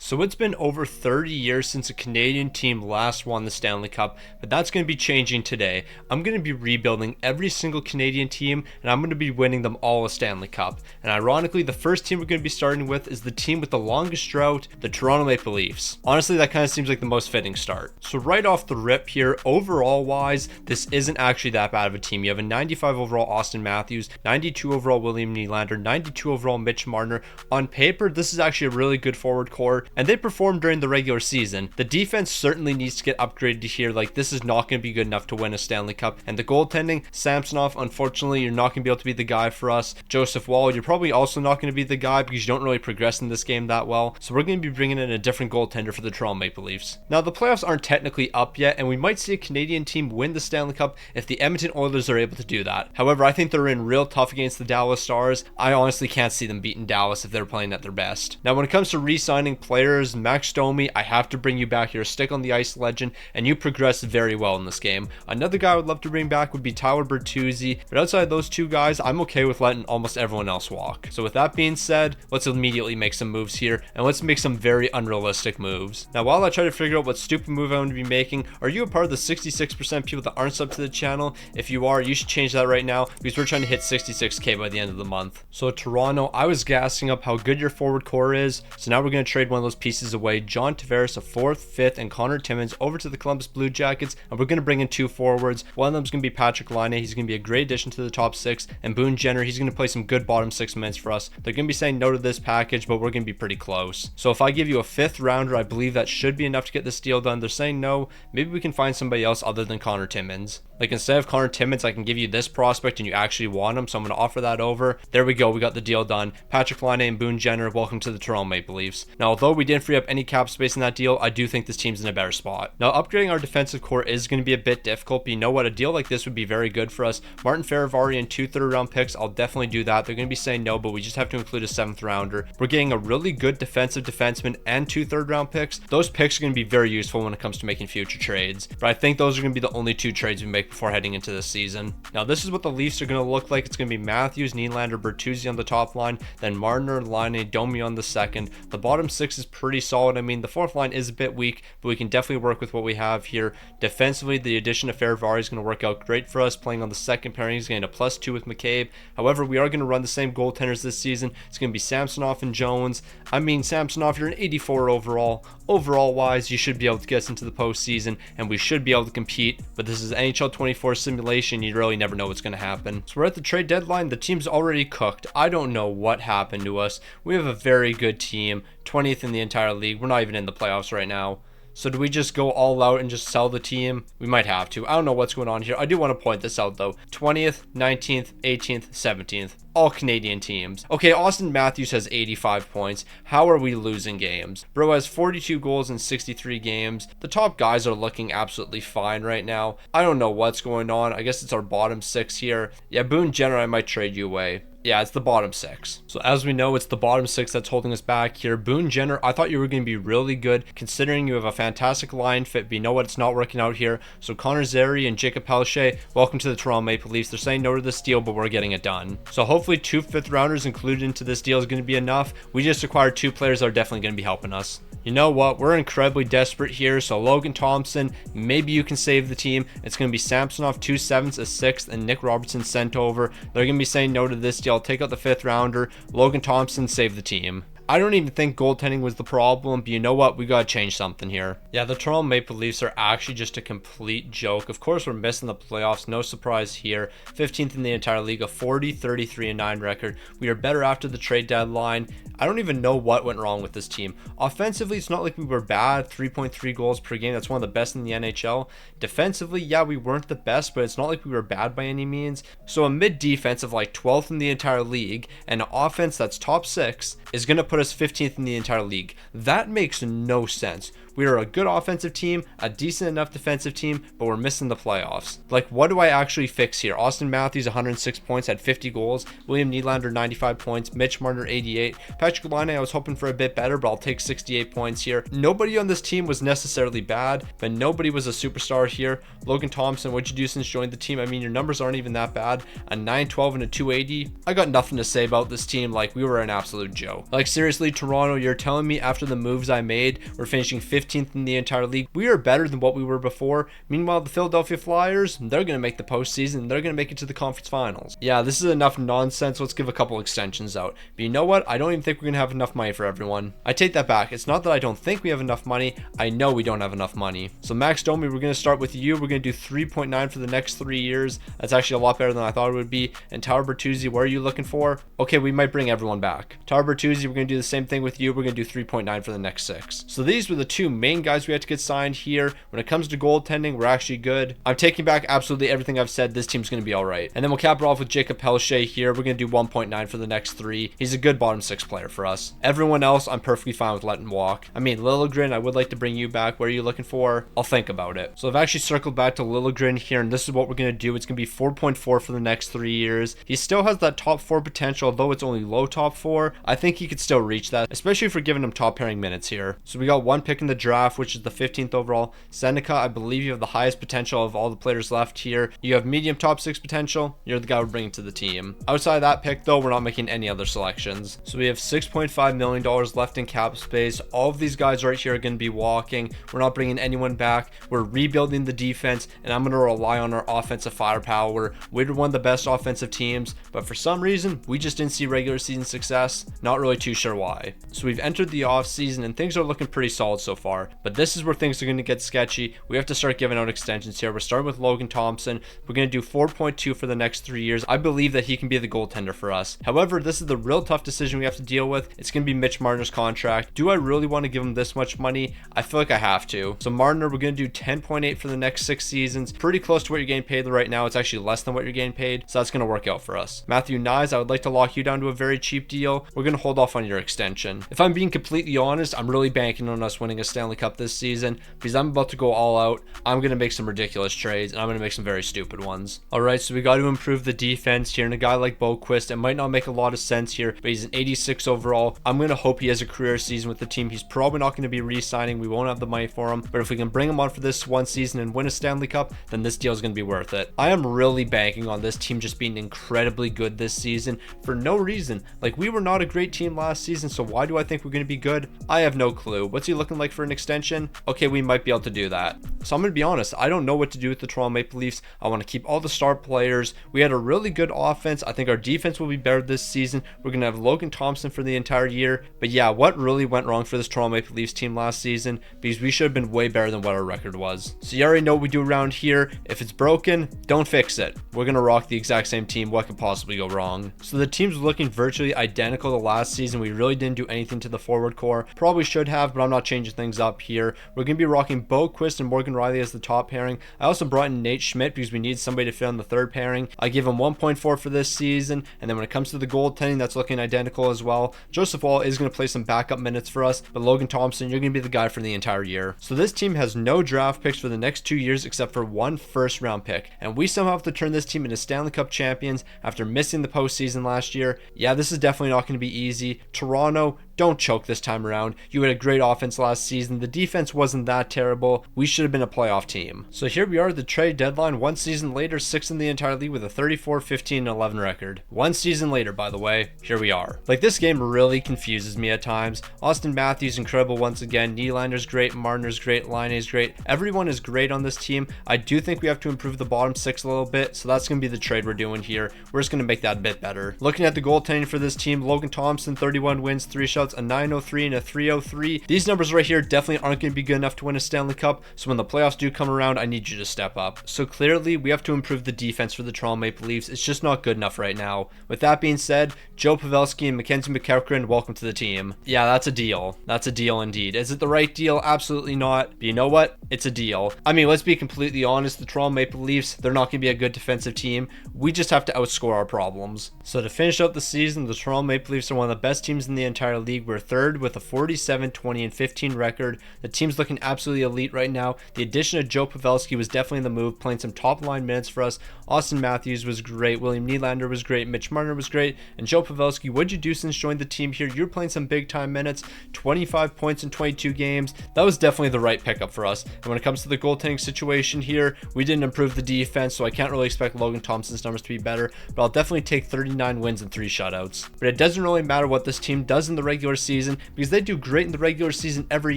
So it's been over 30 years since a Canadian team last won the Stanley Cup, but that's going to be changing today. I'm going to be rebuilding every single Canadian team, and I'm going to be winning them all a Stanley Cup. And ironically, the first team we're going to be starting with is the team with the longest drought, the Toronto Maple Leafs. Honestly, that kind of seems like the most fitting start. So right off the rip here, overall wise, this isn't actually that bad of a team. You have a 95 overall Austin Matthews, 92 overall William Nylander, 92 overall Mitch Marner. On paper, this is actually a really good forward core, and they performed during the regular season. The defense certainly needs to get upgraded here. Like, this is not going to be good enough to win a Stanley Cup. And the goaltending, Samsonov, unfortunately, you're not going to be able to be the guy for us. Joseph Wall, you're probably also not going to be the guy because you don't really progress in this game that well. So we're going to be bringing in a different goaltender for the Toronto Maple Leafs. Now, the playoffs aren't technically up yet, and we might see a Canadian team win the Stanley Cup if the Edmonton Oilers are able to do that. However, I think they're in real tough against the Dallas Stars. I honestly can't see them beating Dallas if they're playing at their best. Now, when it comes to re-signing players, Max Domi, I have to bring you back. You're a stick on the ice legend, and you progressed very well in this game. Another guy I would love to bring back would be Tyler Bertuzzi, but outside of those two guys, I'm okay with letting almost everyone else walk. So with that being said, let's immediately make some moves here, and let's make some very unrealistic moves. Now, while I try to figure out what stupid move I'm going to be making, are you a part of the 66% people that aren't subbed to the channel? If you are, you should change that right now, because we're trying to hit 66k by the end of the month. So Toronto, I was gassing up how good your forward core is, so now we're going to trade one of those pieces away. John Tavares, a 4th, 5th, and Connor Timmins over to the Columbus Blue Jackets, and we're going to bring in two forwards. One of them is going to be Patrick Laine. He's going to be a great addition to the top 6, and Boone Jenner, he's going to play some good bottom 6 minutes for us. They're going to be saying no to this package, but we're going to be pretty close. So if I give you a 5th rounder, I believe that should be enough to get this deal done. They're saying no. Maybe we can find somebody else other than Connor Timmins. Like, instead of Connor Timmins, I can give you this prospect and you actually want him, so I'm going to offer that over. There we go, we got the deal done. Patrick Laine and Boone Jenner, welcome to the Toronto Maple Leafs. Now, although we didn't free up any cap space in that deal, I do think this team's in a better spot. Now, upgrading our defensive core is going to be a bit difficult, but you know what? A deal like this would be very good for us. Martin Feravari and 2 third-round picks, I'll definitely do that. They're going to be saying no, but we just have to include a 7th rounder. We're getting a really good defensive defenseman and 2 third-round picks. Those picks are going to be very useful when it comes to making future trades, but I think those are going to be the only 2 trades we make before heading into this season. Now, this is what the Leafs are going to look like. It's going to be Matthews, Nylander, Bertuzzi on the top line, then Marner, Laine, Domi on the second. The bottom 6 is pretty solid. I mean, the 4th line is a bit weak, but we can definitely work with what we have here. Defensively, the addition of Feravari is going to work out great for us. Playing on the second pairing, he's getting a +2 with McCabe. However, we are going to run the same goaltenders this season. It's going to be Samsonov and Jones. I mean, Samsonov, you're an 84 overall. Overall wise, you should be able to get us into the postseason, and we should be able to compete, but this is NHL 24 simulation. You really never know what's going to happen. So we're at the trade deadline. The team's already cooked. I don't know what happened to us. We have a very good team, 20th in the entire league. We're not even in the playoffs right now. So do we just go all out and just sell the team? We might have to. I don't know what's going on here. I do want to point this out though. 20th, 19th, 18th, 17th. All Canadian teams. Okay, Austin Matthews has 85 points. How are we losing games? Bro has 42 goals in 63 games. The top guys are looking absolutely fine right now. I don't know what's going on. I guess it's our bottom 6 here. Yeah, Boone Jenner, I might trade you away. Yeah, it's the bottom 6. So as we know, it's the bottom 6 that's holding us back here. Boone Jenner, I thought you were going to be really good considering you have a fantastic line fit, but you know what? It's not working out here. So Connor Zary and Jacob Pelche, welcome to the Toronto Maple Leafs. They're saying no to this deal, but we're getting it done. So hopefully 2 5th rounders included into this deal is going to be enough. We just acquired 2 players that are definitely going to be helping us. You know what? We're incredibly desperate here. So Logan Thompson, maybe you can save the team. It's going to be Samsonov, 2 7ths, a 6th, and Nick Robertson sent over. They're going to be saying no to this deal. Take out the 5th rounder. Logan Thompson, save the team. I don't even think goaltending was the problem, but you know what? We got to change something here. Yeah, the Toronto Maple Leafs are actually just a complete joke. Of course, we're missing the playoffs. No surprise here. 15th in the entire league, a 40, 33, and 9 record. We are better after the trade deadline. I don't even know what went wrong with this team. Offensively, it's not like we were bad. 3.3 goals per game. That's one of the best in the NHL. Defensively, yeah, we weren't the best, but it's not like we were bad by any means. So a mid-defense of like 12th in the entire league and an offense that's top 6 is going to put us 15th in the entire league. That makes no sense. We are a good offensive team, a decent enough defensive team, but we're missing the playoffs. Like, what do I actually fix here? Austin Matthews, 106 points, had 50 goals. William Nylander, 95 points. Mitch Marner, 88. Patrick Laine, I was hoping for a bit better, but I'll take 68 points here. Nobody on this team was necessarily bad, but nobody was a superstar here. Logan Thompson, what'd you do since joined the team? I mean, your numbers aren't even that bad. A 912 and a 280. I got nothing to say about this team. Like, we were an absolute joke. Like, seriously, Toronto, you're telling me after the moves I made, we're finishing 15th in the entire league? We are better than what we were before. Meanwhile, the Philadelphia Flyers, they're going to make the postseason. They're going to make it to the conference finals. Yeah, this is enough nonsense. Let's give a couple extensions out. But you know what? I don't even think we're going to have enough money for everyone. I take that back. It's not that I don't think we have enough money. I know we don't have enough money. So Max Domi, we're going to start with you. We're going to do 3.9 for the next 3 years. That's actually a lot better than I thought it would be. And Tyler Bertuzzi, what are you looking for? Okay, we might bring everyone back. Tyler Bertuzzi, we're going to do the same thing with you. We're going to do 3.9 for the next 6. So these were the two main guys we had to get signed here. When it comes to goaltending, we're actually good. I'm taking back absolutely everything I've said. This team's going to be all right. And then we'll cap it off with Jacob Pelche here. We're going to do 1.9 for the next 3. He's a good bottom 6 player for us. Everyone else, I'm perfectly fine with letting walk. I mean, Liljegren, I would like to bring you back. What are you looking for? I'll think about it. So I've actually circled back to Liljegren here, and this is what we're going to do. It's going to be 4.4 for the next 3 years. He still has that top 4 potential, although it's only low top 4. I think he could still reach that, especially if we're giving him top pairing minutes here. So we got 1 pick in the draft, which is the 15th overall. Seneca, I believe you have the highest potential of all the players left here. You have medium top 6 potential. You're the guy we're bringing to the team. Outside of that pick, though, we're not making any other selections. So we have $6.5 million left in cap space. All of these guys right here are going to be walking. We're not bringing anyone back. We're rebuilding the defense, and I'm going to rely on our offensive firepower. We're one of the best offensive teams, but for some reason, we just didn't see regular season success. Not really too sure why. So we've entered the offseason, and things are looking pretty solid so far, but this is where things are going to get sketchy. We have to start giving out extensions here. We're starting with Logan Thompson. We're going to do 4.2 for the next 3 years. I believe that he can be the goaltender for us. However, this is the real tough decision we have to deal with. It's going to be Mitch Marner's contract. Do I really want to give him this much money? I feel like I have to. So Marner, we're going to do 10.8 for the next 6 seasons. Pretty close to what you're getting paid right now. It's actually less than what you're getting paid, so that's going to work out for us. Matthew Nyes, I would like to lock you down to a very cheap deal. We're going to hold off on your extension. If I'm being completely honest, I'm really banking on us winning a Stanley Cup this season because I'm about to go all out. I'm going to make some ridiculous trades, and I'm going to make some very stupid ones. All right, so we got to improve the defense here, and a guy like Boquist, it might not make a lot of sense here, but he's an 86 overall. I'm going to hope he has a career season with the team. He's probably not going to be re-signing. We won't have the money for him, but if we can bring him on for this one season and win a Stanley Cup, then this deal is going to be worth it. I am really banking on this team just being incredibly good this season for no reason. Like, we were not a great team last season, so why do I think we're going to be good? I have no clue. What's he looking like for an extension? Okay, we might be able to do that. So I'm going to be honest, I don't know what to do with the Toronto Maple Leafs. I want to keep all the star players. We had a really good offense. I think our defense will be better this season. We're going to have Logan Thompson for the entire year. But yeah, what really went wrong for this Toronto Maple Leafs team last season? Because we should have been way better than what our record was. So you already know what we do around here. If it's broken, don't fix it. We're going to rock the exact same team. What could possibly go wrong? So the team's looking virtually identical to last season. We really didn't do anything to the forward core. Probably should have, but I'm not changing things up here. We're going to be rocking Boquist and Morgan Riley as the top pairing. I also brought in Nate Schmidt because we need somebody to fill in the third pairing. I give him 1.4 for this season, and then when it comes to the goaltending, that's looking identical as well. Joseph Woll is going to play some backup minutes for us, but Logan Thompson, you're going to be the guy for the entire year. So this team has no draft picks for the next 2 years except for 1 first-round pick, and we somehow have to turn this team into Stanley Cup champions after missing the postseason last year. Yeah, this is definitely not going to be easy. Toronto, don't choke this time around. You had a great offense last season. The defense wasn't that terrible. We should have been a playoff team. So here we are at the trade deadline. 1 season later, 6th in the entire league with a 34, 15, and 11 record. 1 season later, by the way, here we are. Like, this game really confuses me at times. Austin Matthews, incredible once again. Nylander's great. Marner's great. Laine's great. Everyone is great on this team. I do think we have to improve the bottom 6 a little bit, so that's going to be the trade we're doing here. We're just going to make that a bit better. Looking at the goaltending for this team, Logan Thompson, 31 wins, 3 shouts, a 903 and a 303. These numbers right here definitely aren't going to be good enough to win a Stanley Cup, so when the playoffs do come around, I need you to step up. So clearly, we have to improve the defense for the Toronto Maple Leafs. It's just not good enough right now. With that being said, Joe Pavelski and Mackenzie McEachran, welcome to the team. Yeah, that's a deal. That's a deal indeed. Is it the right deal? Absolutely not. But you know what? It's a deal. I mean, let's be completely honest. The Toronto Maple Leafs, they're not going to be a good defensive team. We just have to outscore our problems. So to finish out the season, the Toronto Maple Leafs are one of the best teams in the entire league league. We're third with a 47, 20, and 15 record. The team's looking absolutely elite right now. The addition of Joe Pavelski was definitely the move, playing some top line minutes for us. Austin Matthews was great. William Nylander was great. Mitch Marner was great. And Joe Pavelski, what'd you do since joining the team here? You're playing some big time minutes, 25 points in 22 games. That was definitely the right pickup for us. And when it comes to the goaltending situation here, we didn't improve the defense, so I can't really expect Logan Thompson's numbers to be better, but I'll definitely take 39 wins and 3 shutouts. But it doesn't really matter what this team does in the regular season, because they do great in the regular season every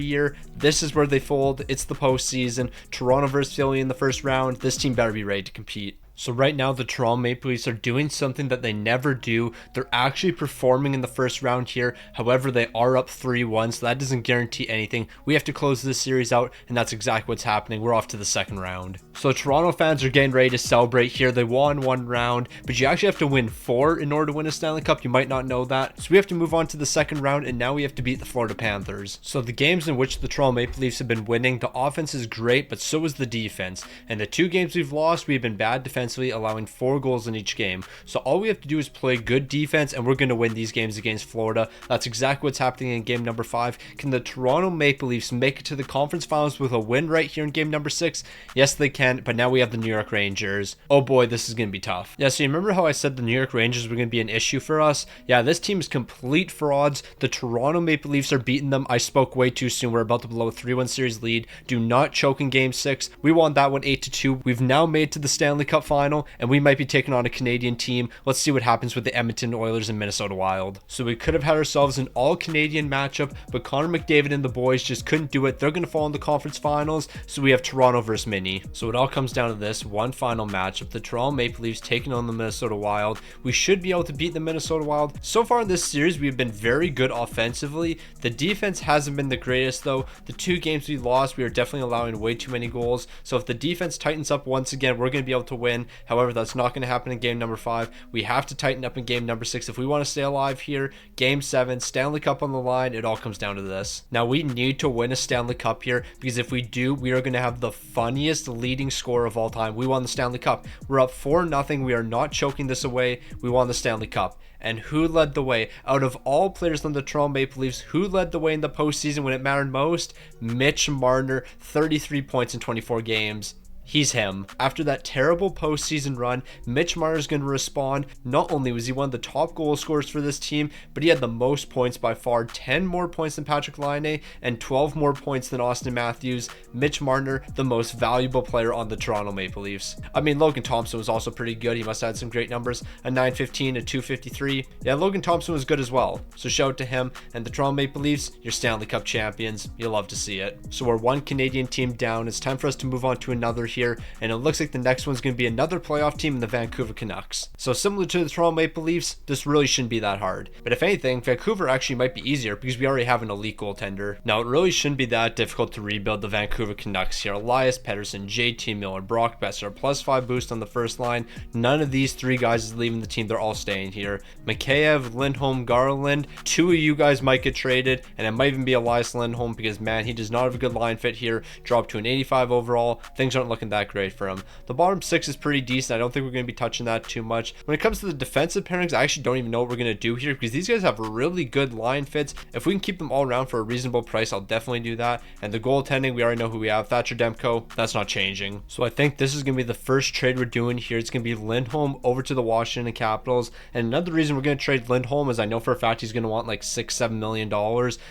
year. This is where they fold. It's the postseason. Toronto versus Philly in the first round. This team better be ready to compete. So right now, the Toronto Maple Leafs are doing something that they never do. They're actually performing in the first round here. However, they are up 3-1, so that doesn't guarantee anything. We have to close this series out, and that's exactly what's happening. We're off to the second round. So Toronto fans are getting ready to celebrate here. They won one round, but you actually have to win 4 in order to win a Stanley Cup. You might not know that. So we have to move on to the second round, and now we have to beat the Florida Panthers. So the games in which the Toronto Maple Leafs have been winning, the offense is great, but so is the defense. And the 2 games we've lost, we've been bad defensively, allowing 4 goals in each game. So all we have to do is play good defense, and we're going to win these games against Florida. That's exactly what's happening in game number 5. Can the Toronto Maple Leafs make it to the conference finals with a win right here in game number 6? Yes, they can, but now we have the New York Rangers. Oh boy, this is going to be tough. Yeah, so you remember how I said the New York Rangers were going to be an issue for us? Yeah, this team is complete frauds. The Toronto Maple Leafs are beating them. I spoke way too soon. We're about to blow a 3-1 series lead. Do not choke in game 6. We won that one 8-2. We've now made to the Stanley Cup final, and we might be taking on a Canadian team. Let's see what happens with the Edmonton Oilers and Minnesota Wild. So we could have had ourselves an all-Canadian matchup, but Connor McDavid and the boys just couldn't do it. They're going to fall in the conference finals, so we have Toronto versus Mini. So it all comes down to this one final matchup. The Toronto Maple Leafs taking on the Minnesota Wild. We should be able to beat the Minnesota Wild. So far in this series, we've been very good offensively. The defense hasn't been the greatest though. The 2 games we lost, we are definitely allowing way too many goals. So if the defense tightens up once again, we're going to be able to win. However, that's not going to happen in game number 5. We have to tighten up in game number 6 if we want to stay alive here. Game 7, Stanley Cup on the line. It all comes down to this. Now we need to win a Stanley Cup here, because if we do, we are going to have the funniest leading score of all time. We won the Stanley Cup. We're up 4-0. We are not choking this away. We won the Stanley Cup. And who led the way? Out of all players on the Toronto Maple Leafs, who led the way in the postseason when it mattered most? Mitch Marner, 33 points in 24 games. He's him. After that terrible postseason run, Mitch Marner is going to respond. Not only was he one of the top goal scorers for this team, but he had the most points by far, 10 more points than Patrick Laine and 12 more points than Austin Matthews. Mitch Marner, the most valuable player on the Toronto Maple Leafs. I mean, Logan Thompson was also pretty good. He must have had some great numbers, a 915, a 253. Yeah, Logan Thompson was good as well. So shout out to him. And the Toronto Maple Leafs, your Stanley Cup champions. You'll love to see it. So we're one Canadian team down. It's time for us to move on to another here, and it looks like the next one's going to be another playoff team in the Vancouver Canucks. So similar to the Toronto Maple Leafs, this really shouldn't be that hard. But if anything, Vancouver actually might be easier because we already have an elite goaltender. Now it really shouldn't be that difficult to rebuild the Vancouver Canucks here. Elias Pettersson, JT Miller, Brock Besser, +5 boost on the first line. None of these 3 guys is leaving the team. They're all staying here. Mikheyev, Lindholm, Garland. 2 of you guys might get traded, and it might even be Elias Lindholm because man, he does not have a good line fit here. Dropped to an 85 overall. Things aren't looking that great for him. The bottom 6 is pretty decent. I don't think we're going to be touching that too much. When it comes to the defensive pairings, I actually don't even know what we're going to do here because these guys have really good line fits. If we can keep them all around for a reasonable price, I'll definitely do that. And the goaltending, we already know who we have. Thatcher Demko, that's not changing. So I think this is going to be the first trade we're doing here. It's going to be Lindholm over to the Washington Capitals. And another reason we're going to trade Lindholm is I know for a fact he's going to want like $6-7 million.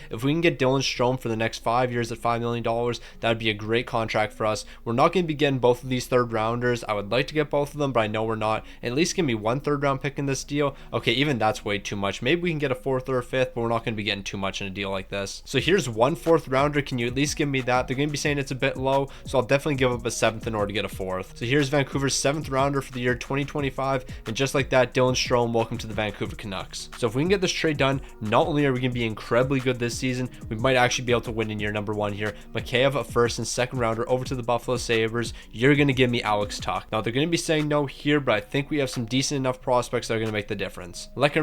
If we can get Dylan Strome for the next 5 years at $5 million, that would be a great contract for us. We're not going to be getting both of these third rounders. I would like to get both of them, but I know we're not. At least give me 1 third round pick in this deal. Okay, even that's way too much. Maybe we can get a 4th or a 5th, but we're not going to be getting too much in a deal like this. So here's 1 4th rounder. Can you at least give me that? They're going to be saying it's a bit low, so I'll definitely give up a 7th in order to get a 4th. So here's Vancouver's 7th rounder for the year 2025, and just like that, Dylan Strome, welcome to the Vancouver Canucks. So if we can get this trade done, not only are we going to be incredibly good this season, we might actually be able to win in year number 1 here. Mikheyev, a 1st and 2nd rounder over to the Buffalo Sabres. Senators, you're going to give me Alex Tuch. Now, they're going to be saying no here, but I think we have some decent enough prospects that are going to make the difference. Lecker,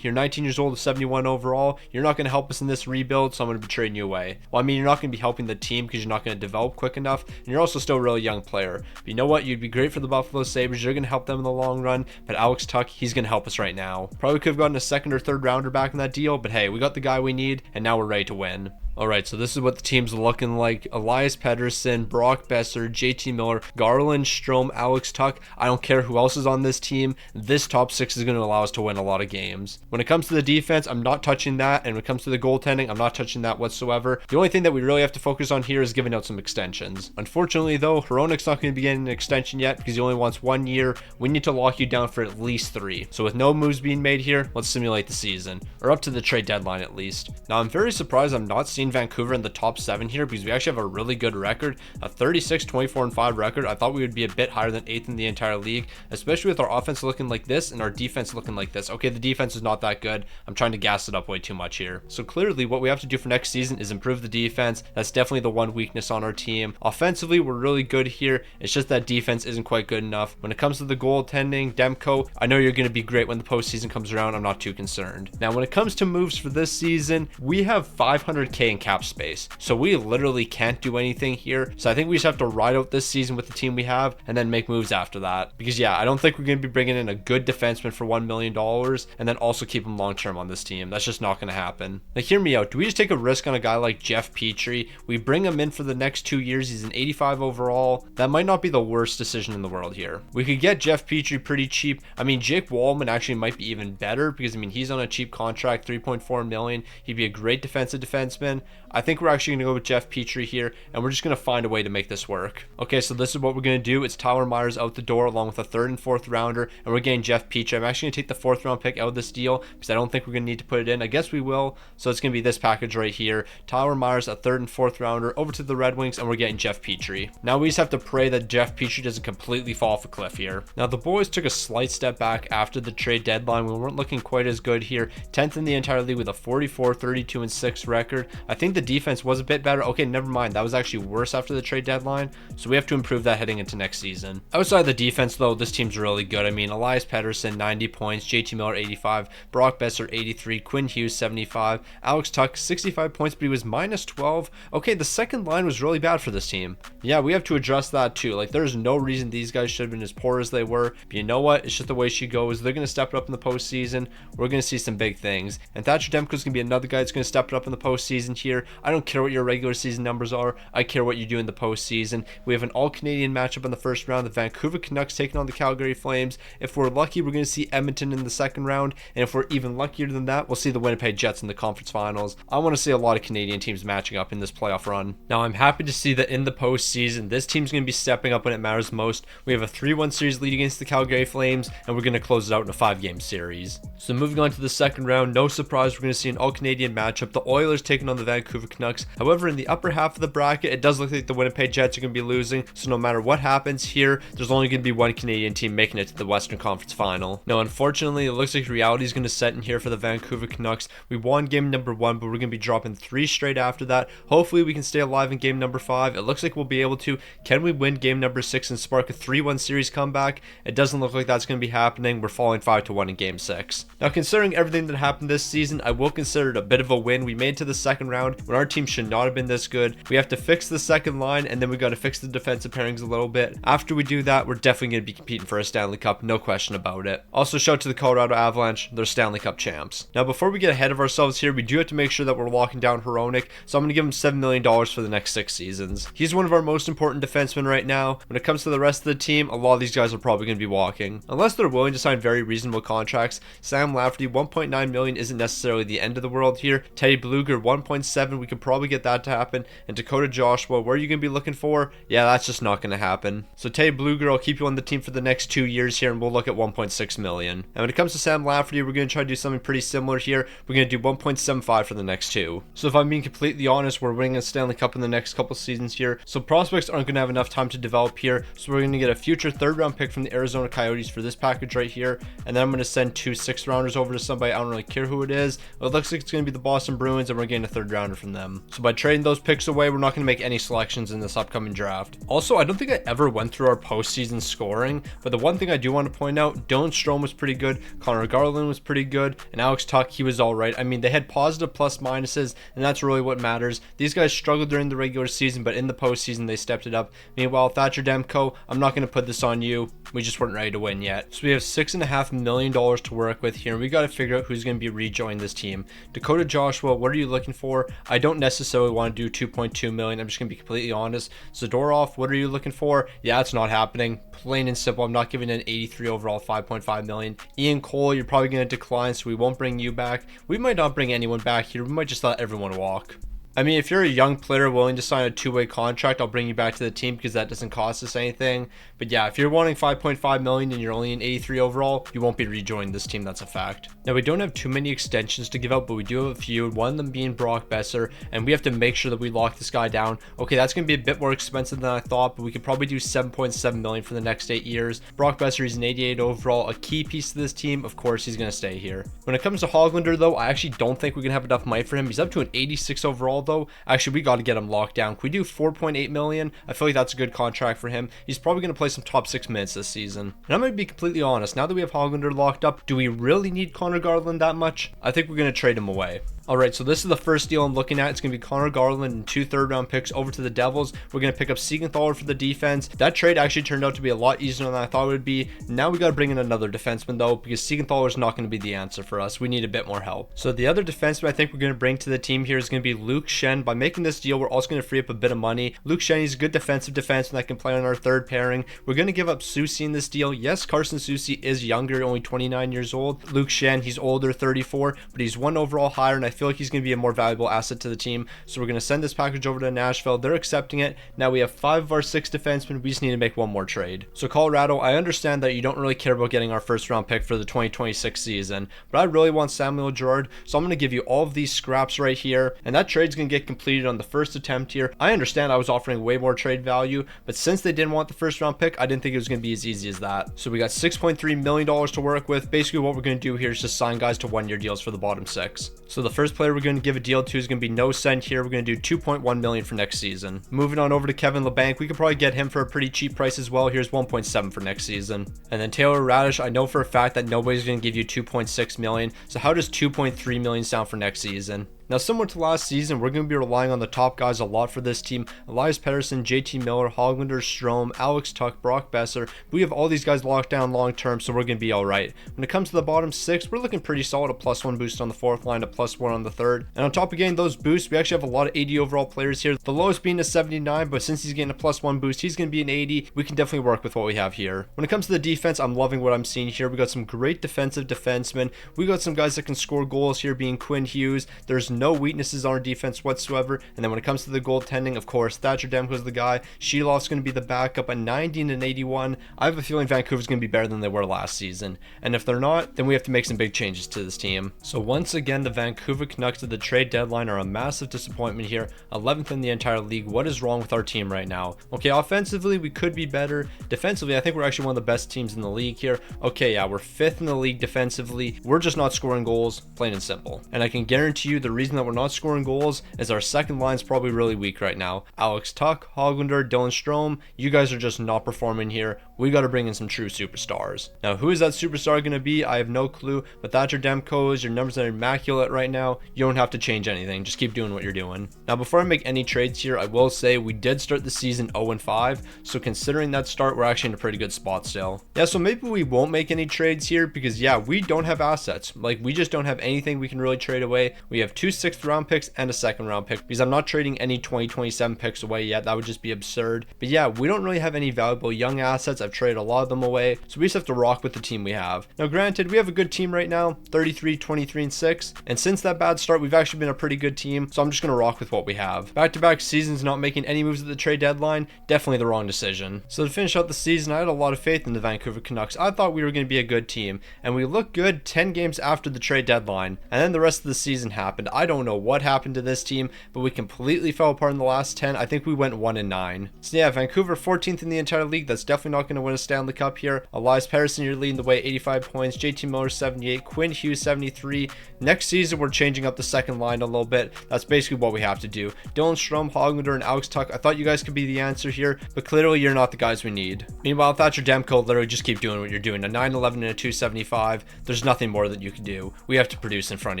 you're 19 years old, 71 overall. You're not going to help us in this rebuild, so I'm going to be trading you away. Well, I mean, you're not going to be helping the team because you're not going to develop quick enough, and you're also still a really young player. But you know what? You'd be great for the Buffalo Sabres. You're going to help them in the long run, but Alex Tuch, he's going to help us right now. Probably could have gotten a second or third rounder back in that deal, but hey, we got the guy we need, and now we're ready to win. Alright, so this is what the team's looking like. Elias Pettersson, Brock Besser, JT Miller, Garland, Strome, Alex Tuch. I don't care who else is on this team. This top six is going to allow us to win a lot of games. When it comes to the defense, I'm not touching that. And when it comes to the goaltending, I'm not touching that whatsoever. The only thing that we really have to focus on here is giving out some extensions. Unfortunately, though, Hronek's not going to be getting an extension yet because he only wants 1 year. We need to lock you down for at least 3. So with no moves being made here, let's simulate the season. Or up to the trade deadline at least. Now, I'm very surprised I'm not seeing Vancouver in the top 7 here because we actually have a really good record, a 36, 24, and 5 record. I thought we would be a bit higher than 8th in the entire league, especially with our offense looking like this and our defense looking like this. Okay, the defense is not that good. I'm trying to gas it up way too much here. So clearly what we have to do for next season is improve the defense. That's definitely the one weakness on our team. Offensively, we're really good here. It's just that defense isn't quite good enough. When it comes to the goaltending, Demko, I know you're going to be great when the postseason comes around. I'm not too concerned. Now, when it comes to moves for this season, we have 500K in cap space. So we literally can't do anything here. So I think we just have to ride out this season with the team we have and then make moves after that. Because yeah, I don't think we're going to be bringing in a good defenseman for $1 million and then also keep him long term on this team. That's just not going to happen. Like, hear me out. Do we just take a risk on a guy like Jeff Petrie? We bring him in for the next 2 years. He's an 85 overall. That might not be the worst decision in the world here. We could get Jeff Petrie pretty cheap. I mean, Jake Wallman actually might be even better because I mean, he's on a cheap contract, $3.4 million. He'd be a great defensive defenseman. I think we're actually going to go with Jeff Petrie here, and we're just going to find a way to make this work. Okay, so this is what we're going to do. It's Tyler Myers out the door along with a 3rd and 4th rounder, and we're getting Jeff Petrie. I'm actually going to take the 4th round pick out of this deal because I don't think we're going to need to put it in. I guess we will, so it's going to be this package right here. Tyler Myers, a 3rd and 4th rounder, over to the Red Wings, and we're getting Jeff Petrie. Now we just have to pray that Jeff Petrie doesn't completely fall off a cliff here. Now the boys took a slight step back after the trade deadline. We weren't looking quite as good here. 10th in the entire league with a 44, 32, and 6 record. I think the defense was a bit better. Okay, never mind. That was actually worse after the trade deadline, so we have to improve that heading into next season. Outside of the defense, though, this team's really good. I mean, Elias Pettersson, 90 points, JT Miller, 85, Brock Besser, 83, Quinn Hughes, 75, Alex Tuch, 65 points, but he was minus 12. Okay, the second line was really bad for this team. Yeah, we have to adjust that too. Like, there's no reason these guys should have been as poor as they were, but you know what? It's just the way she goes. They're going to step it up in the postseason. We're going to see some big things, and Thatcher Demko's going to be another guy that's going to step it up in the postseason here. I don't care what your regular season numbers are. I care what you do in the postseason. We have an all-Canadian matchup in the first round. The Vancouver Canucks taking on the Calgary Flames. If we're lucky, we're going to see Edmonton in the second round, and if we're even luckier than that, we'll see the Winnipeg Jets in the conference finals. I want to see a lot of Canadian teams matching up in this playoff run. Now, I'm happy to see that in the postseason, this team's going to be stepping up when it matters most. We have a 3-1 series lead against the Calgary Flames, and we're going to close it out in a 5-game series. So moving on to the second round, no surprise, we're going to see an all-Canadian matchup. The Oilers taking on the Vancouver Canucks. However, in the upper half of the bracket, it does look like the Winnipeg Jets are going to be losing, so no matter what happens here, there's only going to be one Canadian team making it to the Western Conference Final. Now, unfortunately, it looks like reality is going to set in here for the Vancouver Canucks. We won game number 1, but we're going to be dropping 3 straight after that. Hopefully, we can stay alive in game number 5. It looks like we'll be able to. Can we win game number 6 and spark a 3-1 series comeback? It doesn't look like that's going to be happening. We're falling 5-1 in game 6. Now, considering everything that happened this season, I will consider it a bit of a win. We made it to the second round when our team should not have been this good. We have to fix the second line, and then we got to fix the defensive pairings a little bit. After we do that, we're definitely going to be competing for a Stanley Cup, no question about it. Also, shout out to the Colorado Avalanche, they're Stanley Cup champs. Now, before we get ahead of ourselves here, we do have to make sure that we're locking down Hronek, so I'm going to give him $7 million for the next 6 seasons. He's one of our most important defensemen right now. When it comes to the rest of the team, a lot of these guys are probably going to be walking. Unless they're willing to sign very reasonable contracts. Sam Lafferty, $1.9 million isn't necessarily the end of the world here. Teddy Bluger, $1.7, we could probably get that to happen. And Dakota Joshua, where are you going to be looking for? Yeah, that's just not going to happen. So Teddy Bluger, I'll keep you on the team for the next 2 years here, and we'll look at $1.6 million. And when it comes to Sam Lafferty, we're going to try to do something pretty similar here. We're going to do $1.75 for the next 2. So if I'm being completely honest, we're winning a Stanley Cup in the next couple seasons here. So prospects aren't going to have enough time to develop here. So we're going to get a future 3rd round pick from the Arizona Coyotes for this package right here. And then I'm going to send 2 6th rounders over to somebody. I don't really care who it is. It looks like it's going to be the Boston Bruins, and we're getting a 3rd rounder from them. So by trading those picks away, we're not going to make any selections in this upcoming draft. Also, I don't think I ever went through our postseason scoring, but the one thing I do want to point out, Dylan Strome was pretty good, Connor Garland was pretty good, and Alex Tuch, he was all right. I mean, they had positive plus minuses, and that's really what matters. These guys struggled during the regular season, but in the postseason, they stepped it up. Meanwhile, Thatcher Demko, I'm not going to put this on you. We just weren't ready to win yet. So we have $6.5 million to work with here, and we got to figure out who's going to be rejoining this team. Dakota Joshua, what are you looking for? I don't necessarily want to do $2.2 million. I'm just going to be completely honest. Zadorov, what are you looking for? Yeah, it's not happening. Plain and simple. I'm not giving an 83 overall, $5.5 million. Ian Cole, you're probably going to decline, so we won't bring you back. We might not bring anyone back here. We might just let everyone walk. I mean, if you're a young player willing to sign a two-way contract, I'll bring you back to the team because that doesn't cost us anything. But yeah, if you're wanting $5.5 million and you're only an 83 overall, you won't be rejoining this team. That's a fact. Now, we don't have too many extensions to give out, but we do have a few. One of them being Brock Besser, and we have to make sure that we lock this guy down. Okay, that's going to be a bit more expensive than I thought, but we could probably do $7.7 million for the next 8 years. Brock Besser, he's an 88 overall, a key piece to this team. Of course, he's going to stay here. When it comes to Hoglander, though, I actually don't think we can have enough money for him. He's up to an 86 overall, though. Actually, we got to get him locked down. Can we do $4.8 million? I feel like that's a good contract for him. He's probably going to play some top 6 minutes this season. And I'm going to be completely honest. Now that we have Hoglander locked up, do we really need Connor Garland that much? I think we're going to trade him away. Alright, so this is the first deal I'm looking at. It's going to be Connor Garland and 2 third-round picks over to the Devils. We're going to pick up Siegenthaler for the defense. That trade actually turned out to be a lot easier than I thought it would be. Now we got to bring in another defenseman, though, because Siegenthaler is not going to be the answer for us. We need a bit more help. So the other defenseman I think we're going to bring to the team here is going to be Luke Schenn. By making this deal, we're also going to free up a bit of money. Luke Schenn, he's a good defensive defenseman that can play on our third pairing. We're going to give up Soucy in this deal. Yes, Carson Soucy is younger, only 29 years old. Luke Schenn, he's older, 34, but he's 1 overall higher, and I feel like he's going to be a more valuable asset to the team. So we're going to send this package over to Nashville. They're accepting it. Now we have 5 of our 6 defensemen. We just need to make one more trade. So Colorado, I understand that you don't really care about getting our first round pick for the 2026 season, but I really want Samuel Girard. So I'm going to give you all of these scraps right here, and that trade's going to get completed on the first attempt here. I understand I was offering way more trade value, but since they didn't want the first round pick, I didn't think it was going to be as easy as that. So we got $6.3 million to work with. Basically what we're going to do here is just sign guys to 1-year deals for the bottom 6. So the first player we're going to give a deal to is going to be no cent here. We're going to do $2.1 million for next season. Moving on over to Kevin Labanc, we could probably get him for a pretty cheap price as well. Here's 1.7 for next season. And then Taylor Radish, I know for a fact that nobody's going to give you $2.6 million. So how does $2.3 million sound for next season? Now, similar to last season, we're going to be relying on the top guys a lot for this team. Elias Pettersson, JT Miller, Hoglander, Strome, Alex Tuch, Brock Besser. We have all these guys locked down long term, so we're going to be all right. When it comes to the bottom 6, we're looking pretty solid. A +1 boost on the 4th line, a +1 on the 3rd. And on top of getting those boosts, we actually have a lot of 80 overall players here. The lowest being a 79, but since he's getting a +1 boost, he's going to be an 80. We can definitely work with what we have here. When it comes to the defense, I'm loving what I'm seeing here. We got some great defensive defensemen. We got some guys that can score goals here, being Quinn Hughes. There's no weaknesses on our defense whatsoever. And then when it comes to the goaltending, of course, Thatcher Demko's the guy. Sheeloff's going to be the backup at 90 and an 81. I have a feeling Vancouver's going to be better than they were last season. And if they're not, then we have to make some big changes to this team. So once again, the Vancouver Canucks at the trade deadline are a massive disappointment here. 11th in the entire league. What is wrong with our team right now? Okay, offensively, we could be better. Defensively, I think we're actually one of the best teams in the league here. Okay, yeah, we're 5th in the league defensively. We're just not scoring goals, plain and simple. And I can guarantee you the reason that we're not scoring goals is our second line's probably really weak right now. Alex Tuch, Hoglander, Dylan Strome, you guys are just not performing here. We got to bring in some true superstars. Now, who is that superstar going to be? I have no clue, but Thatcher Demko, your numbers are immaculate right now. You don't have to change anything. Just keep doing what you're doing. Now, before I make any trades here, I will say we did start the season 0-5, so considering that start, we're actually in a pretty good spot still. Yeah, so maybe we won't make any trades here because, yeah, we don't have assets. Like, we just don't have anything we can really trade away. We have 2 6th-round picks and a 2nd-round pick because I'm not trading any 2027 picks away yet. That would just be absurd. But yeah, we don't really have any valuable young assets. I've traded a lot of them away, so we just have to rock with the team we have. Now, granted, we have a good team right now, 33, 23, and 6, and since that bad start, we've actually been a pretty good team, so I'm just going to rock with what we have. Back-to-back seasons not making any moves at the trade deadline, definitely the wrong decision. So to finish out the season, I had a lot of faith in the Vancouver Canucks. I thought we were going to be a good team, and we looked good 10 games after the trade deadline, and then the rest of the season happened. I I don't know what happened to this team, but we completely fell apart in the last 10. I think we went 1-9. So yeah, Vancouver 14th in the entire league. That's definitely not going to win a Stanley Cup here. Elias Pettersson, you're leading the way, 85 points. JT Miller, 78. Quinn Hughes, 73. Next season, we're changing up the second line a little bit. That's basically what we have to do. Dylan Strome, Hoglander, and Alex Tuch. I thought you guys could be the answer here, but clearly you're not the guys we need. Meanwhile, Thatcher Demko, literally just keep doing what you're doing. A 9-11 and a 275. There's nothing more that you can do. We have to produce in front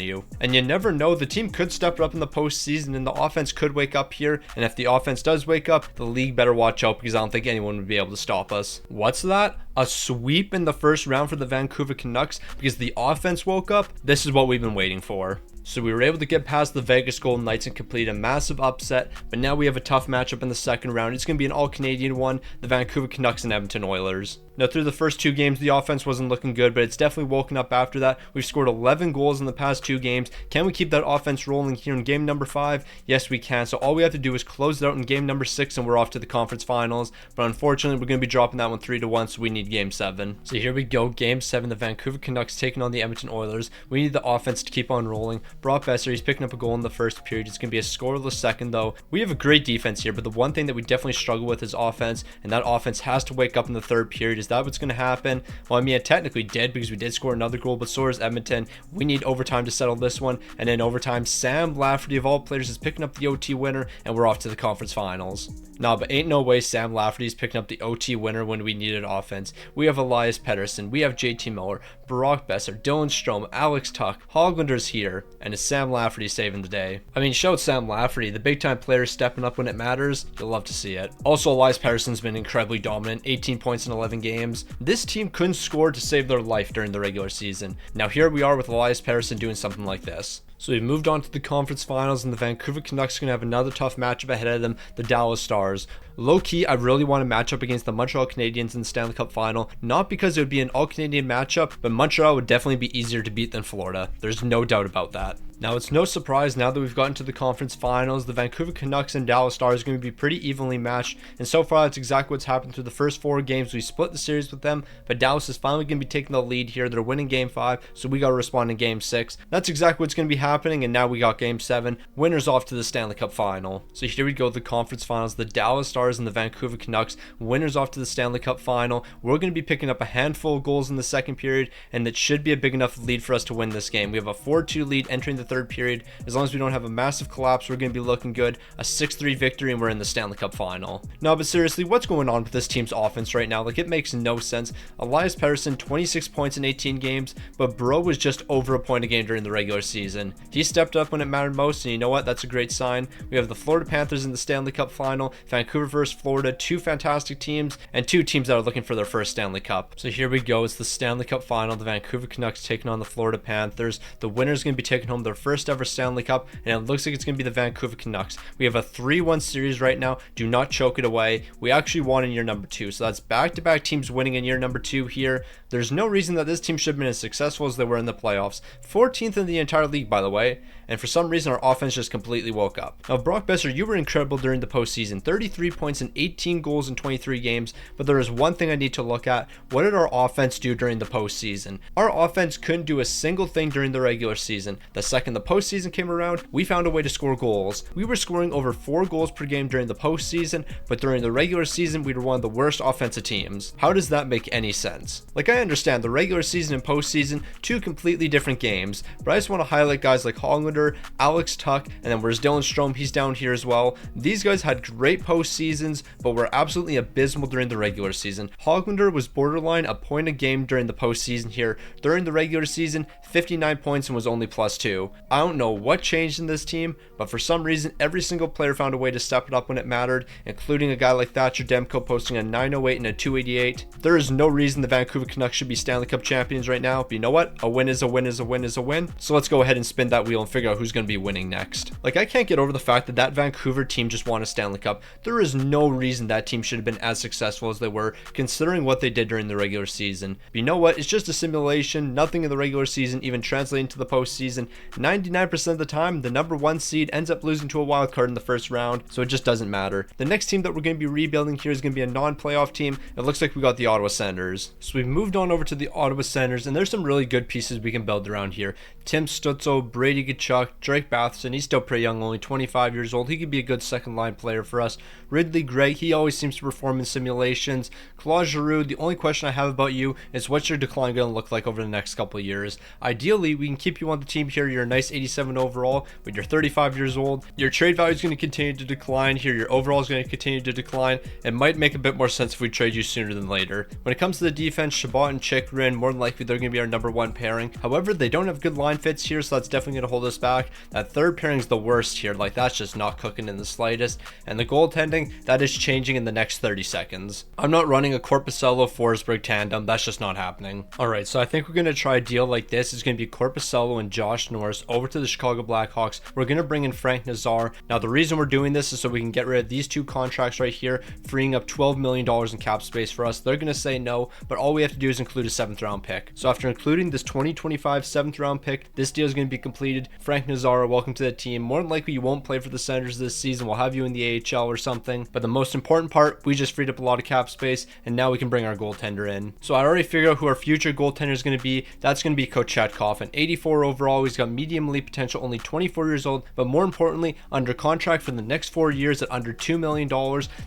of you. And you never know, the team could step it up in the postseason, and the offense could wake up here. And if the offense does wake up, the league better watch out, because I don't think anyone would be able to stop us. What's that? A sweep in the first round for the Vancouver Canucks because the offense woke up? This is what we've been waiting for. So we were able to get past the Vegas Golden Knights and complete a massive upset, but now we have a tough matchup in the second round. It's going to be an all-Canadian one, the Vancouver Canucks and Edmonton Oilers. Now, through the first 2 games, the offense wasn't looking good, but it's definitely woken up after that. We've scored 11 goals in the past 2 games. Can we keep that offense rolling here in game number 5? Yes, we can. So all we have to do is close it out in game number 6, and we're off to the conference finals. But unfortunately, we're going to be dropping that one 3-1, so we need game 7. So here we go, game 7, the Vancouver Canucks taking on the Edmonton Oilers. We need the offense to keep on rolling. Brock Besser, he's picking up a goal in the first period. It's going to be a scoreless second, though. We have a great defense here, but the one thing that we definitely struggle with is offense, and that offense has to wake up in the third period. Is that what's going to happen? Well, I mean, it technically did because we did score another goal, but so is Edmonton. We need overtime to settle this one, and in overtime, Sam Lafferty of all players is picking up the OT winner, and we're off to the conference finals. Nah, but ain't no way Sam Lafferty's picking up the OT winner when we needed offense. We have Elias Pettersson, we have JT Miller, Brock Besser, Dylan Strome, Alex Tuch, Hoglander's here, and it's Sam Lafferty saving the day. I mean, show Sam Lafferty, the big time player stepping up when it matters. You'll love to see it. Also, Elias Pettersson's been incredibly dominant, 18 points in 11 games. This team couldn't score to save their life during the regular season. Now here we are with Elias Pettersson doing something like this. So we've moved on to the conference finals, and the Vancouver Canucks are going to have another tough matchup ahead of them, the Dallas Stars. Low-key, I really want to match up against the Montreal Canadiens in the Stanley Cup final, not because it would be an all-Canadian matchup, but Montreal would definitely be easier to beat than Florida. There's no doubt about that. Now, it's no surprise now that we've gotten to the conference finals, the Vancouver Canucks and Dallas Stars are going to be pretty evenly matched, and so far that's exactly what's happened through the first 4 games. We split the series with them, but Dallas is finally going to be taking the lead here. They're winning game 5, so we got to respond in game 6. That's exactly what's going to be happening, and now we got game 7. Winners off to the Stanley Cup final. So here we go, the conference finals, the Dallas Stars and the Vancouver Canucks, winners off to the Stanley Cup final. We're going to be picking up a handful of goals in the second period, and that should be a big enough lead for us to win this game. We have a 4-2 lead entering the third period. As long as we don't have a massive collapse, we're going to be looking good. A 6-3 victory, and we're in the Stanley Cup final. No, but seriously, what's going on with this team's offense right now? Like, it makes no sense. Elias Pettersson, 26 points in 18 games, but bro was just over a point a game during the regular season. He stepped up when it mattered most, and you know what? That's a great sign. We have the Florida Panthers in the Stanley Cup final, Vancouver versus Florida, 2 fantastic teams, and 2 teams that are looking for their first Stanley Cup. So here we go. It's the Stanley Cup final. The Vancouver Canucks taking on the Florida Panthers. The winner's going to be taking home their first ever Stanley Cup, and it looks like it's going to be the Vancouver Canucks. We have a 3-1 series right now. Do not choke it away. We actually won in year number 2, so that's back-to-back teams winning in year number 2 here. There's no reason that this team should have been as successful as they were in the playoffs. 14th in the entire league, by the way, and for some reason our offense just completely woke up. Now, Brock Besser, you were incredible during the postseason. 33 points and 18 goals in 23 games, but there is one thing I need to look at. What did our offense do during the postseason? Our offense couldn't do a single thing during the regular season. The second the postseason came around, we found a way to score goals. We were scoring over 4 goals per game during the postseason, but during the regular season, we were one of the worst offensive teams. How does that make any sense? Like, I understand the regular season and postseason, 2 completely different games, but I just want to highlight guys like Hoglander, Alex Tuch, and then where's Dylan Strome? He's down here as well. These guys had great postseasons, but were absolutely abysmal during the regular season. Hoglander was borderline a point a game during the postseason here. During the regular season, 59 points and was only +2. I don't know what changed in this team, but for some reason, every single player found a way to step it up when it mattered, including a guy like Thatcher Demko posting a 908 and a 288. There is no reason the Vancouver Canucks should be Stanley Cup champions right now, but you know what? A win is a win is a win is a win. So let's go ahead and spin that wheel and figure out who's going to be winning next. Like, I can't get over the fact that that Vancouver team just won a Stanley Cup. There is no reason that team should have been as successful as they were, considering what they did during the regular season. But you know what? It's just a simulation. Nothing in the regular season even translating to the postseason. 99% of the time, the number 1 seed ends up losing to a wild card in the first round, so it just doesn't matter. The next team that we're going to be rebuilding here is going to be a non-playoff team. It looks like we got the Ottawa Senators. So we've moved on over to the Ottawa Senators, and there's some really good pieces we can build around here. Tim Stützle, Brady Tkachuk, Tkachuk, Drake Batherson, he's still pretty young, only 25 years old. He could be a good second line player for us. Ridley Gregg, he always seems to perform in simulations. Claude Giroux, the only question I have about you is what's your decline going to look like over the next couple of years? Ideally, we can keep you on the team here. You're a nice 87 overall, but you're 35 years old. Your trade value is going to continue to decline here. Your overall is going to continue to decline. It might make a bit more sense if we trade you sooner than later. When it comes to the defense, Chabot and Chychrun, more than likely they're going to be our number one pairing. However, they don't have good line fits here, so that's definitely going to hold us back. That third pairing is the worst here. Like, that's just not cooking in the slightest. And the goaltending, that is changing in the next 30 seconds. I'm not running a Korpisalo-Forsberg tandem. That's just not happening. Alright, so I think we're going to try a deal like this. It's going to be Korpisalo and Josh Norris over to the Chicago Blackhawks. We're going to bring in Frank Nazar. Now, the reason we're doing this is so we can get rid of these two contracts right here, freeing up $12 million in cap space for us. They're going to say no, but all we have to do is include a 7th round pick. So after including this 2025 7th round pick, this deal is going to be completed. Frank Nazar, welcome to the team. More than likely you won't play for the Senators this season. We'll have you in the AHL or something. But the most important part, we just freed up a lot of cap space, and now we can bring our goaltender in. So I already figured out who our future goaltender is going to be. That's going to be Kochetkov, an 84 overall. He's got medium elite potential, only 24 years old, but more importantly, under contract for the next 4 years at under $2 million.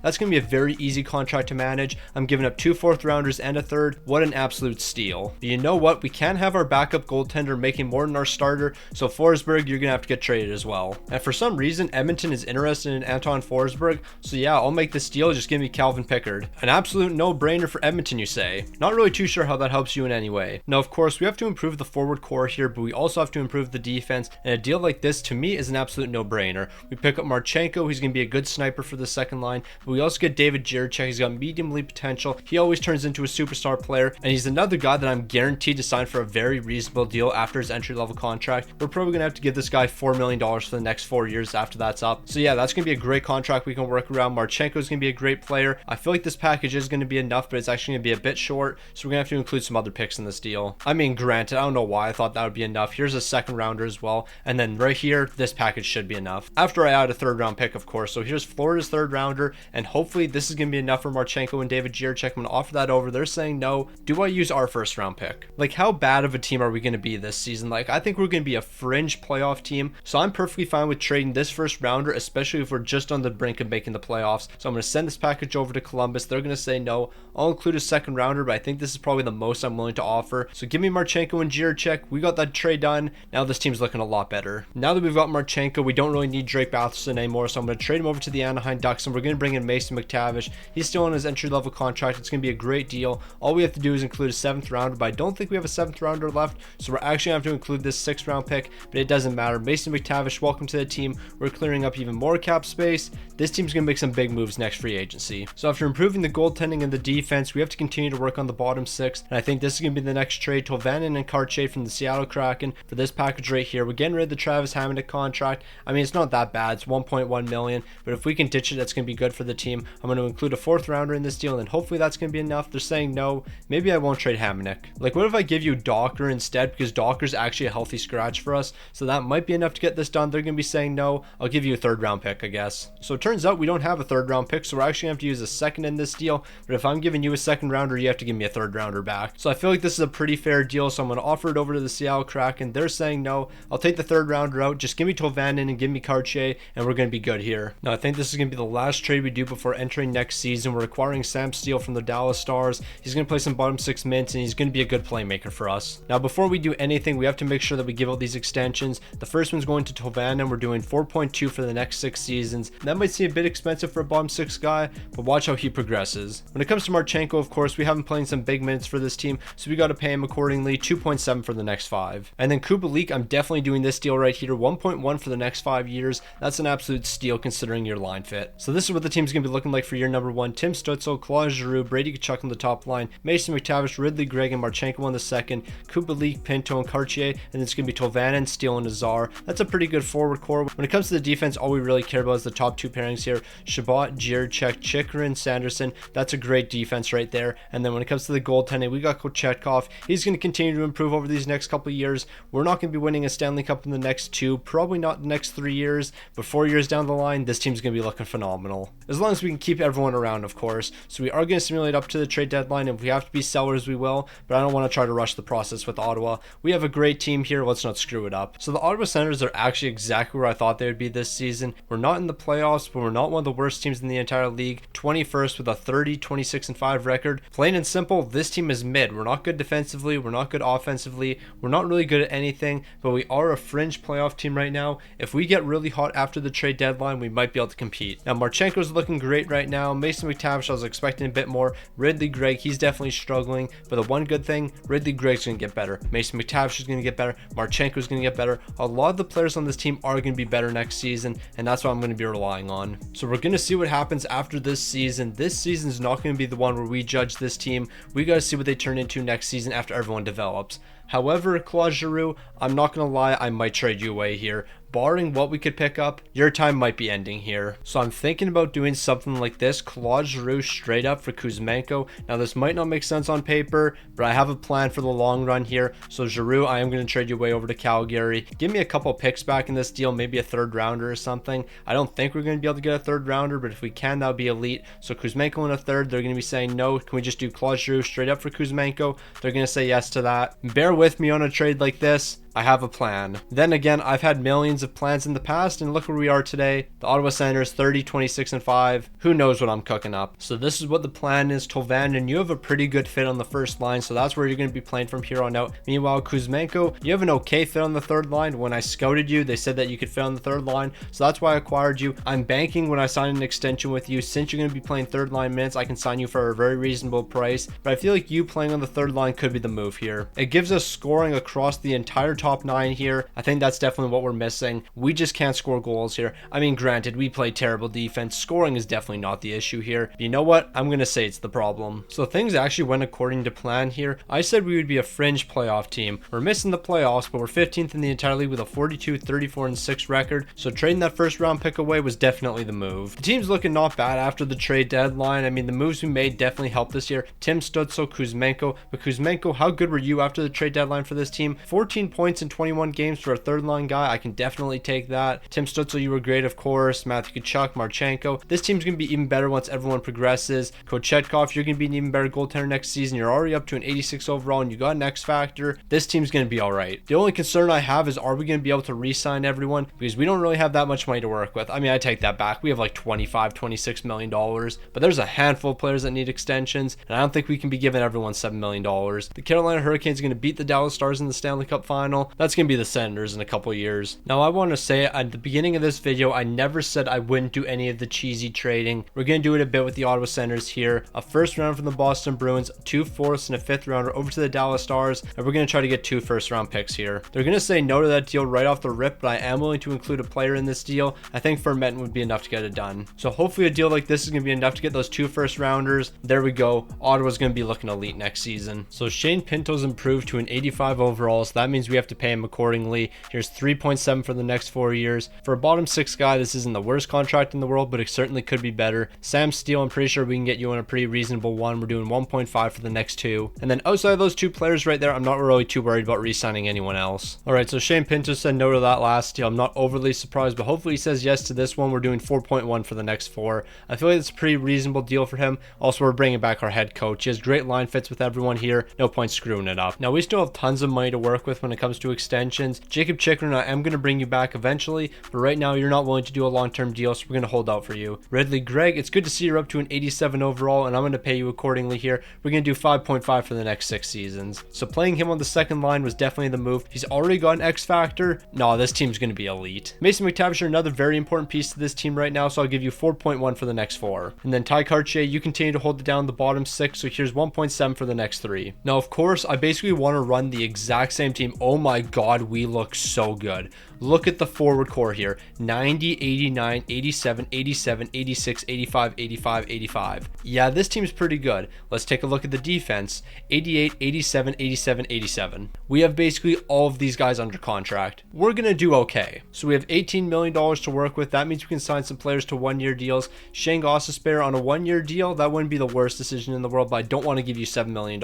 That's going to be a very easy contract to manage. I'm giving up 2 4th rounders and a 3rd. What an absolute steal. But you know what? We can't have our backup goaltender making more than our starter, so Forsberg, you're going to have to get traded as well. And for some reason, Edmonton is interested in Anton Forsberg, so yeah, I'll make this deal. Just give me Calvin Pickard. An absolute no-brainer for Edmonton, you say. Not really too sure how that helps you in any way. Now, of course, we have to improve the forward core here, but we also have to improve the defense, and a deal like this, to me, is an absolute no-brainer. We pick up Marchenko, he's going to be a good sniper for the second line, but we also get David Jiricek. He's got medium elite potential. He always turns into a superstar player, and he's another guy that I'm guaranteed to sign for a very reasonable deal after his entry-level contract. We're probably going to have to give this guy $4 million for the next 4 years after that's up. So yeah, that's going to be a great contract we can work around. Marchenko is going to be a great player. I feel like this package is going to be enough, but it's actually going to be a bit short, so we're going to have to include some other picks in this deal. I mean, granted, I don't know why I thought that would be enough. Here's a 2nd rounder as well, and then right here, this package should be enough. After I add a 3rd round pick, of course. So here's Florida's 3rd rounder, and hopefully this is going to be enough for Marchenko and David Jiricek. I'm going to offer that over. They're saying no. Do I use our 1st round pick? Like, how bad of a team are we going to be this season? Like, I think we're going to be a fringe playoff team, so I'm perfectly fine with trading this 1st rounder, especially if we're just on the brink of making the playoffs. So I'm going to send this package over to Columbus. They're going to say no. I'll include a 2nd rounder, but I think this is probably the most I'm willing to offer. So give me Marchenko and Jiricek. We got that trade done. Now this team's looking a lot better. Now that we've got Marchenko, we don't really need Drake Batherson anymore, so I'm going to trade him over to the Anaheim Ducks, and we're going to bring in Mason McTavish. He's still on his entry-level contract. It's going to be a great deal. All we have to do is include a 7th rounder, but I don't think we have a 7th rounder left, so we're actually going to have to include this 6th round pick, but it doesn't matter. Mason McTavish, welcome to the team. We're clearing up even more cap space. This team's going to make some big moves next free agency. So after improving the goaltending and the defense, we have to continue to work on the bottom 6, and I think this is going to be the next trade. Tolvanen and Cartier from the Seattle Kraken for this package right here. We're getting rid of the Travis Hamonic contract. I mean, it's not that bad. It's $1.1 million, but if we can ditch it, that's going to be good for the team. I'm going to include a 4th rounder in this deal, and then hopefully that's going to be enough. They're saying no. Maybe I won't trade Hamonic. Like, what if I give you Docker instead, because Docker's actually a healthy scratch for us, so that might be enough to get this done. They're going to be saying no. I'll give you a 3rd round pick, I guess. So it turns out we don't have a 3rd round pick, so we're actually going to have to use a 2nd in this deal, but if I'm giving you a 2nd rounder, you have to give me a 3rd rounder back. So I feel like this is a pretty fair deal, so I'm going to offer it over to the Seattle Kraken. They're saying no. I'll take the 3rd rounder out. Just give me Tolvanen and give me Cartier, and we're going to be good here. Now, I think this is going to be the last trade we do before entering next season. We're acquiring Sam Steele from the Dallas Stars. He's going to play some bottom 6 minutes, and he's going to be a good playmaker for us. Now, before we do anything, we have to make sure that we give out these extensions. The first one's going to Tolvanen. We're doing 4.2 for the next 6 seasons. That might seem a bit expensive for a bottom 6 guy, but watch how he progresses. When it comes to Marchenko, of course, we have him playing some big minutes for this team, so we got to pay him accordingly. 2.7 for the next 5. And then Kubalik, I'm definitely doing this deal right here. 1.1 for the next 5 years. That's an absolute steal considering your line fit. So this is what the team's going to be looking like for year number 1. Tim Stützle, Claude Giroux, Brady Tkachuk on the top line, Mason McTavish, Ridley Gregg, and Marchenko on the second, Kubalik, Pinto, and Cartier, and it's going to be Tolvanen, Steele, and Nazar. That's a pretty good forward core. When it comes to the defense, all we really care about is the top 2 pairings here. Chabot, Jiricek, Chychrun, Sanderson. That's a great defense right there. And then when it comes to the goaltending, we got Kochetkov. He's going to continue to improve over these next couple of years. We're not going to be winning a Stanley Cup in the next 2, probably not the next 3 years, but 4 years down the line, this team's going to be looking phenomenal. As long as we can keep everyone around, of course. So we are going to simulate up to the trade deadline. If we have to be sellers, we will, but I don't want to try to rush the process with Ottawa. We have a great team here. Let's not screw it up. So the the Ottawa Senators are actually exactly where I thought they would be this season. We're not in the playoffs, but we're not one of the worst teams in the entire league. 21st with a 30-26-5 record. Plain and simple, this team is mid. We're not good defensively. We're not good offensively. We're not really good at anything, but we are a fringe playoff team right now. If we get really hot after the trade deadline, we might be able to compete. Now, Marchenko's looking great right now. Mason McTavish, I was expecting a bit more. Ridley Gregg, he's definitely struggling, but the one good thing, Ridley Gregg's going to get better. Mason McTavish is going to get better. Marchenko's going to get better. A lot of the players on this team are going to be better next season, and that's what I'm going to be relying on. So we're going to see what happens after this season. This season is not going to be the one where we judge this team. We got to see what they turn into next season after everyone develops. However, Claude Giroux, I'm not going to lie, I might trade you away here. Barring what we could pick up, your time might be ending here. So I'm thinking about doing something like this. Claude Giroux straight up for Kuzmenko. Now this might not make sense on paper, but I have a plan for the long run here. So Giroux, I am going to trade you away over to Calgary. Give me a couple picks back in this deal, maybe a third rounder or something. I don't think we're going to be able to get a third rounder, but if we can, that would be elite. So Kuzmenko in a third, they're going to be saying no. Can we just do Claude Giroux straight up for Kuzmenko? They're going to say yes to that. Bear with me on a trade like this. I have a plan. Then again, I've had millions of plans in the past, and look where we are today. The Ottawa Senators 30-26-5. Who knows what I'm cooking up? So this is what the plan is, Tolvanen, and you have a pretty good fit on the first line, so that's where you're going to be playing from here on out. Meanwhile, Kuzmenko, you have an okay fit on the third line. When I scouted you, they said that you could fit on the third line, so that's why I acquired you. I'm banking when I sign an extension with you. Since you're going to be playing third line minutes, I can sign you for a very reasonable price, but I feel like you playing on the third line could be the move here. It gives us scoring across the entire top 9 here. I think that's definitely what we're missing. We just can't score goals here. I mean, granted, we play terrible defense. Scoring is definitely not the issue here. But you know what? I'm going to say it's the problem. So things actually went according to plan here. I said we would be a fringe playoff team. We're missing the playoffs, but we're 15th in the entire league with a 42-34-6 record. So trading that first round pick away was definitely the move. The team's looking not bad after the trade deadline. I mean, the moves we made definitely helped this year. Tim Stützle, Kuzmenko. But Kuzmenko, how good were you after the trade deadline for this team? 14 points in 21 games for a third line guy. I can definitely take that. Tim Stützle, you were great, of course. Matthew Tkachuk, Marchenko. This team's going to be even better once everyone progresses. Kochetkov, you're going to be an even better goaltender next season. You're already up to an 86 overall and you got an X factor. This team's going to be all right. The only concern I have is, are we going to be able to re-sign everyone? Because we don't really have that much money to work with. I mean, I take that back. We have like $25-26 million, but there's a handful of players that need extensions, and I don't think we can be giving everyone $7 million. The Carolina Hurricanes are going to beat the Dallas Stars in the Stanley Cup final. That's going to be the Senators in a couple years. Now, I want to say at the beginning of this video, I never said I wouldn't do any of the cheesy trading. We're going to do it a bit with the Ottawa Senators here. A first round from the Boston Bruins, 2 fourths and a 5th rounder over to the Dallas Stars, and we're going to try to get 2 first round picks here. They're going to say no to that deal right off the rip, but I am willing to include a player in this deal. I think Fermenton would be enough to get it done. So hopefully a deal like this is going to be enough to get those 2 first rounders. There we go. Ottawa's going to be looking elite next season. So Shane Pinto's improved to an 85 overall, so that means we have to pay him accordingly. Here's 3.7 for the next 4 years. For a bottom 6 guy, this isn't the worst contract in the world, but it certainly could be better. Sam Steele, I'm pretty sure we can get you on a pretty reasonable one. We're doing 1.5 for the next 2. And then outside of those 2 players right there, I'm not really too worried about re-signing anyone else. Alright, so Shane Pinto said no to that last deal. I'm not overly surprised, but hopefully he says yes to this one. We're doing 4.1 for the next 4. I feel like it's a pretty reasonable deal for him. Also, we're bringing back our head coach. He has great line fits with everyone here. No point screwing it up. Now, we still have tons of money to work with when it comes to extensions. Jacob Chikrin, I am going to bring you back eventually, but right now you're not willing to do a long-term deal, so we're going to hold out for you. Ridley Gregg, it's good to see you're up to an 87 overall, and I'm going to pay you accordingly here. We're going to do 5.5 for the next 6 seasons. So playing him on the second line was definitely the move. He's already got an X factor. No, this team's going to be elite. Mason McTavish, another very important piece to this team right now, so I'll give you 4.1 for the next 4. And then Ty Cartier, you continue to hold it down the bottom 6, so here's 1.7 for the next 3. Now, of course, I basically want to run the exact same team. Oh my god, we look so good. Look at the forward core here. 90, 89, 87, 87, 86, 85, 85, 85. Yeah, this team's pretty good. Let's take a look at the defense. 88, 87, 87, 87. We have basically all of these guys under contract. We're going to do okay. So we have $18 million to work with. That means we can sign some players to 1-year deals. Shane Gostisbehere on a 1-year deal, that wouldn't be the worst decision in the world, but I don't want to give you $7 million.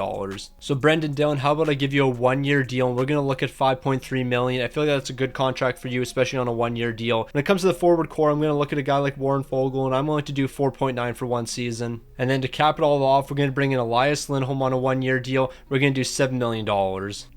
So Brendan Dillon, how about I give you a 1-year deal and we're going to look at $5.3 million. I feel like that's a good contract contract for you, especially on a 1-year deal. When it comes to the forward core, I'm going to look at a guy like Warren Fogle, and I'm willing to do 4.9 for 1 season. And then to cap it all off, we're going to bring in Elias Lindholm on a 1-year deal. We're going to do $7 million.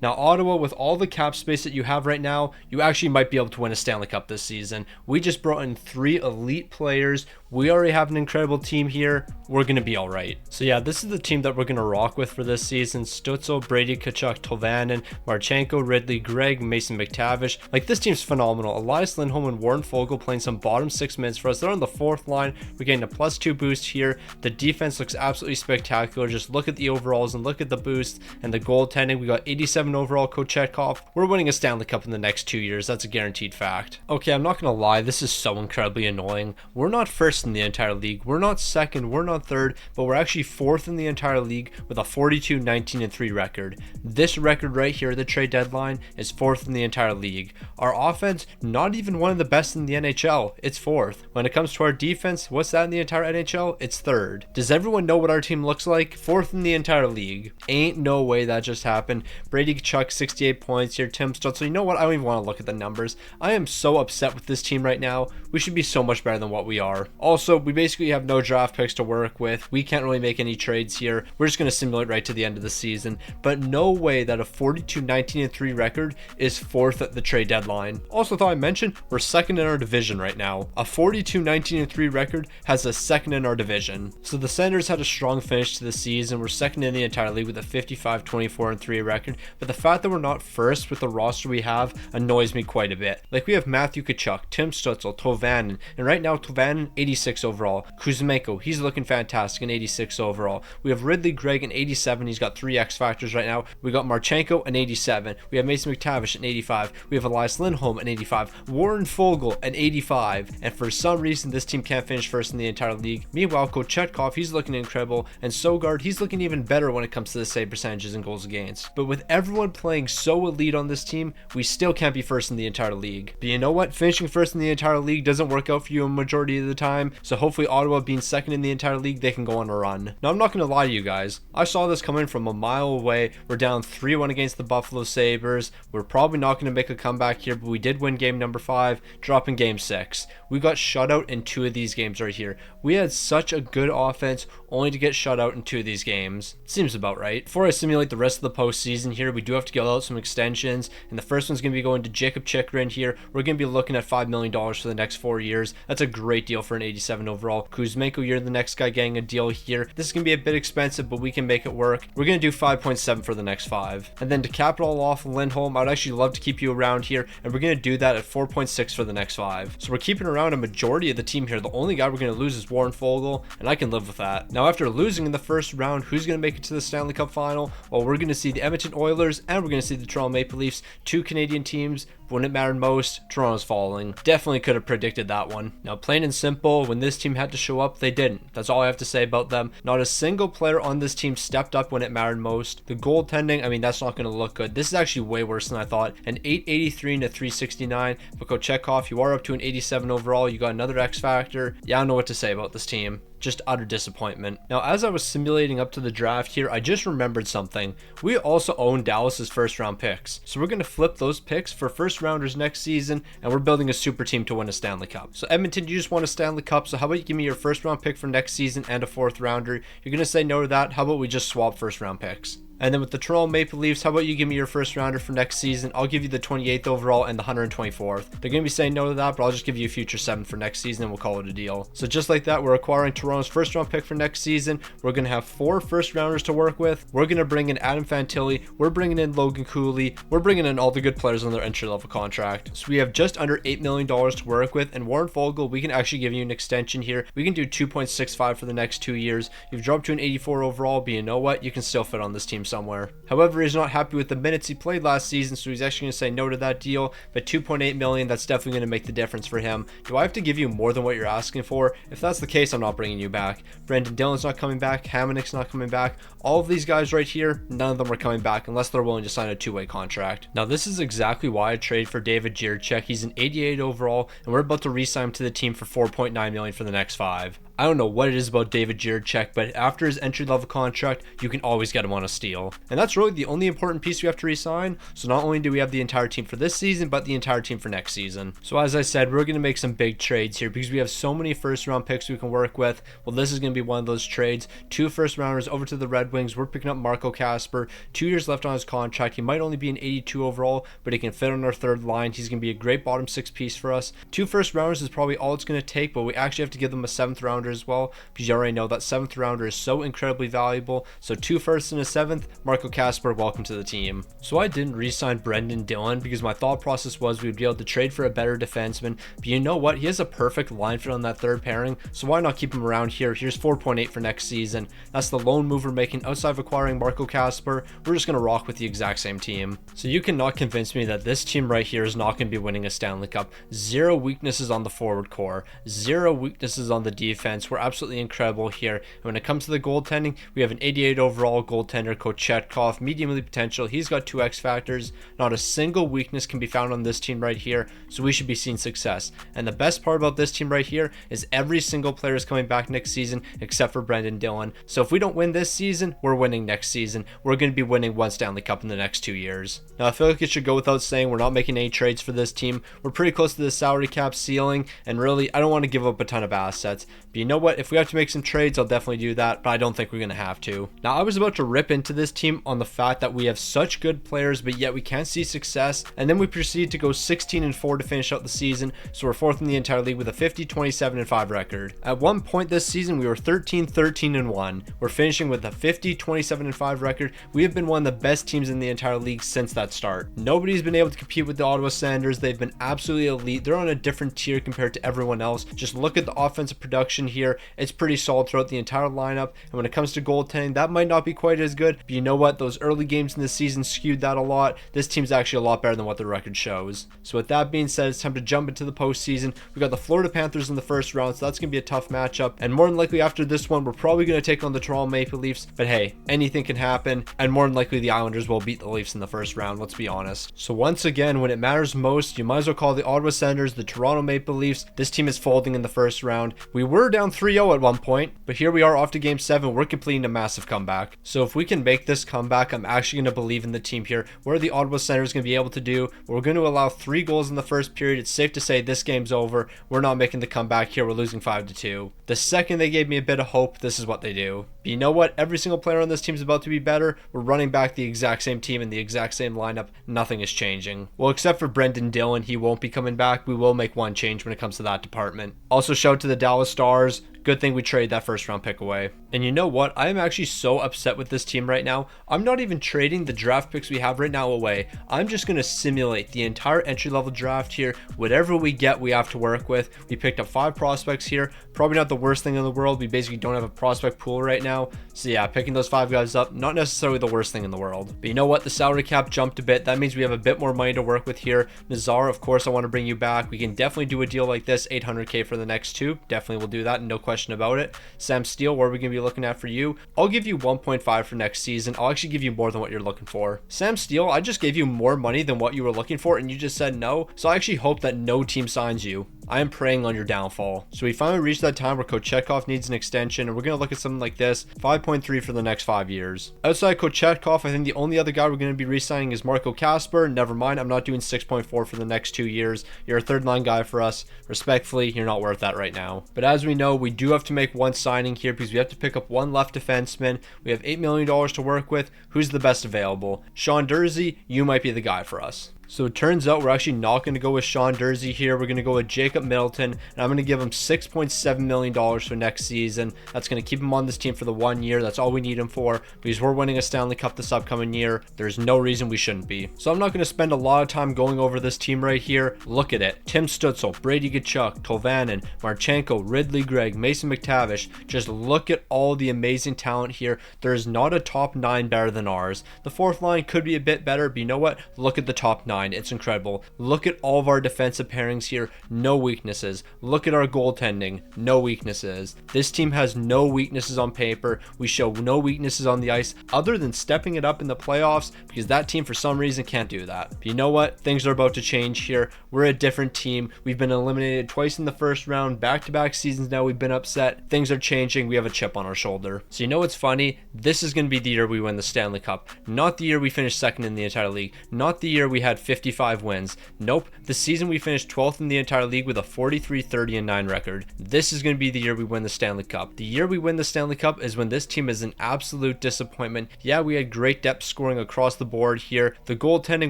Now, Ottawa, with all the cap space that you have right now, you actually might be able to win a Stanley Cup this season. We just brought in 3 elite players. We already have an incredible team here. We're going to be all right. So yeah, this is the team that we're going to rock with for this season. Stützle, Brady Tkachuk, Tolvanen, Marchenko, Ridley, Gregg, Mason McTavish. Like, this team's phenomenal. Elias Lindholm and Warren Fogle playing some bottom 6 minutes for us. They're on the 4th line. We're getting a +2 boost here. The defense looks absolutely spectacular. Just look at the overalls and look at the boost and the goaltending. We got 87 overall Kochetkov. We're winning a Stanley Cup in the next 2 years. That's a guaranteed fact. Okay, I'm not going to lie. This is so incredibly annoying. We're not first in the entire league. We're not second. We're not third, but we're actually 4th in the entire league with a 42-19-3 record. This record right here at the trade deadline is 4th in the entire league. Our offense, not even one of the best in the NHL. It's 4th. When it comes to our defense, what's that in the entire NHL? It's 3rd. Does everyone know what our team looks like? 4th in the entire league. Ain't no way that just happened. Brady Tkachuk, 68 points here. Tim Stützle. You know what? I don't even want to look at the numbers. I am so upset with this team right now. We should be so much better than what we are. Also, we basically have no draft picks to work with. We can't really make any trades here. We're just going to simulate right to the end of the season. But no way that a 42-19-3 record is 4th at the trade deadline. Also thought I mentioned, we're 2nd in our division right now. A 42-19-3 record has a 2nd in our division. So the Senators had a strong finish to the season. We're 2nd in the entire league with a 55-24-3 record. But the fact that we're not first with the roster we have annoys me quite a bit. Like, we have Matthew Tkachuk, Tim Stützle, Tolvanen, and right now Tolvanen 86 overall. Kuzmenko, he's looking fantastic, an 86 overall. We have Ridley Gregg an 87. He's got 3 X factors right now. We got Marchenko an 87. We have Mason McTavish an 85. We have Elias Lindholm an 85. Warren Fogle an 85. And for some reason, this team can't finish first in the entire league. Meanwhile, Kochetkov, he's looking incredible, and Sogard, he's looking even better when it comes to the save percentages and goals against. But with everyone playing so elite on this team, we still can't be first in the entire league. But you know what? Finishing first in the entire league doesn't work out for you a majority of the time. So hopefully Ottawa being 2nd in the entire league, they can go on a run. Now, I'm not going to lie to you guys. I saw this coming from a mile away. We're down 3-1 against the Buffalo Sabres. We're probably not going to make a comeback here, but we did win game number 5, dropping game 6. We got shut out in 2 of these games right here. We had such a good offense, only to get shut out in 2 of these games. Seems about right. Before I simulate the rest of the postseason here, we do have to get out some extensions, and the first one's going to be going to Jacob Chychrun here. We're going to be looking at $5 million for the next 4 years. That's a great deal for an 87 overall. Kuzmenko, you're the next guy getting a deal here. This is going to be a bit expensive, but we can make it work. We're going to do 5.7 for the next 5. And then to cap it all off, Lindholm, I'd actually love to keep you around here, and we're going to do that at 4.6 for the next 5. So we're keeping around a majority of the team here. The only guy we're going to lose is Warren Fogle, and I can live with that. Now, after losing in the first round, who's going to make it to the Stanley Cup final? Well, we're going to see the Edmonton Oilers, and we're going to see the Toronto Maple Leafs, 2 Canadian teams. When it mattered most, Toronto's falling. Definitely could have predicted that one. Now, plain and simple, when this team had to show up, they didn't. That's all I have to say about them. Not a single player on this team stepped up when it mattered most. The goaltending, I mean, that's not going to look good. This is actually way worse than I thought. An 883 and a 369. But Kochetkov, you are up to an 87 overall. You got another X factor. Yeah, I don't know what to say about this team. Just utter disappointment. Now, as I was simulating up to the draft here, I just remembered something. We also own Dallas's first round picks. So we're going to flip those picks for first rounders next season, and we're building a super team to win a Stanley Cup. So Edmonton, you just won a Stanley Cup, so how about you give me your first round pick for next season and a 4th rounder? You're going to say no to that? How about we just swap first round picks? And then with the Toronto Maple Leafs, how about you give me your first rounder for next season? I'll give you the 28th overall and the 124th. They're going to be saying no to that, but I'll just give you a future 7 for next season and we'll call it a deal. So just like that, we're acquiring Toronto's first round pick for next season. We're going to have 4 first rounders to work with. We're going to bring in Adam Fantilli. We're bringing in Logan Cooley. We're bringing in all the good players on their entry level contract. So we have just under $8 million to work with. And Warren Fogle, we can actually give you an extension here. We can do 2.65 for the next 2 years. You've dropped to an 84 overall, but you know what? You can still fit on this team somewhere. However, he's not happy with the minutes he played last season, so he's actually going to say no to that deal. But $2.8 million, that's definitely going to make the difference for him. Do I have to give you more than what you're asking for? If that's the case, I'm not bringing you back. Brendan Dillon's not coming back. Hamannik's not coming back. All of these guys right here, none of them are coming back unless they're willing to sign a 2-way contract. Now, this is exactly why I traded for David Jiricek. He's an 88 overall, and we're about to re-sign him to the team for $4.9 million for the next 5. I don't know what it is about David Jiricek, but after his entry-level contract, you can always get him on a steal. And that's really the only important piece we have to re-sign. So not only do we have the entire team for this season, but the entire team for next season. So as I said, we're going to make some big trades here because we have so many first-round picks we can work with. Well, this is going to be one of those trades. 2 first-rounders over to the Red Wings. We're picking up Marco Kasper. 2 years left on his contract. He might only be an 82 overall, but he can fit on our third line. He's going to be a great bottom 6 piece for us. 2 first-rounders is probably all it's going to take, but we actually have to give them a 7th rounder as well, because you already know that 7th rounder is so incredibly valuable. So 2 firsts and a 7th. Marco Kasper, welcome to the team. So I didn't re-sign Brendan Dillon because my thought process was we would be able to trade for a better defenseman, but you know what, he has a perfect line fit on that third pairing, so why not keep him around here? Here's 4.8 for next season. That's the lone move we're making outside of acquiring Marco Kasper. We're just going to rock with the exact same team. So you cannot convince me that this team right here is not going to be winning a Stanley Cup. 0 weaknesses on the forward core, 0 weaknesses on the defense. We're absolutely incredible here. And when it comes to the goaltending, we have an 88 overall goaltender, Kochetkov, medium elite potential. He's got 2 X factors. Not a single weakness can be found on this team right here, so we should be seeing success. And the best part about this team right here is every single player is coming back next season except for Brendan Dillon. So if we don't win this season, we're winning next season. We're going to be winning 1 Stanley Cup in the next 2 years. Now I feel like it should go without saying we're not making any trades for this team. We're pretty close to the salary cap ceiling, and really I don't want to give up a ton of assets. But you know what, if we have to make some trades, I'll definitely do that, but I don't think we're going to have to. Now I was about to rip into this team on the fact that we have such good players, but yet we can't see success, and then we proceed to go 16-4 to finish out the season. So we're 4th in the entire league with a 50-27-5 record. At one point this season we were 13-13-1. We're finishing with a 50-27-5 record. We have been one of the best teams in the entire league since that start. Nobody's been able to compete with the Ottawa Senators. They've been absolutely elite. They're on a different tier compared to everyone else. Just look at the offensive production here. It's pretty solid throughout the entire lineup, and when it comes to goaltending, that might not be quite as good, but you know what, those early games in the season skewed that a lot. This team's actually a lot better than what the record shows. So with that being said, it's time to jump into the postseason. We got the Florida Panthers in the first round, so that's going to be a tough matchup, and more than likely after this one, we're probably going to take on the Toronto Maple Leafs, but hey, anything can happen, and more than likely the Islanders will beat the Leafs in the first round, let's be honest. So once again, when it matters most, you might as well call the Ottawa Senators the Toronto Maple Leafs. This team is folding in the first round. We were down 3-0 at one point, but here we are off to game 7. We're completing a massive comeback. So if we can make this comeback, I'm actually going to believe in the team here. What are the Ottawa Senators going to be able to do? We're going to allow 3 goals in the first period. It's safe to say this game's over. We're not making the comeback here. We're losing 5-2. The second they gave me a bit of hope, this is what they do. But you know what? Every single player on this team is about to be better. We're running back the exact same team in the exact same lineup. Nothing is changing. Well, except for Brendan Dillon, he won't be coming back. We will make one change when it comes to that department. Also, shout out to the Dallas Stars. Good thing we traded that first round pick away. And you know what? I am actually so upset with this team right now. I'm not even trading the draft picks we have right now away. I'm just going to simulate the entire entry-level draft here. Whatever we get, we have to work with. We picked up 5 prospects here. Probably not the worst thing in the world. We basically don't have a prospect pool right now. So yeah, picking those 5 guys up, not necessarily the worst thing in the world. But you know what? The salary cap jumped a bit. That means we have a bit more money to work with here. Nazar, of course, I want to bring you back. We can definitely do a deal like this. $800K for the next 2. Definitely will do that, no question about it. Sam Steele, what are we going to be looking at for you? I'll give you 1.5 for next season. I'll actually give you more than what you're looking for. Sam Steele, I just gave you more money than what you were looking for, and you just said no. So I actually hope that no team signs you. I am praying on your downfall. So we finally reached that time where Kochetkov needs an extension, and we're going to look at something like this, 5.3 for the next 5 years. Outside Kochetkov, I think the only other guy we're going to be re-signing is Marco Kasper. Never mind, I'm not doing 6.4 for the next 2 years. You're a third line guy for us. Respectfully, you're not worth that right now. But as we know, we do have to make one signing here because we have to pick up one left defenseman. We have $8 million to work with. Who's the best available? Sean Durzi, you might be the guy for us. So it turns out we're actually not going to go with Sean Durzi here. We're going to go with Jacob Middleton, and I'm going to give him $6.7 million for next season. That's going to keep him on this team for the 1 year. That's all we need him for, because we're winning a Stanley Cup this upcoming year. There's no reason we shouldn't be. So I'm not going to spend a lot of time going over this team right here. Look at it. Tim Stützle, Brady Tkachuk, Tolvanen, Marchenko, Ridley Gregg, Mason McTavish. Just look at all the amazing talent here. There's not a top 9 better than ours. The fourth line could be a bit better, but you know what? Look at the top 9. 9. It's incredible. Look at all of our defensive pairings here. No weaknesses. Look at our goaltending. No weaknesses. This team has no weaknesses on paper. We show no weaknesses on the ice other than stepping it up in the playoffs, because that team for some reason can't do that. But you know what? Things are about to change here. We're a different team. We've been eliminated twice in the first round. Back-to-back seasons now we've been upset. Things are changing. We have a chip on our shoulder. So you know what's funny? This is going to be the year we win the Stanley Cup. Not the year we finished second in the entire league. Not the year we had 55 wins. Nope. The season we finished 12th in the entire league with a 43-30-9 record. This is going to be the year we win the Stanley Cup. The year we win the Stanley Cup is when this team is an absolute disappointment. Yeah, we had great depth scoring across the board here. The goaltending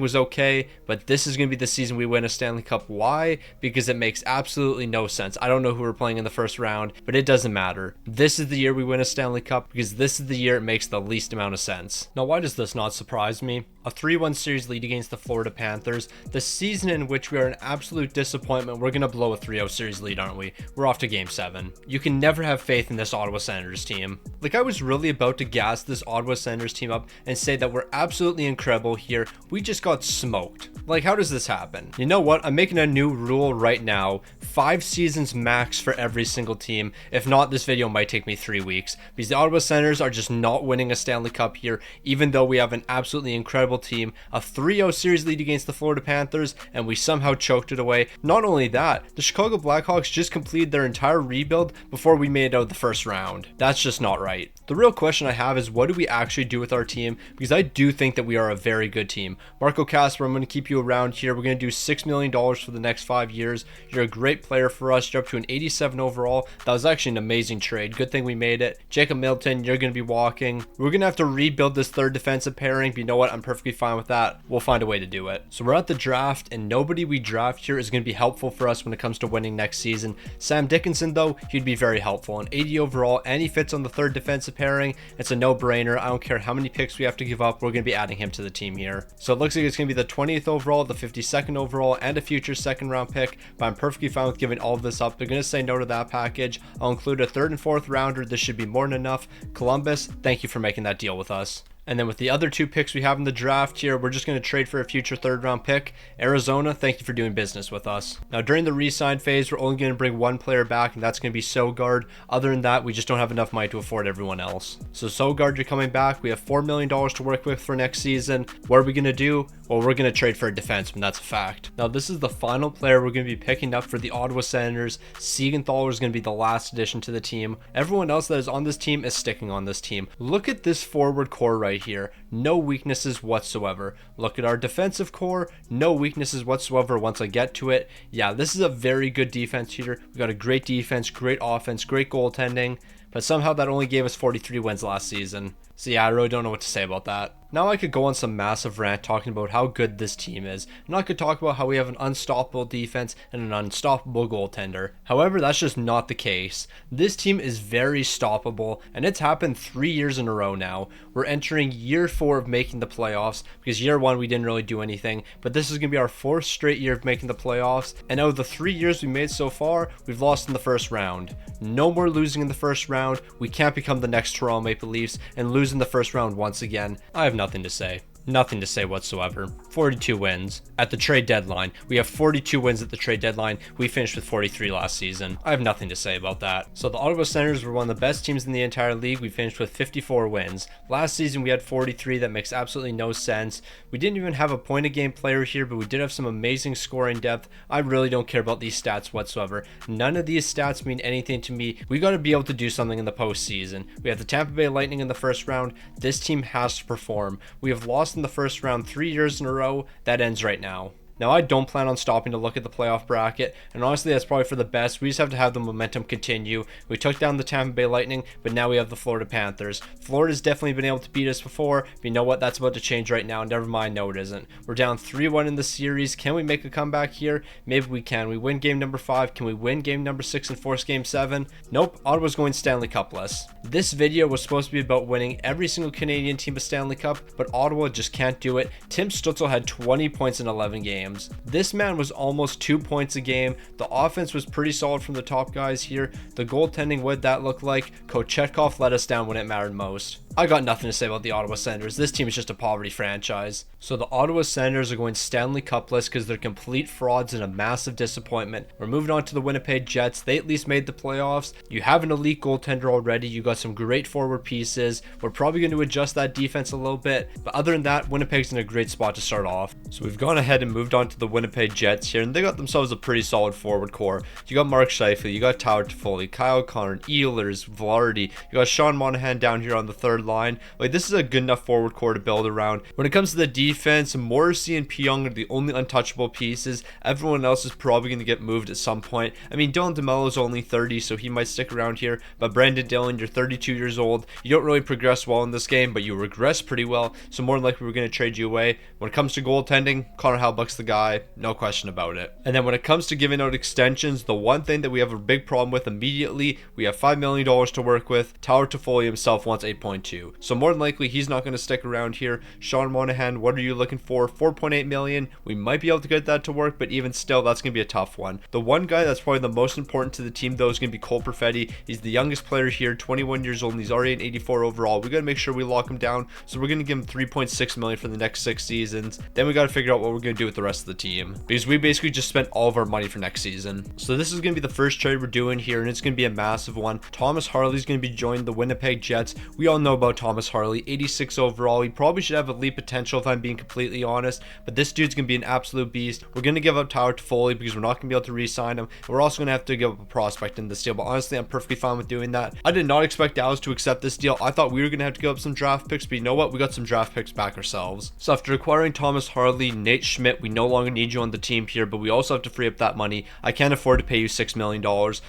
was okay, but this is going to be the season we win a Stanley Cup. Why? Because it makes absolutely no sense. I don't know who we're playing in the first round, but it doesn't matter. This is the year we win a Stanley Cup because this is the year it makes the least amount of sense. Now, why does this not surprise me? A 3-1 series lead against the Florida Panthers. The season in which we are an absolute disappointment, we're going to blow a 3-0 series lead, aren't we? We're off to game 7. You can never have faith in this Ottawa Senators team. Like, I was really about to gas this Ottawa Senators team up and say that we're absolutely incredible here. We just got smoked. Like, how does this happen? You know what? I'm making a new rule right now. 5 seasons max for every single team. If not, this video might take me 3 weeks because the Ottawa Senators are just not winning a Stanley Cup here, even though we have an absolutely incredible team. A 3-0 series lead against the Florida Panthers, and we somehow choked it away. Not only that, the Chicago Blackhawks just completed their entire rebuild before we made it out of the first round. That's just not right. The real question I have is, what do we actually do with our team? Because I do think that we are a very good team. Marco Casper, I'm going to keep you around here. We're going to do $6 million for the next 5 years. You're a great player for us. You're up to an 87 overall. That was actually an amazing trade. Good thing we made it. Jacob Middleton, you're going to be walking. We're going to have to rebuild this third defensive pairing, but you know what? I'm perfectly fine with that. We'll find a way to do it. So we're at the draft, and nobody we draft here is going to be helpful for us when it comes to winning next season. Sam Dickinson, though, he'd be very helpful. An 80 overall, and he fits on the third defensive pairing. It's a no-brainer. I don't care how many picks we have to give up. We're going to be adding him to the team here. So it looks like it's going to be the 20th overall, the 52nd overall, and a future second round pick, but I'm perfectly fine with giving all of this up. They're going to say no to that package. I'll include a 3rd and 4th rounder. This should be more than enough. Columbus, thank you for making that deal with us. And then with the other 2 picks we have in the draft here, we're just going to trade for a future 3rd round pick. Arizona, thank you for doing business with us. Now, during the re-sign phase, we're only going to bring 1 player back, and that's going to be Sogard. Other than that, we just don't have enough money to afford everyone else. So Sogard, you're coming back. We have $4 million to work with for next season. What are we going to do? Well, we're going to trade for a defenseman. That's a fact. Now, this is the final player we're going to be picking up for the Ottawa Senators. Siegenthaler is going to be the last addition to the team. Everyone else that is on this team is sticking on this team. Look at this forward core right here. No weaknesses whatsoever. Look at our defensive core. No weaknesses whatsoever once I get to it. Yeah, this is a very good defense here. We've got a great defense, great offense, great goaltending. But somehow that only gave us 43 wins last season. So yeah, I really don't know what to say about that. Now I could go on some massive rant talking about how good this team is, and I could talk about how we have an unstoppable defense and an unstoppable goaltender. However, that's just not the case. This team is very stoppable, and it's happened 3 years in a row now. We're entering year 4 of making the playoffs, because year 1 we didn't really do anything, but this is going to be our 4th straight year of making the playoffs, and out of the 3 years we made so far, we've lost in the first round. No more losing in the first round. We can't become the next Toronto Maple Leafs and lose in the first round once again. I have nothing to say. Nothing to say whatsoever. 42 wins. At the trade deadline, we have 42 wins at the trade deadline. We finished with 43 last season. I have nothing to say about that. So the Ottawa Senators were one of the best teams in the entire league. We finished with 54 wins. Last season we had 43. That makes absolutely no sense. We didn't even have a point a game player here, but we did have some amazing scoring depth. I really don't care about these stats whatsoever. None of these stats mean anything to me. We got to be able to do something in the postseason. We have the Tampa Bay Lightning in the first round. This team has to perform. We have lost in the first round 3 years in a row. That ends right now. Now, I don't plan on stopping to look at the playoff bracket, and honestly, that's probably for the best. We just have to have the momentum continue. We took down the Tampa Bay Lightning, but now we have the Florida Panthers. Florida's definitely been able to beat us before, but you know what? That's about to change right now. Never mind, no, it isn't. We're down 3-1 in the series. Can we make a comeback here? Maybe we can. We win game number 5. Can we win game number 6 and force game 7? Nope, Ottawa's going Stanley Cup-less. This video was supposed to be about winning every single Canadian team a Stanley Cup, but Ottawa just can't do it. Tim Stützle had 20 points in 11 games. This man was almost 2 points a game. The offense was pretty solid from the top guys here. The goaltending, what that looked like? Kochetkov let us down when it mattered most. I got nothing to say about the Ottawa Senators. This team is just a poverty franchise. So the Ottawa Senators are going Stanley Cup-less because they're complete frauds and a massive disappointment. We're moving on to the Winnipeg Jets. They at least made the playoffs. You have an elite goaltender already. You got some great forward pieces. We're probably going to adjust that defense a little bit. But other than that, Winnipeg's in a great spot to start off. So we've gone ahead and moved on to the Winnipeg Jets here, and they got themselves a pretty solid forward core. You got Mark Scheifele, you got Tyler Toffoli, Kyle Connor, Ehlers, Velarde. You got Sean Monahan down here on the third line. Like, this is a good enough forward core to build around. When it comes to the defense, Morrissey and Pionk are the only untouchable pieces. Everyone else is probably going to get moved at some point. I mean, Dylan DeMello is only 30, so he might stick around here. But Brandon Dillon, you're 32 years old. You don't really progress well in this game, but you regress pretty well. So more than likely, we're going to trade you away. When it comes to goaltending, Connor Hellebuyck's the guy. No question about it. And then when it comes to giving out extensions, the one thing that we have a big problem with immediately, we have $5 million to work with. Tyler Toffoli himself wants 8.2. So more than likely, he's not going to stick around here. Sean Monahan, what are you looking for? 4.8 million. We might be able to get that to work, but even still, that's going to be a tough one. The one guy that's probably the most important to the team, though, is going to be Cole Perfetti. He's the youngest player here, 21 years old, and he's already an 84 overall. We got to make sure we lock him down. So we're going to give him 3.6 million for the next 6 seasons. Then we got to figure out what we're going to do with the rest of the team, because we basically just spent all of our money for next season. So this is going to be the first trade we're doing here, and it's going to be a massive one. Thomas Harley's going to be joining the Winnipeg Jets. We all know about Thomas Harley, 86 overall. He probably should have elite potential if I'm being completely honest, but this dude's going to be an absolute beast. We're going to give up Tyler Toffoli because we're not going to be able to re-sign him. We're also going to have to give up a prospect in this deal, but honestly, I'm perfectly fine with doing that. I did not expect Dallas to accept this deal. I thought we were going to have to give up some draft picks, but you know what? We got some draft picks back ourselves. So after acquiring Thomas Harley, Nate Schmidt, we no longer need you on the team here, but we also have to free up that money. I can't afford to pay you $6 million,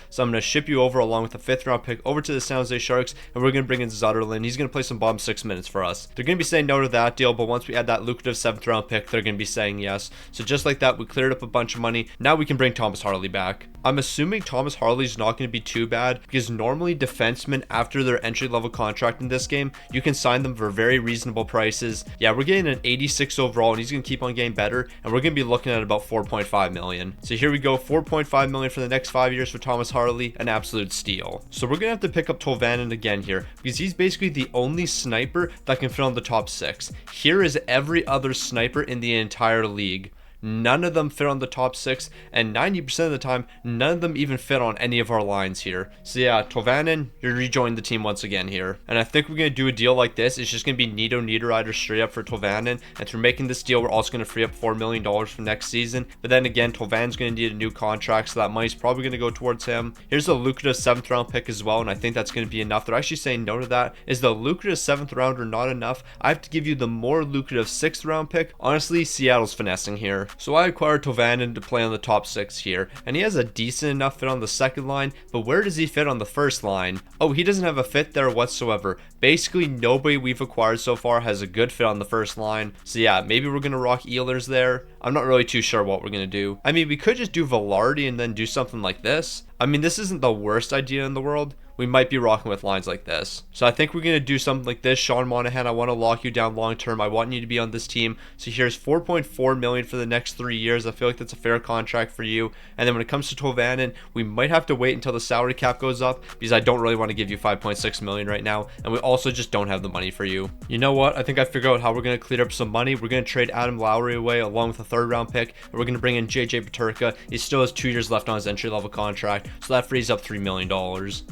so I'm going to ship you over along with a 5th round pick over to the San Jose Sharks, and we're going to bring in Zutterlund. He's going to play some bottom 6 minutes for us. They're going to be saying no to that deal, but once we add that lucrative 7th round pick, they're going to be saying yes. So just like that, we cleared up a bunch of money. Now we can bring Thomas Harley back. I'm assuming Thomas Harley's not going to be too bad, because normally defensemen, after their entry-level contract in this game, you can sign them for very reasonable prices. Yeah, we're getting an 86 overall, and he's going to keep on getting better, and we're going to be looking at about 4.5 million. So here we go, 4.5 million for the next 5 years for Thomas Harley, an absolute steal. So we're going to have to pick up Tolvanen again here, because he's basically the only sniper that can fit on the top 6. Here is every other sniper in the entire league. None of them fit on the top 6, and 90% of the time, none of them even fit on any of our lines here. So yeah, Tolvanen, you're rejoining the team once again here. And I think we're going to do a deal like this. It's just going to be Nito Niederreiter straight up for Tolvanen. And through making this deal, we're also going to free up $4 million for next season. But then again, Tolvanen's going to need a new contract, so that money's probably going to go towards him. Here's a lucrative 7th round pick as well, and I think that's going to be enough. They're actually saying no to that. Is the lucrative 7th rounder not enough? I have to give you the more lucrative 6th round pick. Honestly, Seattle's finessing here. So I acquired Tolvanen to play on the top 6 here, and he has a decent enough fit on the second line, but where does he fit on the first line? Oh, he doesn't have a fit there whatsoever. Basically, nobody we've acquired so far has a good fit on the first line. So yeah, maybe we're going to rock Ehlers there. I'm not really too sure what we're going to do. I mean, we could just do Velarde and then do something like this. I mean, this isn't the worst idea in the world. We might be rocking with lines like this. So I think we're going to do something like this. Sean Monahan, I want to lock you down long term. I want you to be on this team. So here's 4.4 million for the next 3 years. I feel like that's a fair contract for you. And then when it comes to Tolvanen, we might have to wait until the salary cap goes up, because I don't really want to give you 5.6 million right now. And we also just don't have the money for you. You know what? I think I figured out how we're going to clear up some money. We're going to trade Adam Lowry away along with a 3rd round pick. And we're going to bring in JJ Peterka. He still has 2 years left on his entry level contract. So that frees up $3 million.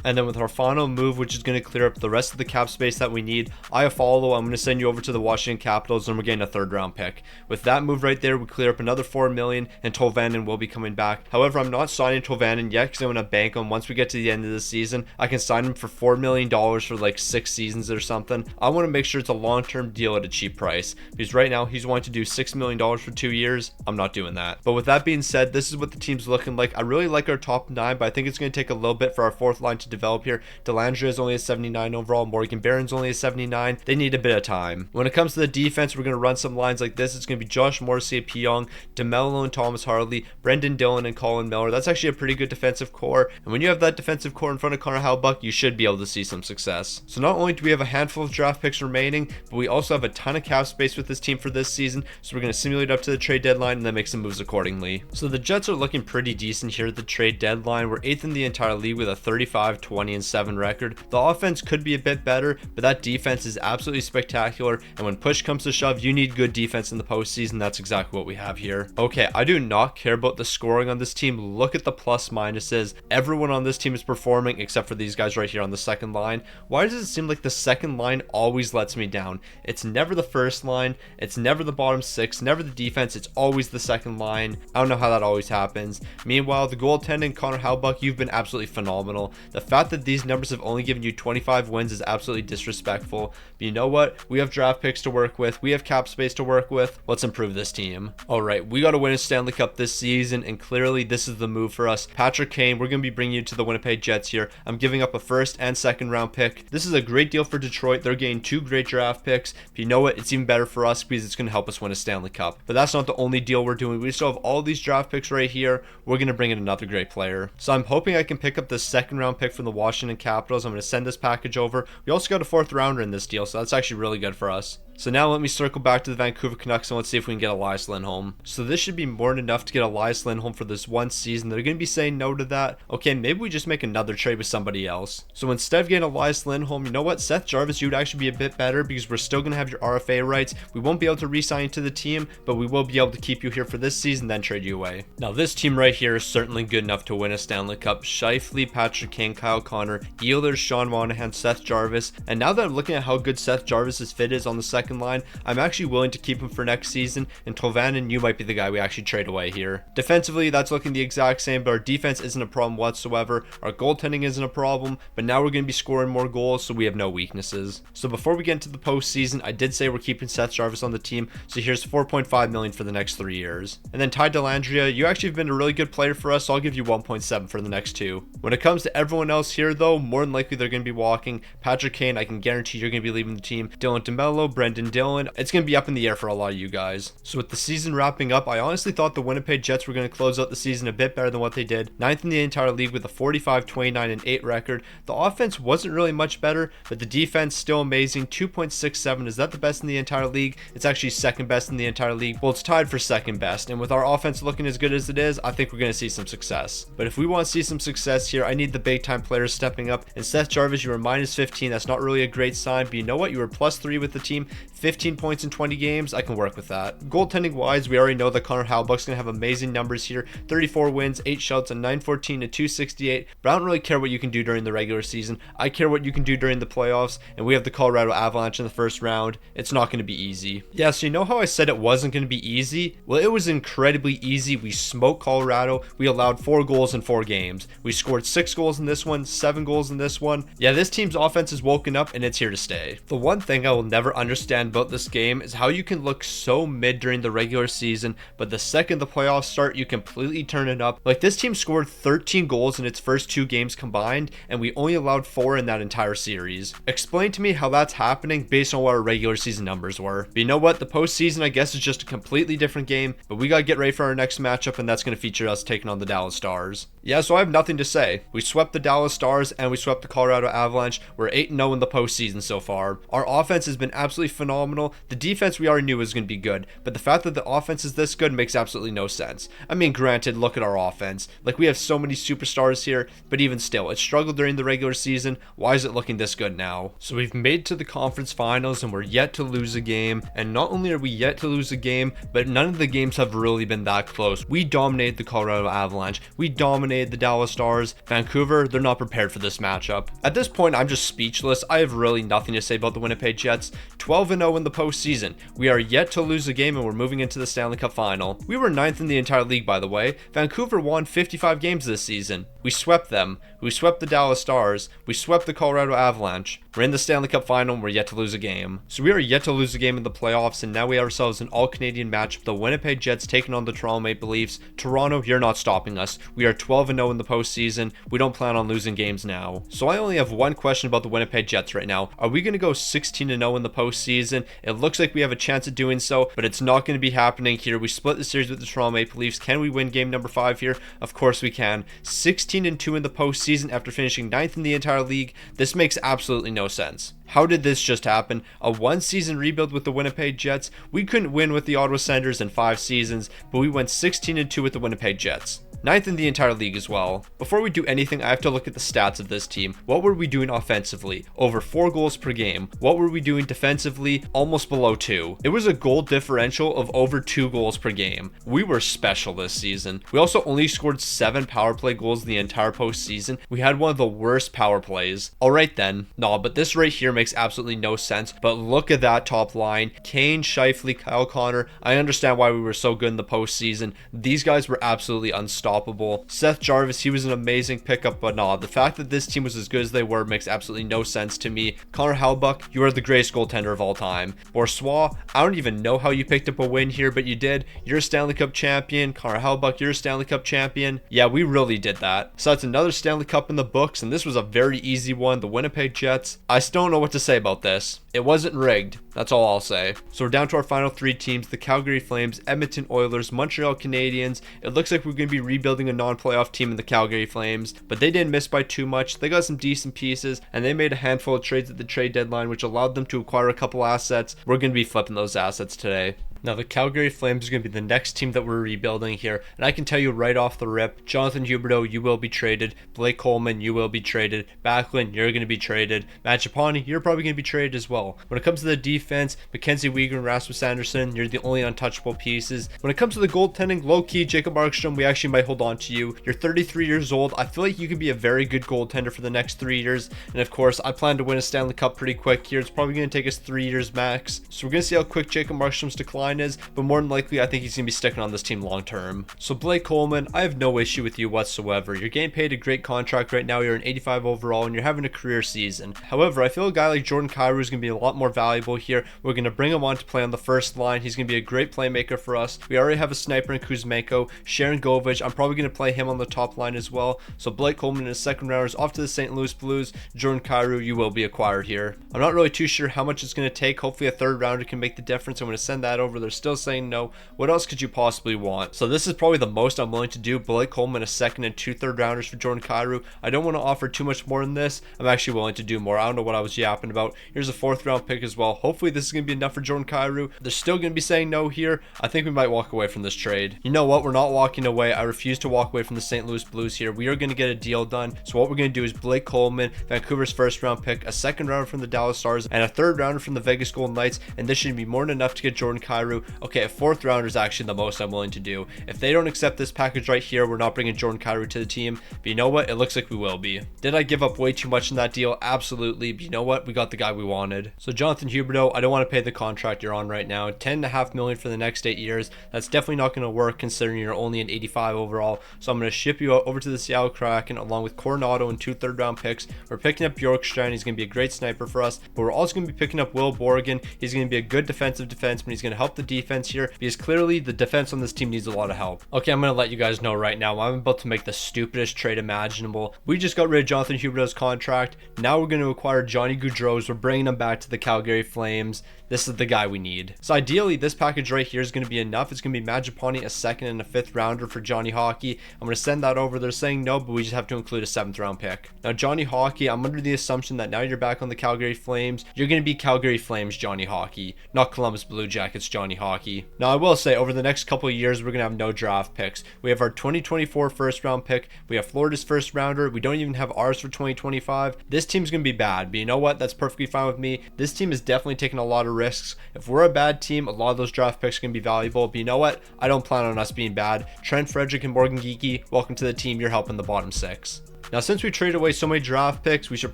And then with our final move, which is going to clear up the rest of the cap space that we need, I'm going to send you over to the Washington Capitals, and we're getting a 3rd round pick. With that move right there, we clear up another $4 million, and Tolvanen will be coming back. However, I'm not signing Tolvanen yet, because I'm going to bank him. Once we get to the end of the season, I can sign him for $4 million for like 6 seasons or something. I want to make sure it's a long-term deal at a cheap price, because right now he's wanting to do $6 million for 2 years. I'm not doing that. But with that being said, this is what the team's looking like. I really like our top 9, but I think it's going to take a little bit for our 4th line to develop here. Delangelo is only a 79 overall. Morgan Barron's only a 79. They need a bit of time. When it comes to the defense, we're going to run some lines like this. It's going to be Josh Morrissey, Pionk, DeMello and Thomas Harley, Brendan Dillon and Colin Miller. That's actually a pretty good defensive core. And when you have that defensive core in front of Connor Hellebuyck, you should be able to see some success. So not only do we have a handful of draft picks remaining, but we also have a ton of cap space with this team for this season. So we're going to simulate up to the trade deadline and then make some moves accordingly. So the Jets are looking pretty decent here at the trade deadline. We're 8th in the entire league with a 35-20 20-7 record. The offense could be a bit better, but that defense is absolutely spectacular, and when push comes to shove, you need good defense in the postseason. That's exactly what we have here. Okay, I do not care about the scoring on this team. Look at the plus minuses. Everyone on this team is performing except for these guys right here on the second line. Why does it seem like the second line always lets me down? It's never the first line, it's never the bottom six, never the defense, it's always the second line. I don't know how that always happens. Meanwhile, the goaltending, Connor Hellebuyck, you've been absolutely phenomenal. The fact that these numbers have only given you 25 wins is absolutely disrespectful. But you know what? We have draft picks to work with. We have cap space to work with. Let's improve this team. All right, we got to win a Stanley Cup this season, and clearly this is the move for us. Patrick Kane, we're going to be bringing you to the Winnipeg Jets here. I'm giving up a first and second round pick. This is a great deal for Detroit. They're getting 2 great draft picks. But you know what? It's even better for us because it's going to help us win a Stanley Cup. But that's not the only deal we're doing. We still have all these draft picks right here. We're going to bring in another great player. So I'm hoping I can pick up the second round pick from the Washington Capitals. I'm going to send this package over. We also got a 4th rounder in this deal, so that's actually really good for us. So now let me circle back to the Vancouver Canucks and let's see if we can get Elias Lindholm. So this should be more than enough to get Elias Lindholm for this one season. They're going to be saying no to that. Okay, maybe we just make another trade with somebody else. So instead of getting Elias Lindholm, you know what? Seth Jarvis, you would actually be a bit better because we're still going to have your RFA rights. We won't be able to re-sign you to the team, but we will be able to keep you here for this season, then trade you away. Now this team right here is certainly good enough to win a Stanley Cup. Scheifele, Patrick Kane, Kyle Connor, Ehlers, Sean Monahan, Seth Jarvis. And now that I'm looking at how good Seth Jarvis's fit is on the second line, I'm actually willing to keep him for next season, and Tolvanen, you might be the guy we actually trade away here. Defensively, that's looking the exact same, but our defense isn't a problem whatsoever. Our goaltending isn't a problem, but now we're going to be scoring more goals, so we have no weaknesses. So before we get into the postseason, I did say we're keeping Seth Jarvis on the team, so here's $4.5 million for the next 3 years. And then Ty Dellandrea, you actually have been a really good player for us, so I'll give you 1.7 for the next 2. When it comes to everyone else here, though, more than likely they're going to be walking. Patrick Kane, I can guarantee you're going to be leaving the team. Dylan DeMello, Brendan Dillon, it's going to be up in the air for a lot of you guys. So with the season wrapping up, I honestly thought the Winnipeg Jets were going to close out the season a bit better than what they did. 9th in the entire league with a 45-29-8 record. The offense wasn't really much better, but the defense still amazing. 2.67. Is that the best in the entire league? It's actually second best in the entire league. Well, it's tied for second best, and with our offense looking as good as it is, I think we're going to see some success. But if we want to see some success here, I need the big time players stepping up. And Seth Jarvis, you were minus 15. That's not really a great sign, but you know what? You were plus 3 with the team. 15 points in 20 games. I can work with that. Goaltending wise, we already know that Connor Hellebuyck's going to have amazing numbers here. 34 wins, 8 shouts, and 914 to 268. But I don't really care what you can do during the regular season. I care what you can do during the playoffs, and we have the Colorado Avalanche in the first round. It's not going to be easy. Yeah, so you know how I said it wasn't going to be easy? Well, it was incredibly easy. We smoked Colorado. We allowed 4 goals in 4 games. We scored 6 goals in this one, 7 goals in this one. Yeah, this team's offense is woken up, and it's here to stay. The one thing I will never understand about this game is how you can look so mid during the regular season, but the second the playoffs start, you completely turn it up. Like, this team scored 13 goals in its first 2 games combined, and we only allowed 4 in that entire series. Explain to me how that's happening based on what our regular season numbers were. But you know what? The postseason, I guess, is just a completely different game, but we gotta get ready for our next matchup, and that's gonna feature us taking on the Dallas Stars. Yeah, so I have nothing to say. We swept the Dallas Stars, and we swept the Colorado Avalanche. We're 8-0 in the postseason so far. Our offense has been absolutely phenomenal. The defense we already knew was going to be good, but the fact that the offense is this good makes absolutely no sense. I mean, granted, look at our offense. Like, we have so many superstars here, but even still, it struggled during the regular season. Why is it looking this good now? So we've made to the conference finals, and we're yet to lose a game. And not only are we yet to lose a game, but none of the games have really been that close. We dominated the Colorado Avalanche. We dominated the Dallas Stars. Vancouver, they're not prepared for this matchup. At this point, I'm just speechless. I have really nothing to say about the Winnipeg Jets. 12-0 in the postseason. We are yet to lose a game, and we're moving into the Stanley Cup final. We were 9th in the entire league, by the way. Vancouver won 55 games this season. We swept them. We swept the Dallas Stars. We swept the Colorado Avalanche. We're in the Stanley Cup final, and we're yet to lose a game. So we are yet to lose a game in the playoffs, and now we have ourselves an all-Canadian match. The Winnipeg Jets taking on the Toronto Maple Leafs. Toronto, you're not stopping us. We are 12-0 in the postseason. We don't plan on losing games now. So I only have one question about the Winnipeg Jets right now. Are we going to go 16-0 in the postseason? It looks like we have a chance of doing so, but it's not going to be happening here. We split the series with the Toronto Maple Leafs. Can we win game number 5 here? Of course we can. 16-2 in the postseason after finishing 9th in the entire league. This makes absolutely no sense. How did this just happen? A 1-season rebuild with the Winnipeg Jets? We couldn't win with the Ottawa Senators in 5 seasons, but we went 16-2 with the Winnipeg Jets. 9th in the entire league as well. Before we do anything, I have to look at the stats of this team. What were we doing offensively? Over 4 goals per game. What were we doing defensively? Almost below 2. It was a goal differential of over 2 goals per game. We were special this season. We also only scored 7 power play goals the entire postseason. We had one of the worst power plays. Alright then. Nah, but this right here makes absolutely no sense. But look at that top line. Kane, Scheifele, Kyle Connor. I understand why we were so good in the postseason. These guys were absolutely unstoppable. Seth Jarvis, he was an amazing pickup, but nah, the fact that this team was as good as they were makes absolutely no sense to me. Connor Hellebuyck, you are the greatest goaltender of all time. Boursois, I don't even know how you picked up a win here, but you did. You're a Stanley Cup champion. Connor Hellebuyck, you're a Stanley Cup champion. Yeah, we really did that. So that's another Stanley Cup in the books, and this was a very easy one. The Winnipeg Jets. I still don't know what to say about this. It wasn't rigged. That's all I'll say. So we're down to our final 3 teams, the Calgary Flames, Edmonton Oilers, Montreal Canadiens. It looks like we're going to be rebuilding a non-playoff team in the Calgary Flames, but they didn't miss by too much. They got some decent pieces, and they made a handful of trades at the trade deadline, which allowed them to acquire a couple assets. We're going to be flipping those assets today. Now, the Calgary Flames is going to be the next team that we're rebuilding here, and I can tell you right off the rip, Jonathan Huberdeau, you will be traded. Blake Coleman, you will be traded. Backlund, you're going to be traded. Matt Chapani, you're probably going to be traded as well. When it comes to the defense, Mackenzie Weegar and Rasmus Anderson, you're the only untouchable pieces. When it comes to the goaltending, low-key, Jacob Markstrom, we actually might hold on to you. You're 33 years old. I feel like you could be a very good goaltender for the next 3 years, and of course, I plan to win a Stanley Cup pretty quick here. It's probably going to take us 3 years max, so we're going to see how quick Jacob Markstrom's decline is, but more than likely, I think he's going to be sticking on this team long term. So Blake Coleman, I have no issue with you whatsoever. You're getting paid a great contract right now. You're an 85 overall, and you're having a career season. However, I feel a guy like Jordan Kyrou is going to be a lot more valuable here. We're going to bring him on to play on the first line. He's going to be a great playmaker for us. We already have a sniper in Kuzmenko. Sharon Govich, I'm probably going to play him on the top line as well. So Blake Coleman and his second rounders off to the St. Louis Blues. Jordan Kyrou, you will be acquired here. I'm not really too sure how much it's going to take. Hopefully a third rounder can make the difference. I'm going to send that over. They're still saying no. What else could you possibly want? So this is probably the most I'm willing to do. Blake Coleman, a second and 2 third rounders for Jordan Kyrou. I don't want to offer too much more than this. I'm actually willing to do more. I don't know what I was yapping about. Here's a 4th round pick as well. Hopefully this is going to be enough for Jordan Kyrou. They're still going to be saying no here. I think we might walk away from this trade. You know what? We're not walking away. I refuse to walk away from the St. Louis Blues here. We are going to get a deal done. So what we're going to do is Blake Coleman, Vancouver's 1st round pick, a 2nd rounder from the Dallas Stars, and a 3rd rounder from the Vegas Golden Knights. And this should be more than enough to get Jordan Kyrou. Okay, a 4th rounder is actually the most I'm willing to do. If they don't accept this package right here, we're not bringing Jordan Kyrou to the team. But you know what? It looks like we will be. Did I give up way too much in that deal? Absolutely. But you know what? We got the guy we wanted. So Jonathan Huberdeau, I don't want to pay the contract you're on right now. $10.5 million for the next 8 years. That's definitely not going to work considering you're only an 85 overall. So I'm going to ship you over to the Seattle Kraken along with Coronado and 2 third round picks. We're picking up Bjorkstrand. He's going to be a great sniper for us. But we're also going to be picking up Will Borgen. He's going to be a good defensive defenseman. He's going to help the defense here because clearly the defense on this team needs a lot of help. Okay, I'm going to let you guys know right now. I'm about to make the stupidest trade imaginable. We just got rid of Jonathan Huberdeau's contract. Now we're going to acquire Johnny Gaudreau. We're bringing him back to the Calgary Flames. This is the guy we need. So ideally, this package right here is going to be enough. It's going to be Matt Chapani, a 2nd and a 5th rounder for Johnny Hockey. I'm going to send that over. They're saying no, but we just have to include a 7th round pick. Now, Johnny Hockey, I'm under the assumption that now you're back on the Calgary Flames. You're going to be Calgary Flames Johnny Hockey, not Columbus Blue Jackets Johnny Hockey. Now, I will say, over the next couple of years, we're going to have no draft picks. We have our 2024 1st round pick. We have Florida's 1st rounder. We don't even have ours for 2025. This team's going to be bad, but you know what? That's perfectly fine with me. This team is definitely taking a lot of risks. If we're a bad team, a lot of those draft picks can be valuable, but you know what? I don't plan on us being bad. Trent Frederick and Morgan Geekie, welcome to the team. You're helping the bottom 6. Now, since we traded away so many draft picks, we should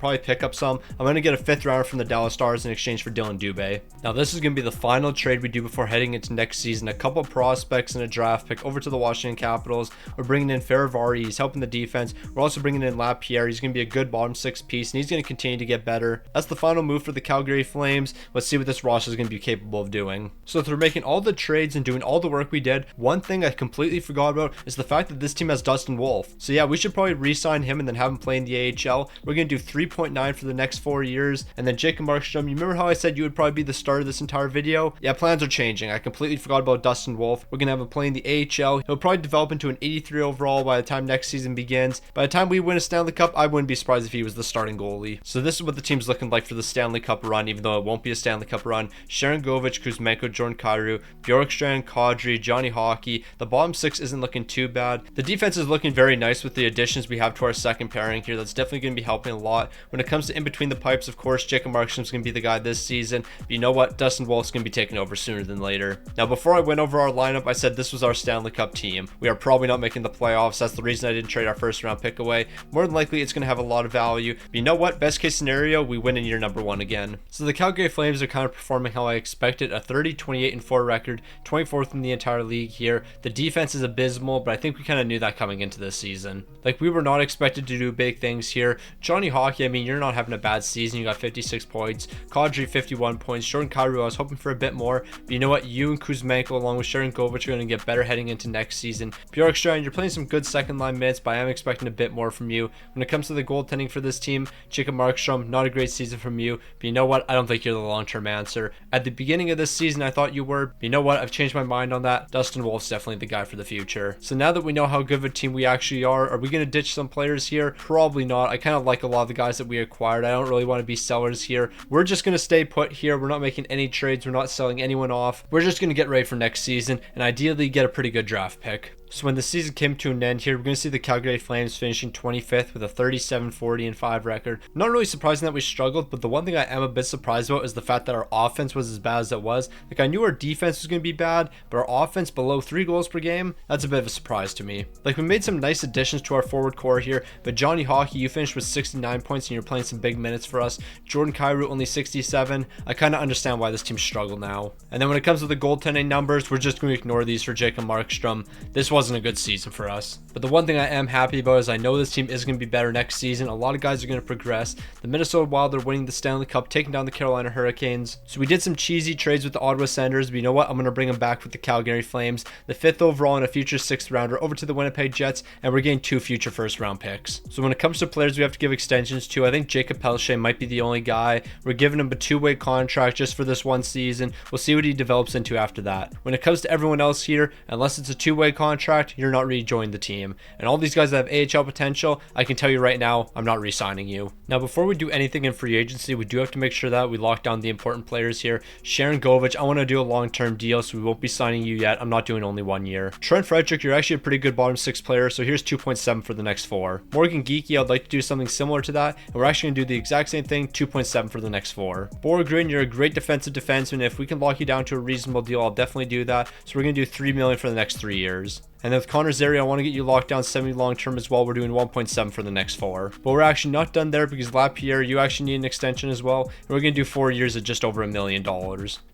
probably pick up some. I'm going to get a 5th rounder from the Dallas Stars in exchange for Dylan Dubé. Now, this is going to be the final trade we do before heading into next season. A couple prospects and a draft pick over to the Washington Capitals. We're bringing in Faravari. He's helping the defense. We're also bringing in Lapierre. He's going to be a good bottom 6 piece, and he's going to continue to get better. That's the final move for the Calgary Flames. Let's see what this roster is going to be capable of doing. So, through making all the trades and doing all the work we did, one thing I completely forgot about is the fact that this team has Dustin Wolf. So, yeah, we should probably re-sign him and then have him play in the AHL. We're going to do 3.9 for the next 4 years. And then Jacob Markstrom, you remember how I said you would probably be the start of this entire video? Yeah, plans are changing. I completely forgot about Dustin Wolf. We're going to have him play in the AHL. He'll probably develop into an 83 overall by the time next season begins. By the time we win a Stanley Cup, I wouldn't be surprised if he was the starting goalie. So this is what the team's looking like for the Stanley Cup run, even though it won't be a Stanley Cup run. Sharangovich, Kuzmenko, Jordan Kyrou, Bjorkstrand, Kadri, Johnny Hockey. The bottom six isn't looking too bad. The defense is looking very nice with the additions we have to our second pairing here. That's definitely going to be helping a lot. When it comes to in between the pipes, of course, Jacob Markstrom's going to be the guy this season. But you know what? Dustin Wolf's going to be taking over sooner than later. Now, before I went over our lineup, I said this was our Stanley Cup team. We are probably not making the playoffs. That's the reason I didn't trade our first round pick away. More than likely, it's going to have a lot of value. But you know what? Best case scenario, we win in year number 1 again. So the Calgary Flames are kind of performing how I expected. A 30, 28, and 4 record, 24th in the entire league here. The defense is abysmal, but I think we kind of knew that coming into this season. Like, we were not expected to do big things here. Johnny Hockey, I mean, you're not having a bad season. You got 56 points. Kadri, 51 points. Jordan Kyrou, I was hoping for a bit more. But you know what? You and Kuzmenko, along with Sharangovich, are going to get better heading into next season. Bjorkstrand, you're playing some good second line minutes, but I am expecting a bit more from you. When it comes to the goaltending for this team, Jacob Markstrom, not a great season from you. But you know what? I don't think you're the long-term answer. At the beginning of this season, I thought you were. But you know what? I've changed my mind on that. Dustin Wolf's definitely the guy for the future. So now that we know how good of a team we actually are we going to ditch some players here? Probably not. I kind of like a lot of the guys that we acquired. I don't really want to be sellers here. We're just going to stay put here. We're not making any trades. We're not selling anyone off. We're just going to get ready for next season and ideally get a pretty good draft pick. So when the season came to an end here, we're going to see the Calgary Flames finishing 25th with a 37, 40, and 5 record. Not really surprising that we struggled, but the one thing I am a bit surprised about is the fact that our offense was as bad as it was. Like, I knew our defense was going to be bad, but our offense below 3 goals per game, that's a bit of a surprise to me. Like, we made some nice additions to our forward core here, but Johnny Hockey, you finished with 69 points and you're playing some big minutes for us. Jordan Kyrou only 67. I kind of understand why this team struggled now. And then when it comes to the goaltending numbers, we're just going to ignore these for Jacob Markstrom. This wasn't a good season for us. But the one thing I am happy about is I know this team is going to be better next season. A lot of guys are going to progress. The Minnesota Wild are winning the Stanley Cup, taking down the Carolina Hurricanes. So we did some cheesy trades with the Ottawa Senators, but you know what? I'm going to bring them back with the Calgary Flames. The 5th overall and a future 6th rounder over to the Winnipeg Jets, and we're getting 2 future first round picks. So when it comes to players we have to give extensions to, I think Jacob Pelche might be the only guy. We're giving him a 2-way contract just for this one season. We'll see what he develops into after that. When it comes to everyone else here, unless it's a 2-way contract, you're not rejoining the team. And all these guys that have AHL potential, I can tell you right now, I'm not re-signing you. Now, before we do anything in free agency, we do have to make sure that we lock down the important players here. Sharangovich, I want to do a long-term deal, so we won't be signing you yet. I'm not doing only 1 year. Trent Frederick, you're actually a pretty good bottom 6 player, so here's 2.7 for the next 4. Morgan Geekie, I'd like to do something similar to that, and we're actually going to do the exact same thing, 2.7 for the next 4. Borgren, you're a great defensive defenseman. If we can lock you down to a reasonable deal, I'll definitely do that. So we're going to do $3 million for the next 3 years. And then with Connor Zary, I want to get you locked down semi-long term as well. We're doing 1.7 for the next 4. But we're actually not done there because Lapierre, you actually need an extension as well. And we're going to do 4 years at just over $1 million.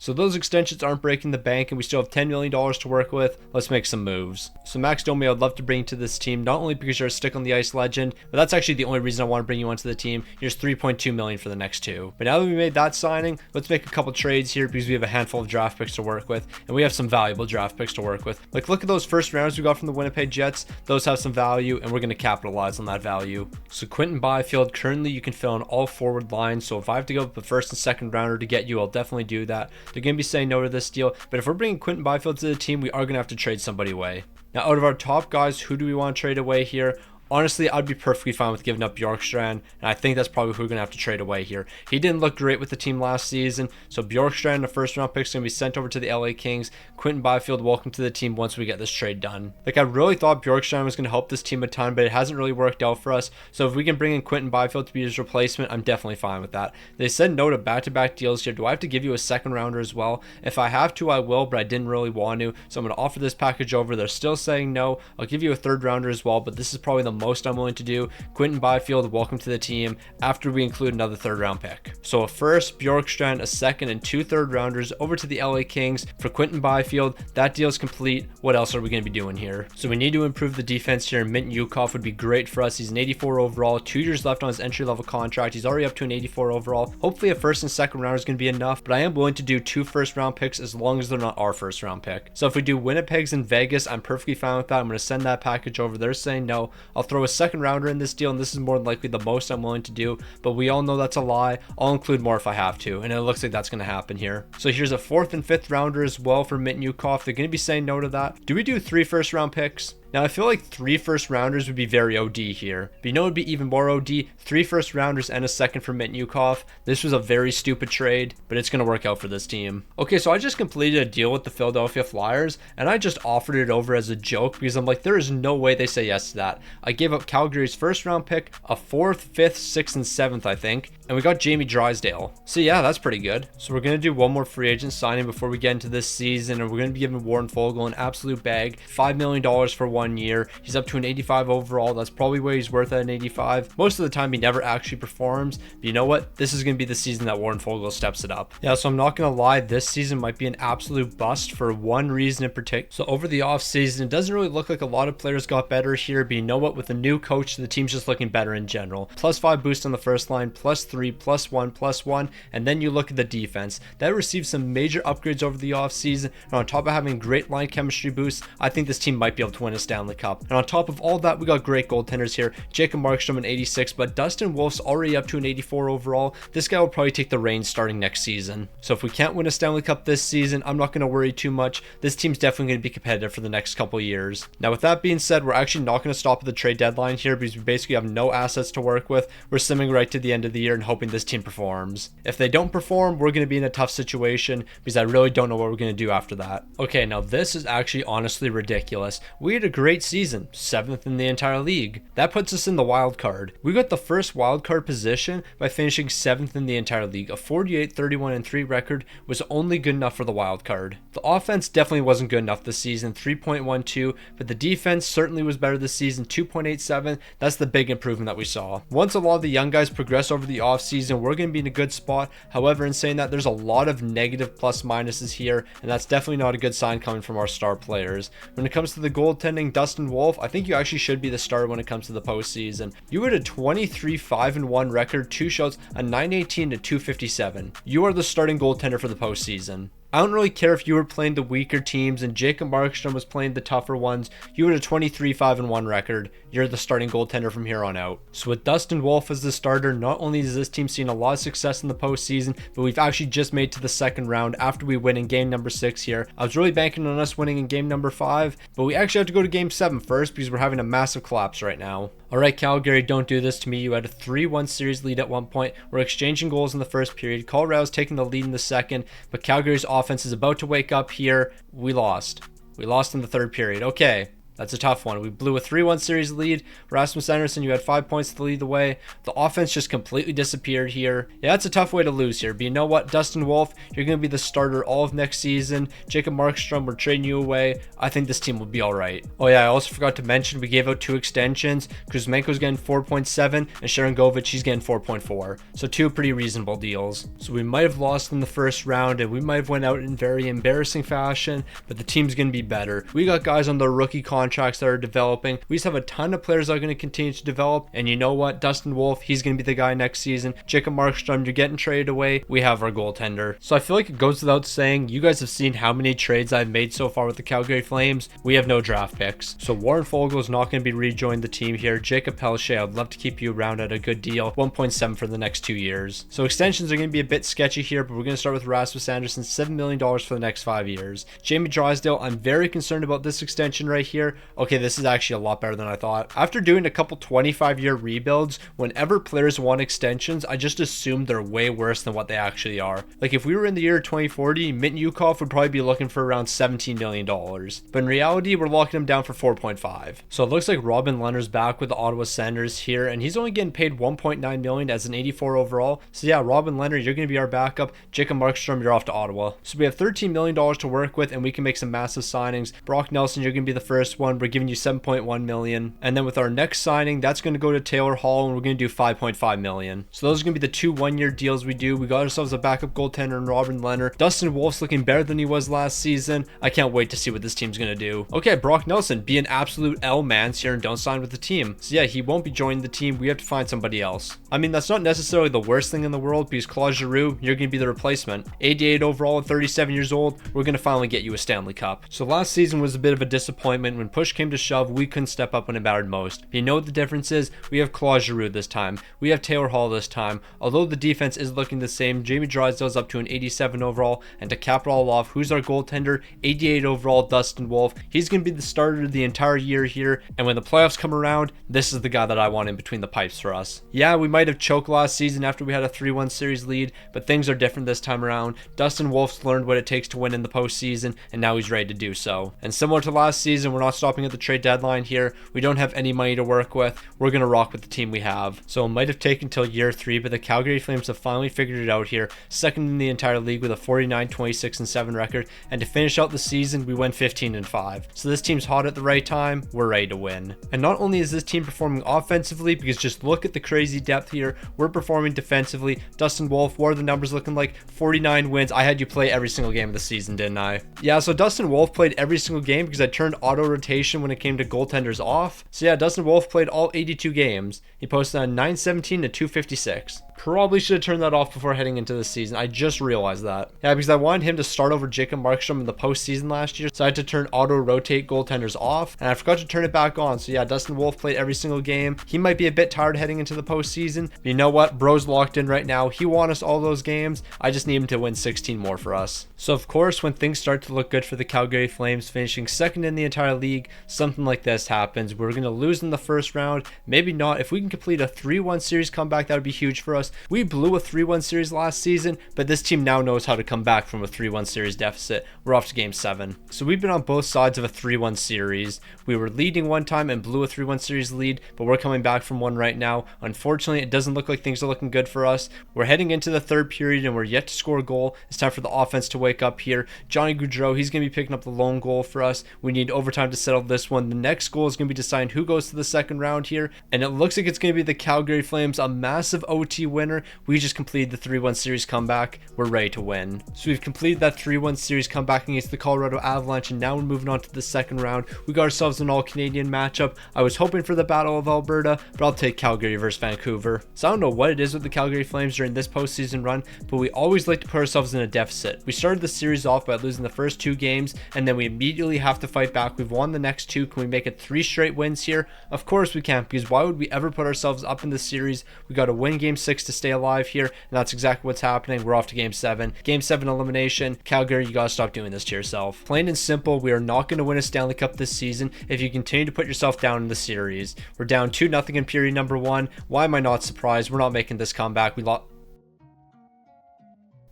So those extensions aren't breaking the bank and we still have $10 million to work with. Let's make some moves. So Max Domi, I'd love to bring to this team, not only because you're a stick on the ice legend, but that's actually the only reason I want to bring you onto the team. Here's $3.2 million for the next 2. But now that we made that signing, let's make a couple trades here because we have a handful of draft picks to work with. And we have some valuable draft picks to work with. Like, look at those first rounders we got from the Winnipeg Jets. Those have some value and we're going to capitalize on that value. So Quinton Byfield, currently you can fill in all forward lines. So if I have to go with the first and second rounder to get you, I'll definitely do that. They're going to be saying no to this deal. But if we're bringing Quinton Byfield to the team, we are going to have to trade somebody away. Now, out of our top guys, who do we want to trade away here? Honestly, I'd be perfectly fine with giving up Bjorkstrand, and I think that's probably who we're going to have to trade away here. He didn't look great with the team last season, so Bjorkstrand, the first round pick, is going to be sent over to the LA Kings. Quinton Byfield, welcome to the team once we get this trade done. Like, I really thought Bjorkstrand was going to help this team a ton, but it hasn't really worked out for us, so if we can bring in Quinton Byfield to be his replacement, I'm definitely fine with that. They said no to back-to-back deals here. Do I have to give you a second rounder as well? If I have to, I will, but I didn't really want to, so I'm going to offer this package over. They're still saying no. I'll give you a third rounder as well, but this is probably the most I'm willing to do. Quinton Byfield, welcome to the team after we include another third round pick. So a first, Bjorkstrand, a second, and 2 third rounders over to the LA Kings for Quinton Byfield. That deal is complete. What else are we going to be doing here? So we need to improve the defense here. Mint Yukov would be great for us. He's an 84 overall, 2 years left on his entry level contract. He's already up to an 84 overall. Hopefully a first and second rounder is going to be enough, but I am willing to do 2 first round picks as long as they're not our first round pick. So if we do Winnipeg's in Vegas, I'm perfectly fine with that. I'm going to send that package over. They're saying no. I'll throw a second rounder in this deal, and this is more than likely the most I'm willing to do, but we all know that's a lie. I'll include more if I have to, and it looks like that's going to happen here. So here's a 4th and 5th rounder as well for Mintyukov. They're going to be saying no to that. Do we do 3 first-round picks? Now, I feel like 3 first rounders would be very OD here. But you know what would be even more OD? 3 first rounders and a second for Mintyukov. This was a very stupid trade, but it's going to work out for this team. Okay, so I just completed a deal with the Philadelphia Flyers, and I just offered it over as a joke because I'm like, there is no way they say yes to that. I gave up Calgary's first round pick, a 4th, 5th, 6th, and 7th, I think, and we got Jamie Drysdale. So yeah, that's pretty good. So we're going to do one more free agent signing before we get into this season, and we're going to be giving Warren Foegele an absolute bag, $5 million for 1 year. He's up to an 85 overall. That's probably where he's worth at an 85. Most of the time, he never actually performs. But you know what? This is going to be the season that Warren Foegele steps it up. Yeah, so I'm not going to lie. This season might be an absolute bust for one reason in particular. So over the offseason, it doesn't really look like a lot of players got better here. But you know what? With a new coach, the team's just looking better in general. +5 boost on the first line, +3, +1, +1. And then you look at the defense. That received some major upgrades over the offseason. And on top of having great line chemistry boosts, I think this team might be able to win a Stanley Cup. And on top of all that, we got great goaltenders here. Jacob Markstrom an 86, but Dustin Wolf's already up to an 84 overall. This guy will probably take the reins starting next season. So if we can't win a Stanley Cup this season, I'm not going to worry too much. This team's definitely going to be competitive for the next couple years. Now with that being said, we're actually not going to stop at the trade deadline here because we basically have no assets to work with. We're simming right to the end of the year and hoping this team performs. If they don't perform, we're going to be in a tough situation because I really don't know what we're going to do after that. Okay, now this is actually honestly ridiculous. We had a great season. 7th in the entire league. That puts us in the wild card. We got the first wild card position by finishing 7th in the entire league. A 48, 31, and 3 record was only good enough for the wild card. The offense definitely wasn't good enough this season, 3.12, but the defense certainly was better this season, 2.87. That's the big improvement that we saw. Once a lot of the young guys progress over the offseason, we're going to be in a good spot. However, in saying that, there's a lot of negative plus minuses here, and that's definitely not a good sign coming from our star players. When it comes to the goaltending, Dustin Wolf, I think you actually should be the starter when it comes to the postseason. You had a 23-5-1 record, 2 shots, a 918 to 257. You are the starting goaltender for the postseason. I don't really care if you were playing the weaker teams and Jacob Markstrom was playing the tougher ones. You had a 23-5-1 record. You're the starting goaltender from here on out. So with Dustin Wolf as the starter, not only is this team seeing a lot of success in the postseason, but we've actually just made to the second round after we win in game number 6 here. I was really banking on us winning in game number 5, but we actually have to go to game 7 first because we're having a massive collapse right now. Alright, Calgary, don't do this to me. You had a 3-1 series lead at one point. We're exchanging goals in the first period. Colorado's taking the lead in the second, but Calgary's offense is about to wake up here. We lost. We lost in the third period. Okay. That's a tough one. We blew a 3-1 series lead. Rasmus Anderson, you had 5 points to lead the way. The offense just completely disappeared here. Yeah, that's a tough way to lose here. But you know what? Dustin Wolf, you're going to be the starter all of next season. Jacob Markstrom, we're trading you away. I think this team will be all right. Oh yeah, I also forgot to mention we gave out 2 extensions. Kuzmenko's getting 4.7 and Sharon Govich, he's getting 4.4. So 2 pretty reasonable deals. So we might have lost in the first round and we might have went out in very embarrassing fashion, but the team's going to be better. We got guys on their rookie contracts that are developing. We just have a ton of players that are going to continue to develop. And you know what? Dustin Wolf, he's going to be the guy next season. Jacob Markstrom, you're getting traded away. We have our goaltender. So I feel like it goes without saying, you guys have seen how many trades I've made so far with the Calgary Flames. We have no draft picks. So Warren Foegele is not going to be rejoining the team here. Jacob Pelche, I'd love to keep you around at a good deal. 1.7 for the next 2 years. So extensions are going to be a bit sketchy here, but we're going to start with Rasmus Anderson, $7 million for the next 5 years. Jamie Drysdale, I'm very concerned about this extension right here. Okay, this is actually a lot better than I thought. After doing a couple 25-year rebuilds, whenever players want extensions, I just assume they're way worse than what they actually are. Like if we were in the year 2040, Mintyukov would probably be looking for around $17 million. But in reality, we're locking him down for 4.5. So it looks like Robin Lehner's back with the Ottawa Senators here, and he's only getting paid $1.9 million as an 84 overall. So yeah, Robin Lehner, you're going to be our backup. Jacob Markstrom, you're off to Ottawa. So we have $13 million to work with, and we can make some massive signings. Brock Nelson, you're going to be the first one. We're giving you 7.1 million. And then with our next signing, that's going to go to Taylor Hall, and we're going to do 5.5 million. So those are going to be the 2 one-year deals we do. We got ourselves a backup goaltender in Robin Lehner. Dustin Wolf's looking better than he was last season. I can't wait to see what this team's going to do. Okay, Brock Nelson, be an absolute L-mans here and don't sign with the team. So yeah, he won't be joining the team. We have to find somebody else. I mean, that's not necessarily the worst thing in the world because Claude Giroux, you're going to be the replacement. 88 overall at 37 years old. We're going to finally get you a Stanley Cup. So last season was a bit of a disappointment when when push came to shove, we couldn't step up when it mattered most. But you know what the difference is? We have Claude Giroux this time. We have Taylor Hall this time. Although the defense is looking the same, Jamie Drysdale's up to an 87 overall, and to cap it all off, who's our goaltender? 88 overall, Dustin Wolf. He's going to be the starter the entire year here, and when the playoffs come around, this is the guy that I want in between the pipes for us. Yeah, we might have choked last season after we had a 3-1 series lead, but things are different this time around. Dustin Wolf's learned what it takes to win in the postseason, and now he's ready to do so. And similar to last season, we're not stopping at the trade deadline here. We don't have any money to work with. We're going to rock with the team we have. So it might have taken till year 3, but the Calgary Flames have finally figured it out here. Second in the entire league with a 49, 26, and 7 record. And to finish out the season, we went 15 and 5. So this team's hot at the right time. We're ready to win. And not only is this team performing offensively, because just look at the crazy depth here. We're performing defensively. Dustin Wolf, what are the numbers looking like? 49 wins. I had you play every single game of the season, didn't I? Yeah, so Dustin Wolf played every single game because I turned auto rotation when it came to goaltenders off. So yeah, Dustin Wolf played all 82 games. He posted on 917 to 256. Probably should have turned that off before heading into the season. I just realized that. Yeah, because I wanted him to start over Jacob Markstrom in the postseason last year, so I had to turn auto rotate goaltenders off, and I forgot to turn it back on. So yeah, Dustin Wolf played every single game. He might be a bit tired heading into the postseason, but you know what? Bro's locked in right now. He won us all those games. I just need him to win 16 more for us. So of course, when things start to look good for the Calgary Flames, finishing second in the entire league, something like this happens. We're going to lose in the first round. Maybe not. If we can complete a 3-1 series comeback, that would be huge for us. We blew a 3-1 series last season, but this team now knows how to come back from a 3-1 series deficit. We're off to game 7. So we've been on both sides of a 3-1 series. We were leading one time and blew a 3-1 series lead, but we're coming back from one right now. Unfortunately, it doesn't look like things are looking good for us. We're heading into the third period and we're yet to score a goal. It's time for the offense to wake up here. Johnny Gaudreau, he's going to be picking up the lone goal for us. We need overtime to settle this one. The next goal is going to be deciding who goes to the second round here, and it looks like it's going to be the Calgary Flames, a massive OT winner. We just completed the 3-1 series comeback. We're ready to win. So we've completed that 3-1 series comeback against the Colorado Avalanche, and now we're moving on to the second round. We got ourselves an all-Canadian matchup. I was hoping for the Battle of Alberta, but I'll take Calgary versus Vancouver. So I don't know what it is with the Calgary Flames during this postseason run, but we always like to put ourselves in a deficit. We started the series off by losing the first 2 games, and then we immediately have to fight back. We've won the next 2. Can we make it 3 straight wins here? Of course we can't, because why would we ever put ourselves up in the series? We got to win game 6 to stay alive here, and that's exactly what's happening. We're off to game 7. Game 7 elimination. Calgary, you gotta stop doing this to yourself. Plain and simple, we are not going to win a Stanley Cup this season if you continue to put yourself down in the series. We're down 2-0 in period number 1. Why am I not surprised? We're not making this comeback. We lost.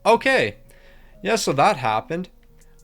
Okay. Yeah, so that happened.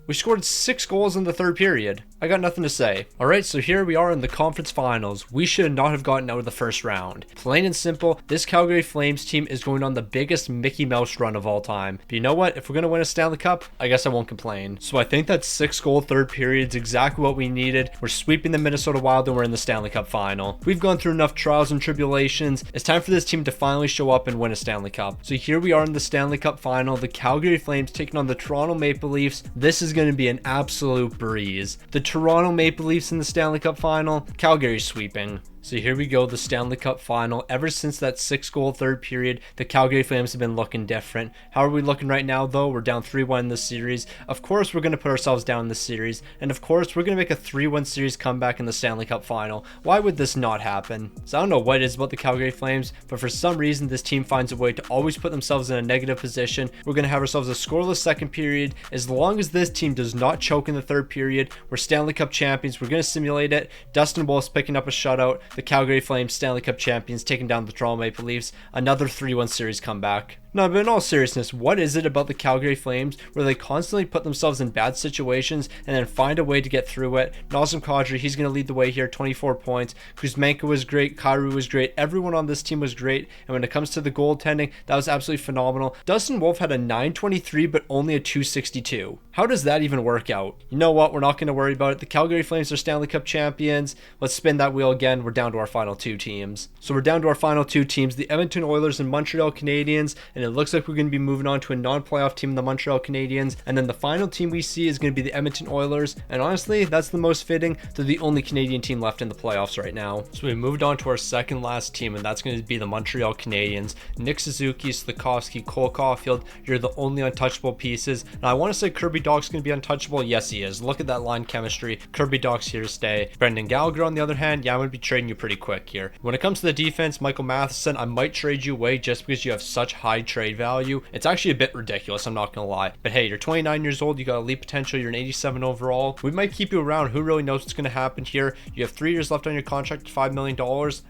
We scored 6 goals in the third period. I got nothing to say. Alright, so here we are in the conference finals. We should not have gotten out of the first round. Plain and simple, this Calgary Flames team is going on the biggest Mickey Mouse run of all time. But you know what? If we're going to win a Stanley Cup, I guess I won't complain. So I think that 6-goal third period is exactly what we needed. We're sweeping the Minnesota Wild and we're in the Stanley Cup final. We've gone through enough trials and tribulations. It's time for this team to finally show up and win a Stanley Cup. So here we are in the Stanley Cup final. The Calgary Flames taking on the Toronto Maple Leafs. This is going to be an absolute breeze. The Toronto Maple Leafs in the Stanley Cup final, Calgary's sweeping. So here we go, the Stanley Cup final. Ever since that 6-goal third period, the Calgary Flames have been looking different. How are we looking right now, though? We're down 3-1 in this series. Of course, we're going to put ourselves down in this series. And of course, we're going to make a 3-1 series comeback in the Stanley Cup final. Why would this not happen? So I don't know what it is about the Calgary Flames, but for some reason, this team finds a way to always put themselves in a negative position. We're going to have ourselves a scoreless second period. As long as this team does not choke in the third period, we're Stanley Cup champions. We're going to simulate it. Dustin Wolf's picking up a shutout. The Calgary Flames Stanley Cup champions taking down the Toronto Maple Leafs. Another 3-1 series comeback. No, but in all seriousness, what is it about the Calgary Flames where they constantly put themselves in bad situations and then find a way to get through it? Nazem Kadri, he's going to lead the way here, 24 points. Kuzmenko was great. Kyrou was great. Everyone on this team was great. And when it comes to the goaltending, that was absolutely phenomenal. Dustin Wolf had a 923, but only a 262. How does that even work out? You know what? We're not going to worry about it. The Calgary Flames are Stanley Cup champions. Let's spin that wheel again. We're down to our final 2 teams. So we're down to our final 2 teams, the Edmonton Oilers and Montreal Canadiens. And and it looks like we're going to be moving on to a non-playoff team, the Montreal Canadiens, and then the final team we see is going to be the Edmonton Oilers, and honestly, that's the most fitting. They're the only Canadian team left in the playoffs right now. So we moved on to our second last team, and that's going to be the Montreal Canadiens. Nick Suzuki, Slafkovsky, Cole Caulfield, you're the only untouchable pieces. Now I want to say Kirby Dach's going to be untouchable. Yes, he is. Look at that line chemistry. Kirby Dach's here to stay. Brendan Gallagher, on the other hand, yeah, I'm going to be trading you pretty quick here. When it comes to the defense, Michael Matheson, I might trade you away just because you have such high trade value. It's actually a bit ridiculous, I'm not going to lie. But hey, you're 29 years old, you got elite potential, you're an 87 overall. We might keep you around. Who really knows what's going to happen here? You have 3 years left on your contract, $5 million.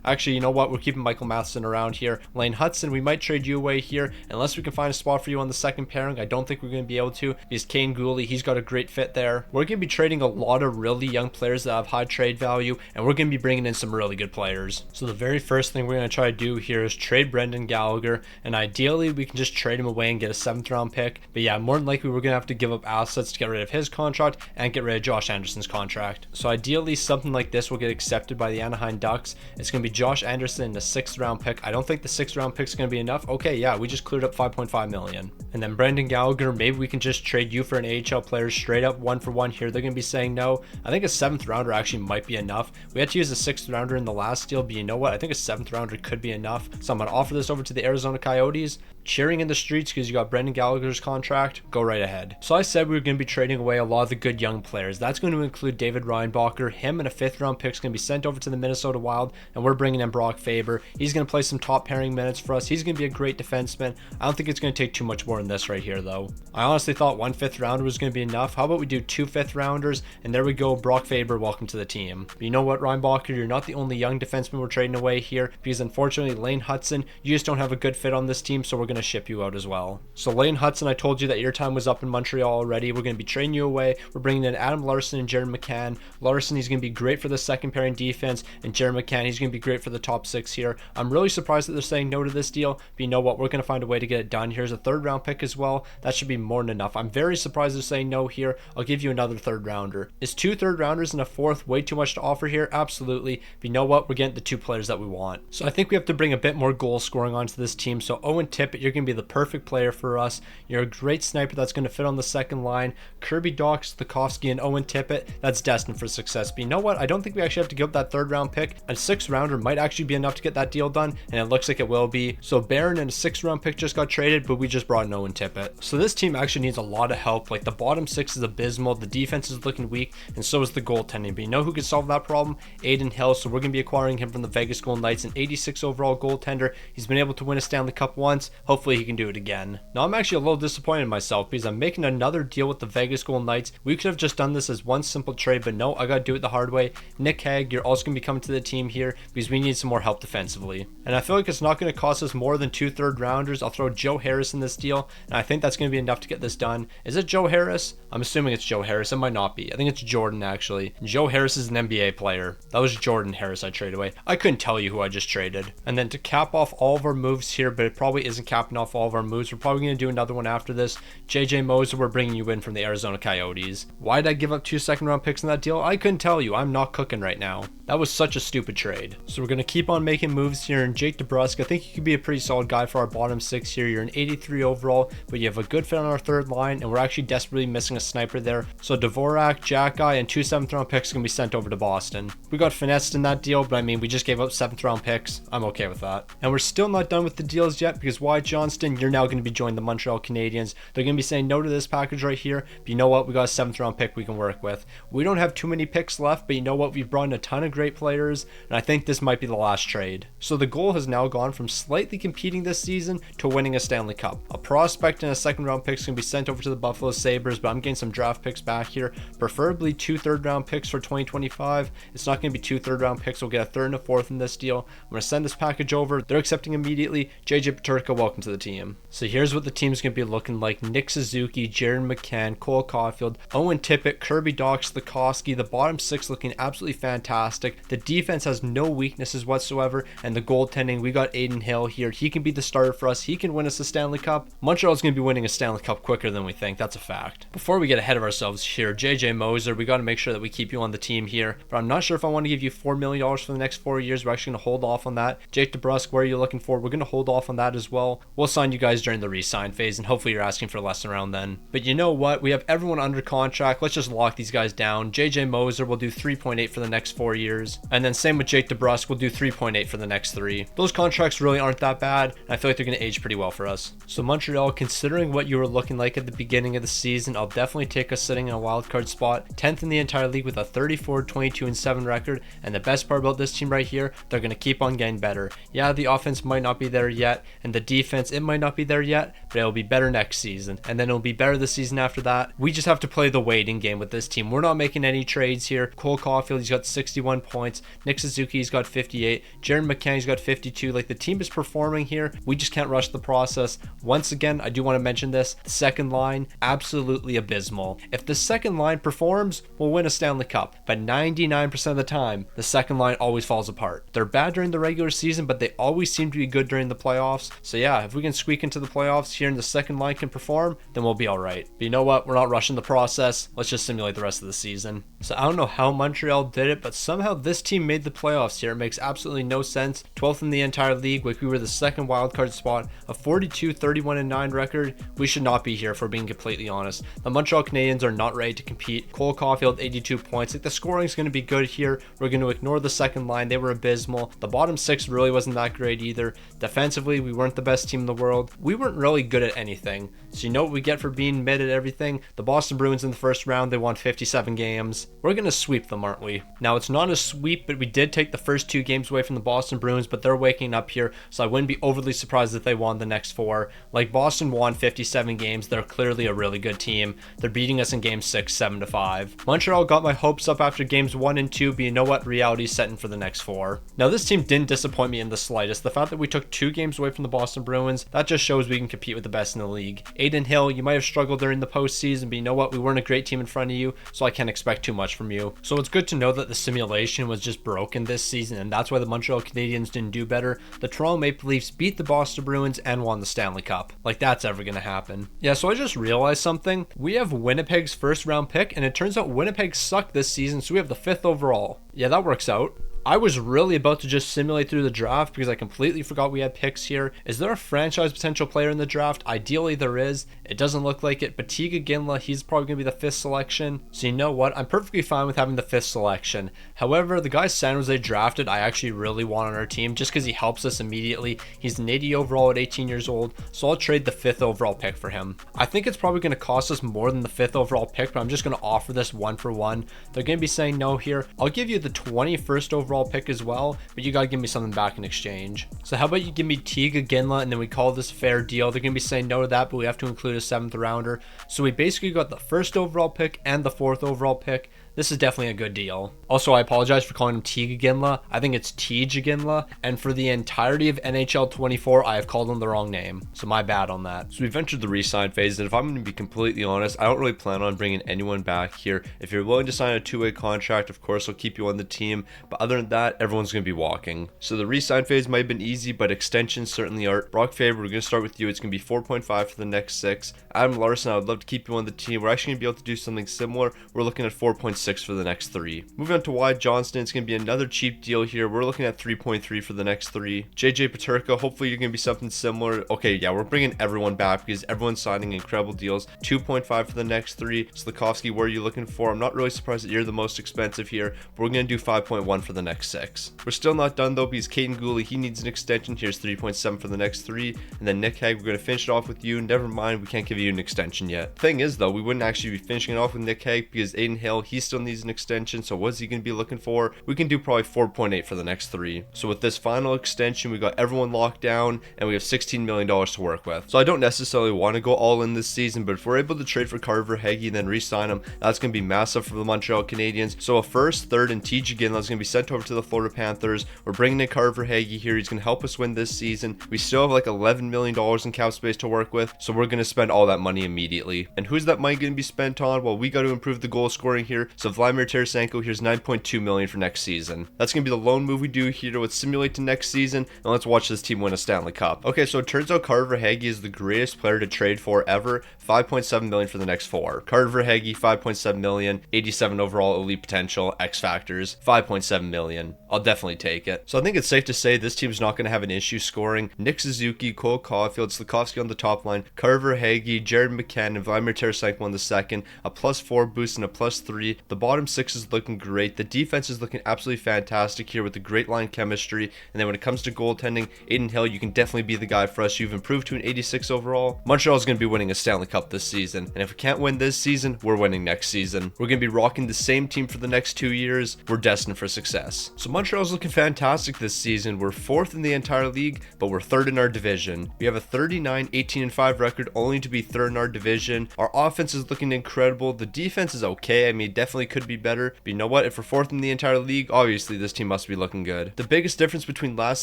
Actually, you know what? We're keeping Michael Matheson around here. Lane Hudson, we might trade you away here unless we can find a spot for you on the second pairing. I don't think we're going to be able to because Kane Gooley, he's got a great fit there. We're going to be trading a lot of really young players that have high trade value, and we're going to be bringing in some really good players. So the very first thing we're going to try to do here is trade Brendan Gallagher, and ideally we can just trade him away and get a 7th round pick. But yeah, more than likely we're going to have to give up assets to get rid of his contract and get rid of Josh Anderson's contract. So ideally something like this will get accepted by the Anaheim Ducks. It's going to be Josh Anderson and a 6th round pick. I don't think the 6th round pick is going to be enough. Okay, yeah, we just cleared up $5.5 million. And then Brendan Gallagher, maybe we can just trade you for an AHL player straight up 1-for-1 here. They're going to be saying no. I think a 7th rounder actually might be enough. We had to use a 6th rounder in the last deal, but you know what? I think a 7th rounder could be enough. So I'm going to offer this over to the Arizona Coyotes. Cheering in the streets because you got Brendan Gallagher's contract, go right ahead. So I said we were going to be trading away a lot of the good young players. That's going to include David Reinbacher. Him and a 5th round pick is going to be sent over to the Minnesota Wild, and we're bringing in Brock Faber. He's going to play some top pairing minutes for us. He's going to be a great defenseman. I don't think it's going to take too much more than this right here though. I honestly thought 1 5th rounder was going to be enough. How about we do 2 5th rounders, and there we go. Brock Faber, welcome to the team. But you know what, Reinbacher, you're not the only young defenseman we're trading away here because unfortunately Lane Hudson, you just don't have a good fit on this team, so we're going to ship you out as well. So Lane Hudson, I told you that your time was up in Montreal already. We're going to be trading you away. We're bringing in Adam Larson and Jared McCann. Larson, he's going to be great for the second pairing defense, and Jared McCann, he's going to be great for the top 6 here. I'm really surprised that they're saying no to this deal, but you know what? We're going to find a way to get it done. Here's a 3rd round pick as well. That should be more than enough. I'm very surprised they're saying no here. I'll give you another 3rd rounder. Is 2 3rd rounders and a 4th way too much to offer here? Absolutely. But you know what? We're getting the 2 players that we want. So I think we have to bring a bit more goal scoring onto this team. So Owen Tippett, you're going to be the perfect player for us. You're a great sniper that's going to fit on the second line. Kirby Dach, Slafkovsky, and Owen Tippett, that's destined for success. But you know what? I don't think we actually have to give up that 3rd round pick. A 6th rounder might actually be enough to get that deal done, and it looks like it will be. So Barron and a 6th round pick just got traded, but we just brought in Owen Tippett. So this team actually needs a lot of help. Like the bottom 6 is abysmal, the defense is looking weak, and so is the goaltending. But you know who could solve that problem? Aiden Hill. So we're going to be acquiring him from the Vegas Golden Knights, an 86 overall goaltender. He's been able to win a Stanley Cup once. Hopefully he can do it again. Now I'm actually a little disappointed in myself because I'm making another deal with the Vegas Golden Knights. We could have just done this as one simple trade, but no, I got to do it the hard way. Nick Hague, you're also going to be coming to the team here because we need some more help defensively. And I feel like it's not going to cost us more than 2 3rd rounders. I'll throw Joe Harris in this deal, and I think that's going to be enough to get this done. Is it Joe Harris? I'm assuming it's Joe Harris. It might not be. I think it's Jordan actually. Joe Harris is an NBA player. That was Jordan Harris I traded away. I couldn't tell you who I just traded. And then to cap off all of our moves here, but it probably isn't capping off all of our moves. We're probably going to do another one after this. JJ Moser, we're bringing you in from the Arizona Coyotes. Why did I give up 2 2nd round picks in that deal? I couldn't tell you. I'm not cooking right now. That was such a stupid trade. So we're going to keep on making moves here. And Jake DeBrusk, I think you could be a pretty solid guy for our bottom 6 here. You're an 83 overall, but you have a good fit on our 3rd line, and we're actually desperately missing a sniper there. So Dvorak, Jack Guy, and 2 7th round picks are going to be sent over to Boston. We got finessed in that deal, but I mean, we just gave up 7th round picks. I'm okay with that. And we're still not done with the deals yet because Wyatt Johnston, you're now going to be joining the Montreal Canadiens. They're going to be saying no to this package right here, but you know what? We got a 7th round pick we can work with. We don't have too many picks left, but you know what? We've brought in a ton of great players, and I think this might be the last trade. So the goal has now gone from slightly competing this season to winning a Stanley Cup. A prospect and a 2nd round pick is going to be sent over to the Buffalo Sabres, but I'm getting some draft picks back here, preferably 2 3rd round picks for 2025. It's not going to be 2 3rd round picks. We'll get a 3rd and a 4th in this deal. I'm going to send this package over. They're accepting immediately. JJ Peterka, welcome to the team. So here's what the team's going to be looking like. Nick Suzuki, Jared McCann, Cole Caulfield, Owen Tippett, Kirby Dach, Slafkovsky. The bottom 6 looking absolutely fantastic. The defense has no weaknesses whatsoever, and the goaltending, we got Aiden Hill here. He can be the starter for us. He can win us a Stanley Cup. Montreal's going to be winning a Stanley Cup quicker than we think. That's a fact. Before we get ahead of ourselves here, JJ Moser, we got to make sure that we keep you on the team here, but I'm not sure if I want to give you $4 million for the next 4 years. We're actually going to hold off on that. Jake DeBrusk, where are you looking for? We're going to hold off on that as well. we'll sign you guys during the re-sign phase, and hopefully you're asking for less around then. But you know what? We have everyone under contract. Let's just lock these guys down. JJ Moser will do 3.8 for the next 4 years. And then same with Jake DeBrusk, we'll do 3.8 for the next 3. Those contracts really aren't that bad, and I feel like they're going to age pretty well for us. So Montreal, considering what you were looking like at the beginning of the season, I'll definitely take us sitting in a wildcard spot, 10th in the entire league with a 34-22-7 record. And the best part about this team right here, they're going to keep on getting better. Yeah, the offense might not be there yet, and the defense, it might not be there yet, but it'll be better next season, and then it'll be better the season after that. We just have to play the waiting game with this team. We're not making any trades here. Cole Caulfield, he's got 61 points. Nick Suzuki's got 58. Jaron McCann's got 52. Like, the team is performing here. We just can't rush the process. Once again, I do want to mention this. The second line, absolutely abysmal. If the second line performs, we'll win a Stanley Cup. But 99% of the time, the second line always falls apart. They're bad during the regular season, but they always seem to be good during the playoffs. So yeah, if we can squeak into the playoffs here and the second line can perform, then we'll be all right. But you know what? We're not rushing the process. Let's just simulate the rest of the season. So I don't know how Montreal did it, but somehow this team made the playoffs here. It makes absolutely no sense. 12th in the entire league, like we were the second wildcard spot, a 42-31-9 record. We should not be here, if we're being completely honest. The Montreal Canadiens are not ready to compete. Cole Caulfield, 82 points. Like, the scoring is going to be good here. We're going to ignore the second line. They were abysmal. The bottom 6 really wasn't that great either. Defensively, we weren't the best team in the world. We weren't really good at anything. So you know what we get for being mid at everything? The Boston Bruins in the first round, they won 57 games. We're going to sweep them, aren't we? Now, it's not a sweep, but we did take the first 2 games away from the Boston Bruins, but they're waking up here, so I wouldn't be overly surprised if they won the next 4. Like, Boston won 57 games. They're clearly a really good team. They're beating us in game 6, 7-5. Montreal got my hopes up after games 1 and 2, but you know what? Reality's setting for the next 4. Now, this team didn't disappoint me in the slightest. The fact that we took 2 games away from the Boston Bruins, that just shows we can compete with the best in the league. Aiden Hill, you might have struggled during the postseason, but you know what? We weren't a great team in front of you, so I can't expect too much from you. So it's good to know that the simulation was just broken this season, and that's why the Montreal Canadiens didn't do better. The Toronto Maple Leafs beat the Boston Bruins and won the Stanley Cup. Like, that's ever gonna happen. Yeah, so I just realized something. We have Winnipeg's first round pick, and it turns out Winnipeg sucked this season, so we have the 5th overall. Yeah, that works out. I was really about to just simulate through the draft because I completely forgot we had picks here. Is there a franchise potential player in the draft? Ideally there is. It doesn't look like it. But Tiga Ginla, he's probably going to be the 5th selection. So you know what? I'm perfectly fine with having the 5th selection. However, the guy San Jose drafted, I actually really want on our team just because he helps us immediately. He's an 80 overall at 18 years old. So I'll trade the 5th overall pick for him. I think it's probably going to cost us more than the 5th overall pick, but I'm just going to offer this 1 for 1. They're going to be saying no here. I'll give you the 21st overall pick as well, but you gotta give me something back in exchange. So how about you give me Tiga Ginla, and then we call this a fair deal. They're gonna be saying no to that, but we have to include a 7th rounder. So we basically got the 1st overall pick and the 4th overall pick. This is definitely a good deal. Also, I apologize for calling him Tiga Ginla. I think it's Tiga Ginla. And for the entirety of NHL 24, I have called him the wrong name. So my bad on that. So we've entered the re-sign phase, and if I'm going to be completely honest, I don't really plan on bringing anyone back here. If you're willing to sign a 2-way contract, of course, I'll keep you on the team. But other than that, everyone's going to be walking. So the re-sign phase might have been easy, but extensions certainly aren't. Brock Faber, we're going to start with you. It's going to be 4.5 for the next 6. Adam Larson, I would love to keep you on the team. We're actually going to be able to do something similar. We're looking at 4.6 for the next 3. Moving on to Wyatt Johnston, it's going to be another cheap deal here. We're looking at 3.3 for the next 3. JJ Peterka, hopefully you're going to be something similar. Okay, yeah, we're bringing everyone back because everyone's signing incredible deals. 2.5 for the next 3. Slafkovsky, where are you looking for? I'm not really surprised that you're the most expensive here, but we're going to do 5.1 for the next 6. We're still not done though because Caden Gooley, he needs an extension. Here's 3.7 for the next 3. And then Nick Hague, we're going to finish it off with you. Never mind, we can't give you an extension yet. Thing is though, we wouldn't actually be finishing it off with Nick Hague because Aiden Hill, he still needs an extension. So what's he going to be looking for? We can do probably 4.8 for the next 3. So with this final extension, we got everyone locked down and we have $16 million to work with. So I don't necessarily want to go all in this season, but if we're able to trade for Carver Hagee and then re-sign him, that's going to be massive for the Montreal Canadiens. So a 1st, 3rd, and TJ Ginla is going to be sent over to the Florida Panthers. We're bringing in Carver Hagee here. He's going to help us win this season. We still have like $11 million in cap space to work with, so we're going to spend all that money immediately. And who's that money going to be spent on? Well, we got to improve the goal scoring here, So Vladimir Tarasenko, here's $9.2 million for next season. That's going to be the lone move we do here. Let's simulate to next season, and let's watch this team win a Stanley Cup. Okay, so it turns out Carter Verhaeghe is the greatest player to trade for ever. $5.7 million for the next 4. Carter Verhaeghe, $5.7 million, 87 overall elite potential, X factors, $5.7 million. I'll definitely take it. So I think it's safe to say this team's not going to have an issue scoring. Nick Suzuki, Cole Caulfield, Slafkovsky on the top line, Carter Verhaeghe, Jared McCann, and Vladimir Tarasenko on the second. A +4 boost and a +3. The bottom 6 is looking great. The defense is looking absolutely fantastic here with the great line chemistry. And then when it comes to goaltending, Adin Hill, you can definitely be the guy for us. You've improved to an 86 overall. Montreal is going to be winning a Stanley Cup this season. And if we can't win this season, we're winning next season. We're going to be rocking the same team for the next 2 years. We're destined for success. So Montreal's looking fantastic this season. We're 4th in the entire league, but we're 3rd in our division. We have a 39-18-5 record, only to be 3rd in our division. Our offense is looking incredible. The defense is okay. I mean, definitely could be better. But you know what? If we're 4th in the entire league, obviously this team must be looking good. The biggest difference between last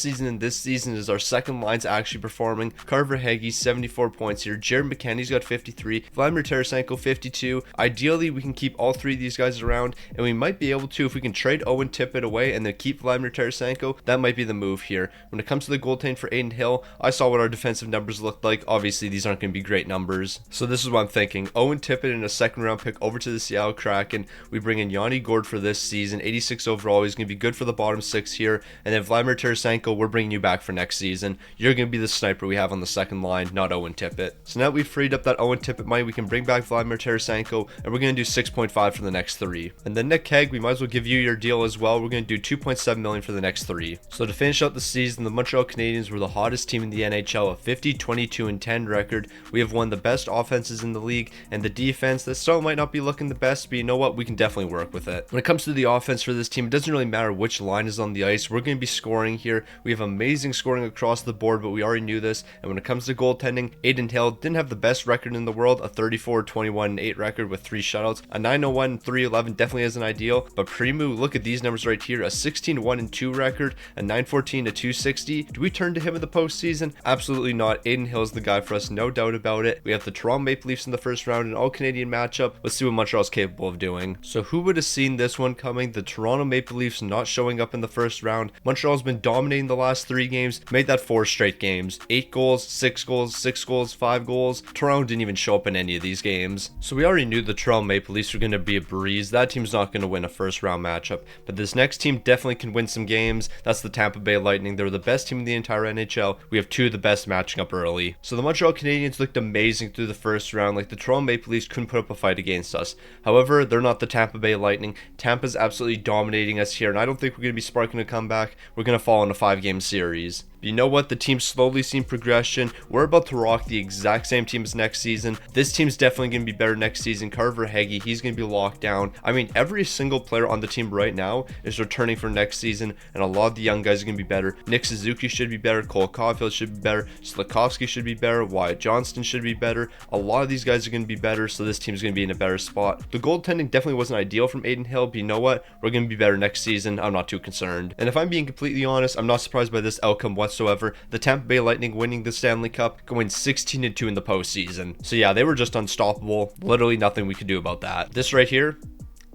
season and this season is our second line's actually performing. Carter Verhaeghe, 74 points here. Jared McCann, got 53. Vladimir Tarasenko, 52. Ideally, we can keep all 3 of these guys around, and we might be able to if we can trade Owen Tippett away and then keep Vladimir Tarasenko. That might be the move here. When it comes to the goaltending for Adin Hill, I saw what our defensive numbers looked like. Obviously, these aren't going to be great numbers. So this is what I'm thinking. Owen Tippett in a second round pick over to the Seattle Kraken. We bring in Yanni Gourde for this season, 86 overall. He's going to be good for the bottom 6 here. And then Vladimir Tarasenko, we're bringing you back for next season. You're going to be the sniper we have on the second line, not Owen Tippett. So now we've freed up that Owen Tippett money, we can bring back Vladimir Tarasenko, and we're going to do 6.5 for the next 3. And then Nick Keg, we might as well give you your deal as well. We're going to do 2.7 million for the next 3. So to finish out the season, the Montreal Canadiens were the hottest team in the NHL, a 50-22-10 record. We have won the best offenses in the league, and the defense that still might not be looking the best, but you know what? We can definitely work with it. When it comes to the offense for this team, it doesn't really matter which line is on the ice. We're going to be scoring here. We have amazing scoring across the board, but we already knew this. And when it comes to goaltending, Adin Hill didn't have the best record in the world, a 34-21-8 record with 3 shutouts. A 901-311 definitely isn't ideal, but Primu, look at these numbers right here, a 16-1-2 record, a 914-260. Do we turn to him in the postseason? Absolutely not. Adin Hill is the guy for us, no doubt about it. We have the Toronto Maple Leafs in the first round, an all-Canadian matchup. Let's see what Montreal's capable of doing. So who would have seen this one coming? The Toronto Maple Leafs not showing up in the first round. Montreal's been dominating the last 3 games, made that 4 straight games. 8 goals, 6 goals, 6 goals, 5 goals. Toronto didn't even show up in any of these games. So we already knew the Toronto Maple Leafs were going to be a breeze. That team's not going to win a first round matchup, but this next team definitely can win some games. That's the Tampa Bay Lightning. They're the best team in the entire NHL. We have 2 of the best matching up early. So the Montreal Canadiens looked amazing through the first round. Like the Toronto Maple Leafs couldn't put up a fight against us. However, they're not the Tampa Bay Lightning. Tampa's absolutely dominating us here, and I don't think we're going to be sparking a comeback. We're going to fall in a 5-game series. You know what? The team's slowly seen progression. We're about to rock the exact same team as next season. This team's definitely going to be better next season. Carter Verhaeghe, he's going to be locked down. I mean, every single player on the team right now is returning for next season, and a lot of the young guys are going to be better. Nick Suzuki should be better. Cole Caulfield should be better. Slafkovsky should be better. Wyatt Johnston should be better. A lot of these guys are going to be better, so this team's going to be in a better spot. The goaltending definitely wasn't ideal from Adin Hill, but you know what? We're going to be better next season. I'm not too concerned. And if I'm being completely honest, I'm not surprised by this outcome whatsoever. The Tampa Bay Lightning winning the Stanley Cup, going 16-2 in the postseason. So yeah, they were just unstoppable. Literally nothing we could do about that. This right here,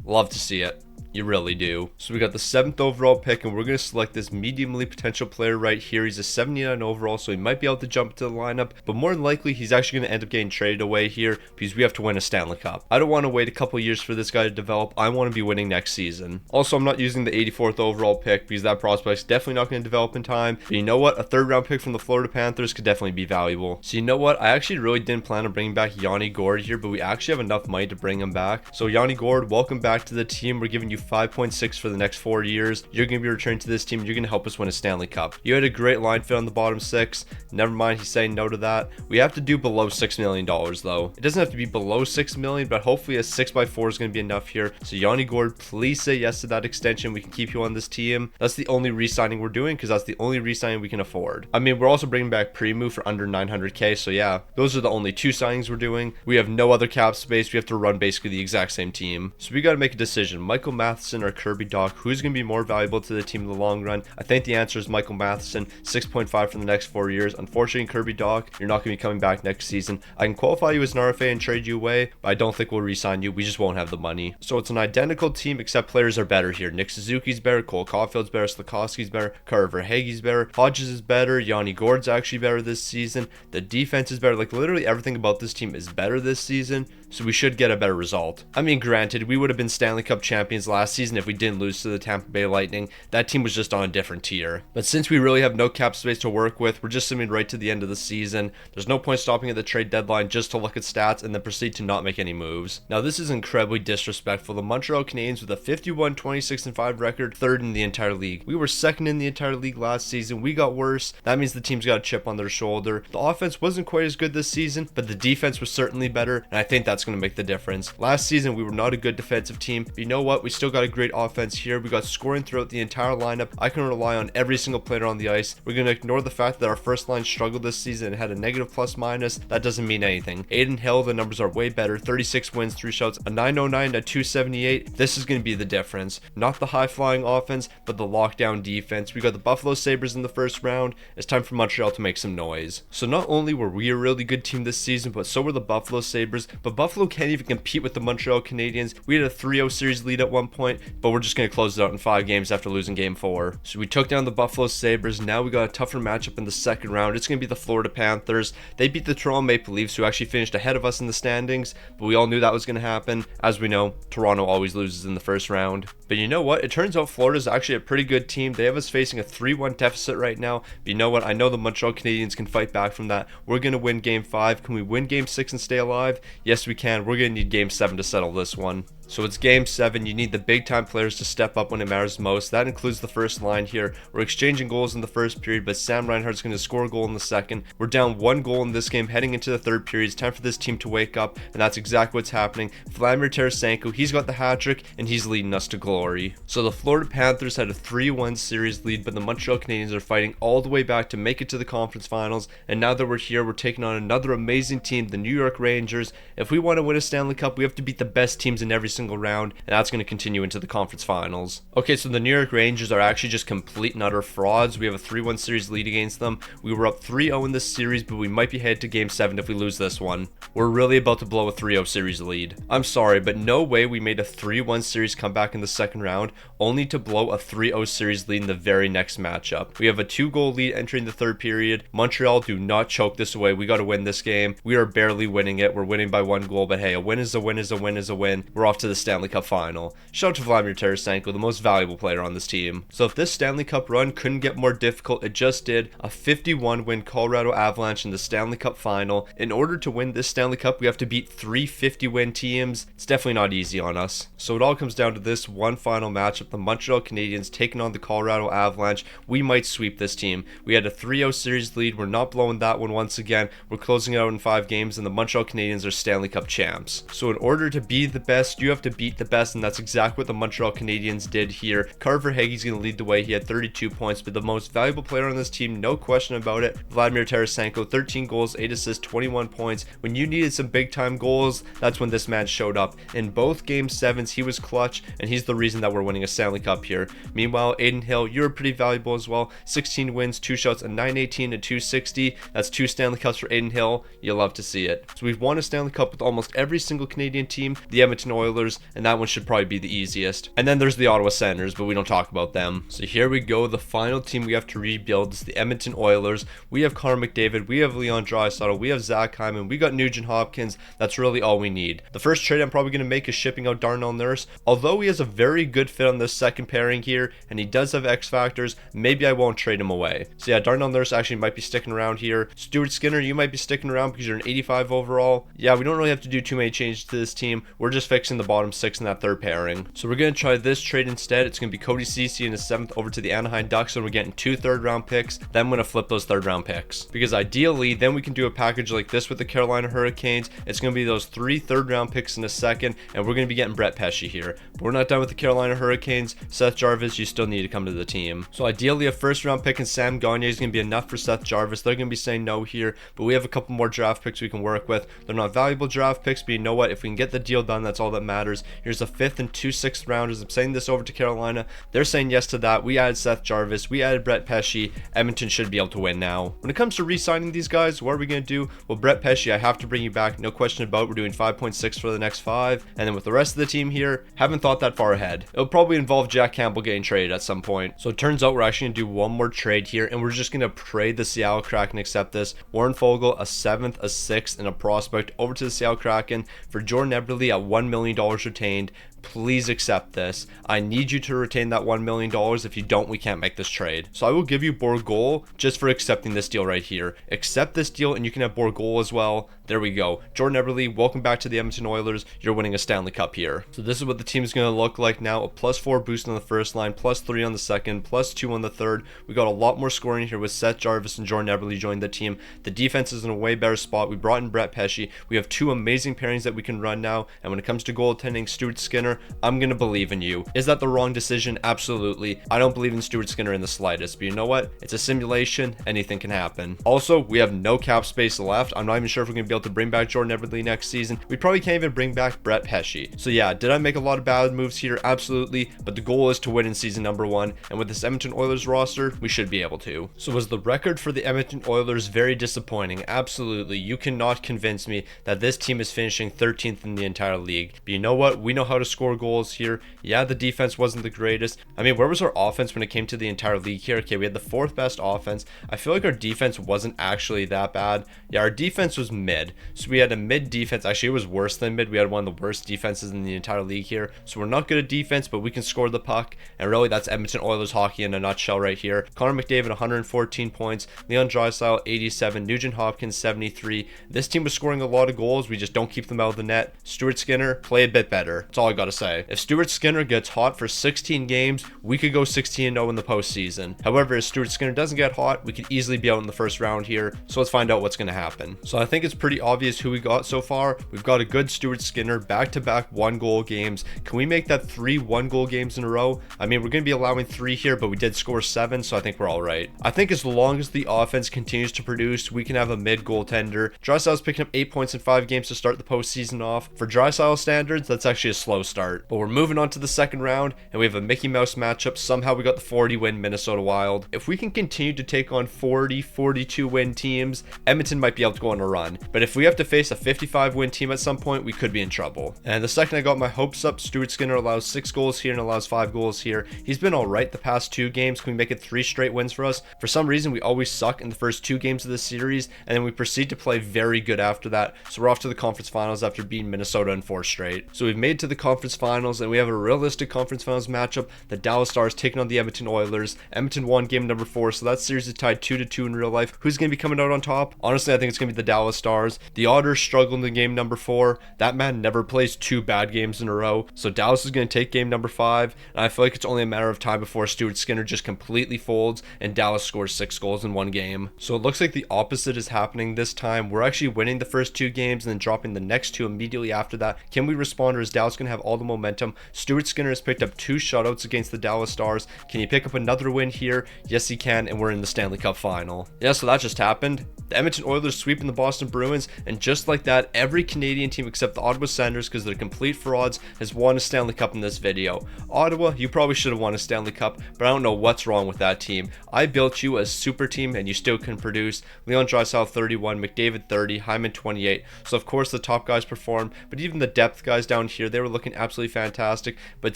love to see it. You really do. So we got the 7th overall pick, and we're going to select this mediumly potential player right here. He's a 79 overall, so he might be able to jump into the lineup, but more than likely he's actually going to end up getting traded away here because we have to win a Stanley Cup. I don't want to wait a couple years for this guy to develop. I want to be winning next season. Also, I'm not using the 84th overall pick because that prospect's definitely not going to develop in time. But you know what? A 3rd round pick from the Florida Panthers could definitely be valuable. So you know what? I actually really didn't plan on bringing back Yanni Gourde here, but we actually have enough money to bring him back. So Yanni Gourde, welcome back to the team. We're giving you 5.6 for the next 4 years. You're going to be returning to this team. You're going to help us win a Stanley Cup. You had a great line fit on the bottom 6. Never mind, he's saying no to that. We have to do below $6 million though. It doesn't have to be below $6 million, but hopefully a 6x4 is going to be enough here. So Yanni Gourde, please say yes to that extension. We can keep you on this team. That's the only re-signing we're doing because that's the only re-signing we can afford. I mean, we're also bringing back Primu for under $900K. So yeah, those are the only 2 signings we're doing. We have no other cap space. We have to run basically the exact same team. So we got to make a decision. Michael Matheson or Kirby Dach? Who's going to be more valuable to the team in the long run? I think the answer is Michael Matheson, 6.5 for the next 4 years. Unfortunately, Kirby Dach, you're not going to be coming back next season. I can qualify you as an RFA and trade you away, but I don't think we'll re-sign you. We just won't have the money. So it's an identical team, except players are better here. Nick Suzuki's better, Cole Caulfield's better, Slafkovsky's better, Carter Verhaeghe's better, Hodges is better, Yanni Gord's actually better this season. The defense is better. Like, literally everything about this team is better this season, so we should get a better result. I mean, granted, we would have been Stanley Cup champions last season if we didn't lose to the Tampa Bay Lightning. That team was just on a different tier. But since we really have no cap space to work with, we're just sitting right to the end of the season. There's no point stopping at the trade deadline just to look at stats and then proceed to not make any moves. Now, this is incredibly disrespectful. The Montreal Canadiens with a 51-26-5 record, third in the entire league. We were second in the entire league last season. We got worse. That means the team's got a chip on their shoulder. The offense wasn't quite as good this season, but the defense was certainly better, and I think that's going to make the difference. Last season, we were not a good defensive team, but you know what? We still got a great offense here. We got scoring throughout the entire lineup. I can rely on every single player on the ice. We're going to ignore the fact that our first line struggled this season and had a negative plus minus. That doesn't mean anything. Aiden Hill, the numbers are way better. 36 wins, 3 shouts, a 909, a 278. This is going to be the difference. Not the high-flying offense, but the lockdown defense. We got the Buffalo Sabres in the first round. It's time for Montreal to make some noise. So not only were we a really good team this season, but so were the Buffalo Sabres. But Buffalo can't even compete with the Montreal Canadiens. We had a 3-0 series lead at one point, but we're just going to close it out in 5 games after losing game 4. So we took down the Buffalo Sabres. Now we got a tougher matchup in the second round. It's going to be the Florida Panthers. They beat the Toronto Maple Leafs, who actually finished ahead of us in the standings, but we all knew that was going to happen. As we know, Toronto always loses in the first round. But you know what? It turns out Florida's actually a pretty good team. They have us facing a 3-1 deficit right now. But you know what? I know the Montreal Canadiens can fight back from that. We're going to win game 5. Can we win game 6 and stay alive? Yes, we can. We're going to need game 7 to settle this one. So it's game 7. You need the big time players to step up when it matters most. That includes the first line here. We're exchanging goals in the first period, but Sam Reinhart's going to score a goal in the second. We're down 1 goal in this game heading into the third period. It's time for this team to wake up, and that's exactly what's happening. Vladimir Tarasenko, he's got the hat trick, and he's leading us to glory. So the Florida Panthers had a 3-1 series lead, but the Montreal Canadiens are fighting all the way back to make it to the conference finals. And now that we're here, we're taking on another amazing team, the New York Rangers. If we want to win a Stanley Cup, we have to beat the best teams in every single round, and that's going to continue into the conference finals. Okay, so the New York Rangers are actually just complete and utter frauds. We have a 3-1 series lead against them. We were up 3-0 in this series, but we might be headed to game 7 if we lose this one. We're really about to blow a 3-0 series lead. I'm sorry, but no way we made a 3-1 series comeback in the second round, only to blow a 3-0 series lead in the very next matchup. We have a 2-goal lead entering the third period. Montreal, do not choke this away. We got to win this game. We are barely winning it. We're winning by 1 goal, but hey, a win is a win is a win is a win. We're off to the Stanley Cup final. Shout out to Vladimir Tarasenko, the most valuable player on this team. So if this Stanley Cup run couldn't get more difficult, it just did. A 51-win Colorado Avalanche in the Stanley Cup final. In order to win this Stanley Cup, we have to beat 3 50-win teams. It's definitely not easy on us. So it all comes down to this one final matchup, the Montreal Canadiens taking on the Colorado Avalanche. We might sweep this team. We had a 3-0 series lead. We're not blowing that one once again. We're closing it out in 5 games, and the Montreal Canadiens are Stanley Cup champs. So in order to be the best, you have to beat the best, and that's exactly what the Montreal Canadiens did here. Carter Verhaeghe's going to lead the way. He had 32 points, but the most valuable player on this team, no question about it, Vladimir Tarasenko, 13 goals, 8 assists, 21 points. When you needed some big time goals, that's when this man showed up. In both game 7s, he was clutch, and he's the reason that we're winning a Stanley Cup here. Meanwhile, Aiden Hill, you're pretty valuable as well. 16 wins, 2 shots, a 918, a 260. That's 2 Stanley Cups for Aiden Hill. You'll love to see it. So we've won a Stanley Cup with almost every single Canadian team, the Edmonton Oilers, and that one should probably be the easiest. And then there's the Ottawa Senators, but we don't talk about them. So here we go. The final team we have to rebuild is the Edmonton Oilers. We have Connor McDavid, we have Leon Draisaitl, we have Zach Hyman, we got Nugent Hopkins. That's really all we need. The first trade I'm probably going to make is shipping out Darnell Nurse. Although he has a very good fit on this second pairing here, and he does have X factors, maybe I won't trade him away. So yeah, Darnell Nurse actually might be sticking around here. Stuart Skinner, you might be sticking around because you're an 85 overall. Yeah, we don't really have to do too many changes to this team. We're just fixing the bottom 6 in that third pairing. So we're going to try this trade instead. It's going to be Cody Ceci in his 7th over to the Anaheim Ducks, and we're getting 2 third-round picks. Then I'm going to flip those third-round picks, because ideally then we can do a package like this with the Carolina Hurricanes. It's going to be those 3 third-round picks in a second, and we're going to be getting Brett Pesce here. But we're not done with the Carolina Hurricanes. Seth Jarvis, you still need to come to the team. So ideally a first-round pick and Sam Gagner is going to be enough for Seth Jarvis. They're going to be saying no here, but we have a couple more draft picks we can work with. They're not valuable draft picks, but you know what? If we can get the deal done, that's all that matters. matters. Here's a 5th and 2 6th rounders. I'm saying this over to Carolina. They're saying yes to that. We added Seth Jarvis. We added Brett Pesce. Edmonton should be able to win now. When it comes to re-signing these guys, what are we going to do? Well, Brett Pesce, I have to bring you back. No question about it. We're doing 5.6 for the next 5. And then with the rest of the team here, haven't thought that far ahead. It'll probably involve Jack Campbell getting traded at some point. So it turns out we're actually going to do one more trade here, and we're just going to pray the Seattle Kraken accept this. Warren Fogle, a 7th, a 6th, and a prospect over to the Seattle Kraken for Jordan Eberle at $1 million retained. Please accept this. I need you to retain that $1 million. If you don't, we can't make this trade. So I will give you Bourgault just for accepting this deal right here. Accept this deal and you can have Bourgault as well. There we go. Jordan Eberle, welcome back to the Edmonton Oilers. You're winning a Stanley Cup here. So this is what the team is going to look like now. A +4 boost on the first line, +3 on the second, +2 on the third. We got a lot more scoring here with Seth Jarvis and Jordan Eberle joining the team. The defense is in a way better spot. We brought in Brett Pesce. We have 2 amazing pairings that we can run now. And when it comes to goaltending, Stuart Skinner, I'm going to believe in you. Is that the wrong decision? Absolutely. I don't believe in Stuart Skinner in the slightest, but you know what? It's a simulation. Anything can happen. Also, we have no cap space left. I'm not even sure if we're going to be able to bring back Jordan Eberle next season. We probably can't even bring back Brett Pesce. So yeah, did I make a lot of bad moves here? Absolutely. But the goal is to win in season number 1. And with this Edmonton Oilers roster, we should be able to. So was the record for the Edmonton Oilers very disappointing? Absolutely. You cannot convince me that this team is finishing 13th in the entire league. But you know what? We know how to score goals here. Yeah, the defense wasn't the greatest. I mean, where was our offense when it came to the entire league here? Okay, we had the 4th best offense. I feel like our defense wasn't actually that bad. Yeah, our defense was mid. So we had a mid defense. Actually, it was worse than mid. We had one of the worst defenses in the entire league here. So we're not good at defense, but we can score the puck. And really, that's Edmonton Oilers hockey in a nutshell right here. Connor McDavid, 114 points. Leon Draisaitl, 87. Nugent Hopkins, 73. This team was scoring a lot of goals. We just don't keep them out of the net. Stuart Skinner, play a bit better. That's all I got to say. If Stuart Skinner gets hot for 16 games, we could go 16-0 in the postseason. However, if Stuart Skinner doesn't get hot, we could easily be out in the first round here. So let's find out what's going to happen. So I think it's pretty obvious who we got so far. We've got a good Stuart Skinner, back-to-back 1-goal games. Can we make that 3 1-goal games in a row? I mean, we're going to be allowing 3 here, but we did score 7, so I think we're all right. I think as long as the offense continues to produce, we can have a mid-goaltender. Draisaitl's picking up 8 points in 5 games to start the postseason off. For Draisaitl standards, that's actually a slow start. But we're moving on to the second round, and we have a Mickey Mouse matchup. Somehow we got the 40-win Minnesota Wild. If we can continue to take on 40, 42-win teams, Edmonton might be able to go on a run. But if we have to face a 55-win team at some point, we could be in trouble. And the second I got my hopes up, Stuart Skinner allows 6 goals here and allows 5 goals here. He's been alright the past 2 games. Can we make it 3 straight wins for us? For some reason, we always suck in the first 2 games of the series, and then we proceed to play very good after that. So we're off to the conference finals after beating Minnesota in 4 straight. So we've made it to the conference finals, and we have a realistic conference finals matchup. The Dallas Stars taking on the Edmonton Oilers. Edmonton won game number 4, so that series is tied 2-2 in real life. Who's going to be coming out on top? Honestly, I think it's going to be the Dallas Stars. The Otters struggled in game number 4. That man never plays 2 bad games in a row. So Dallas is going to take game number 5, and I feel like it's only a matter of time before Stuart Skinner just completely folds and Dallas scores 6 goals in 1 game. So it looks like the opposite is happening this time. We're actually winning the first 2 games and then dropping the next 2 immediately after that. Can we respond, or is Dallas going to have all the momentum? Stuart Skinner has picked up 2 shutouts against the Dallas Stars. Can he pick up another win here? Yes, he can, and we're in the Stanley Cup final. Yeah, so that just happened. The Edmonton Oilers sweeping the Boston Bruins, and just like that, every Canadian team except the Ottawa Senators, because they're complete frauds, has won a Stanley Cup in this video. Ottawa, you probably should have won a Stanley Cup, but I don't know what's wrong with that team. I built you a super team, and you still can produce. Leon Draisaitl 31, McDavid 30, Hyman 28. So of course the top guys performed, but even the depth guys down here, they were looking absolutely fantastic. But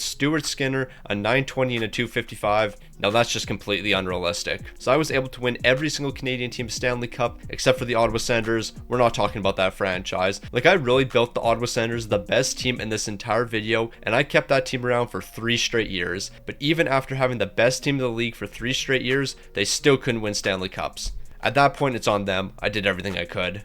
Stuart Skinner, a 920 and a 255, now that's just completely unrealistic. So I was able to win every single Canadian team Stanley Cup, except for the Ottawa Senators. We're not talking about that franchise. Like, I really built the Ottawa Senators, the best team in this entire video, and I kept that team around for 3 straight years. But even after having the best team in the league for 3 straight years, they still couldn't win Stanley Cups. At that point, it's on them. I did everything I could.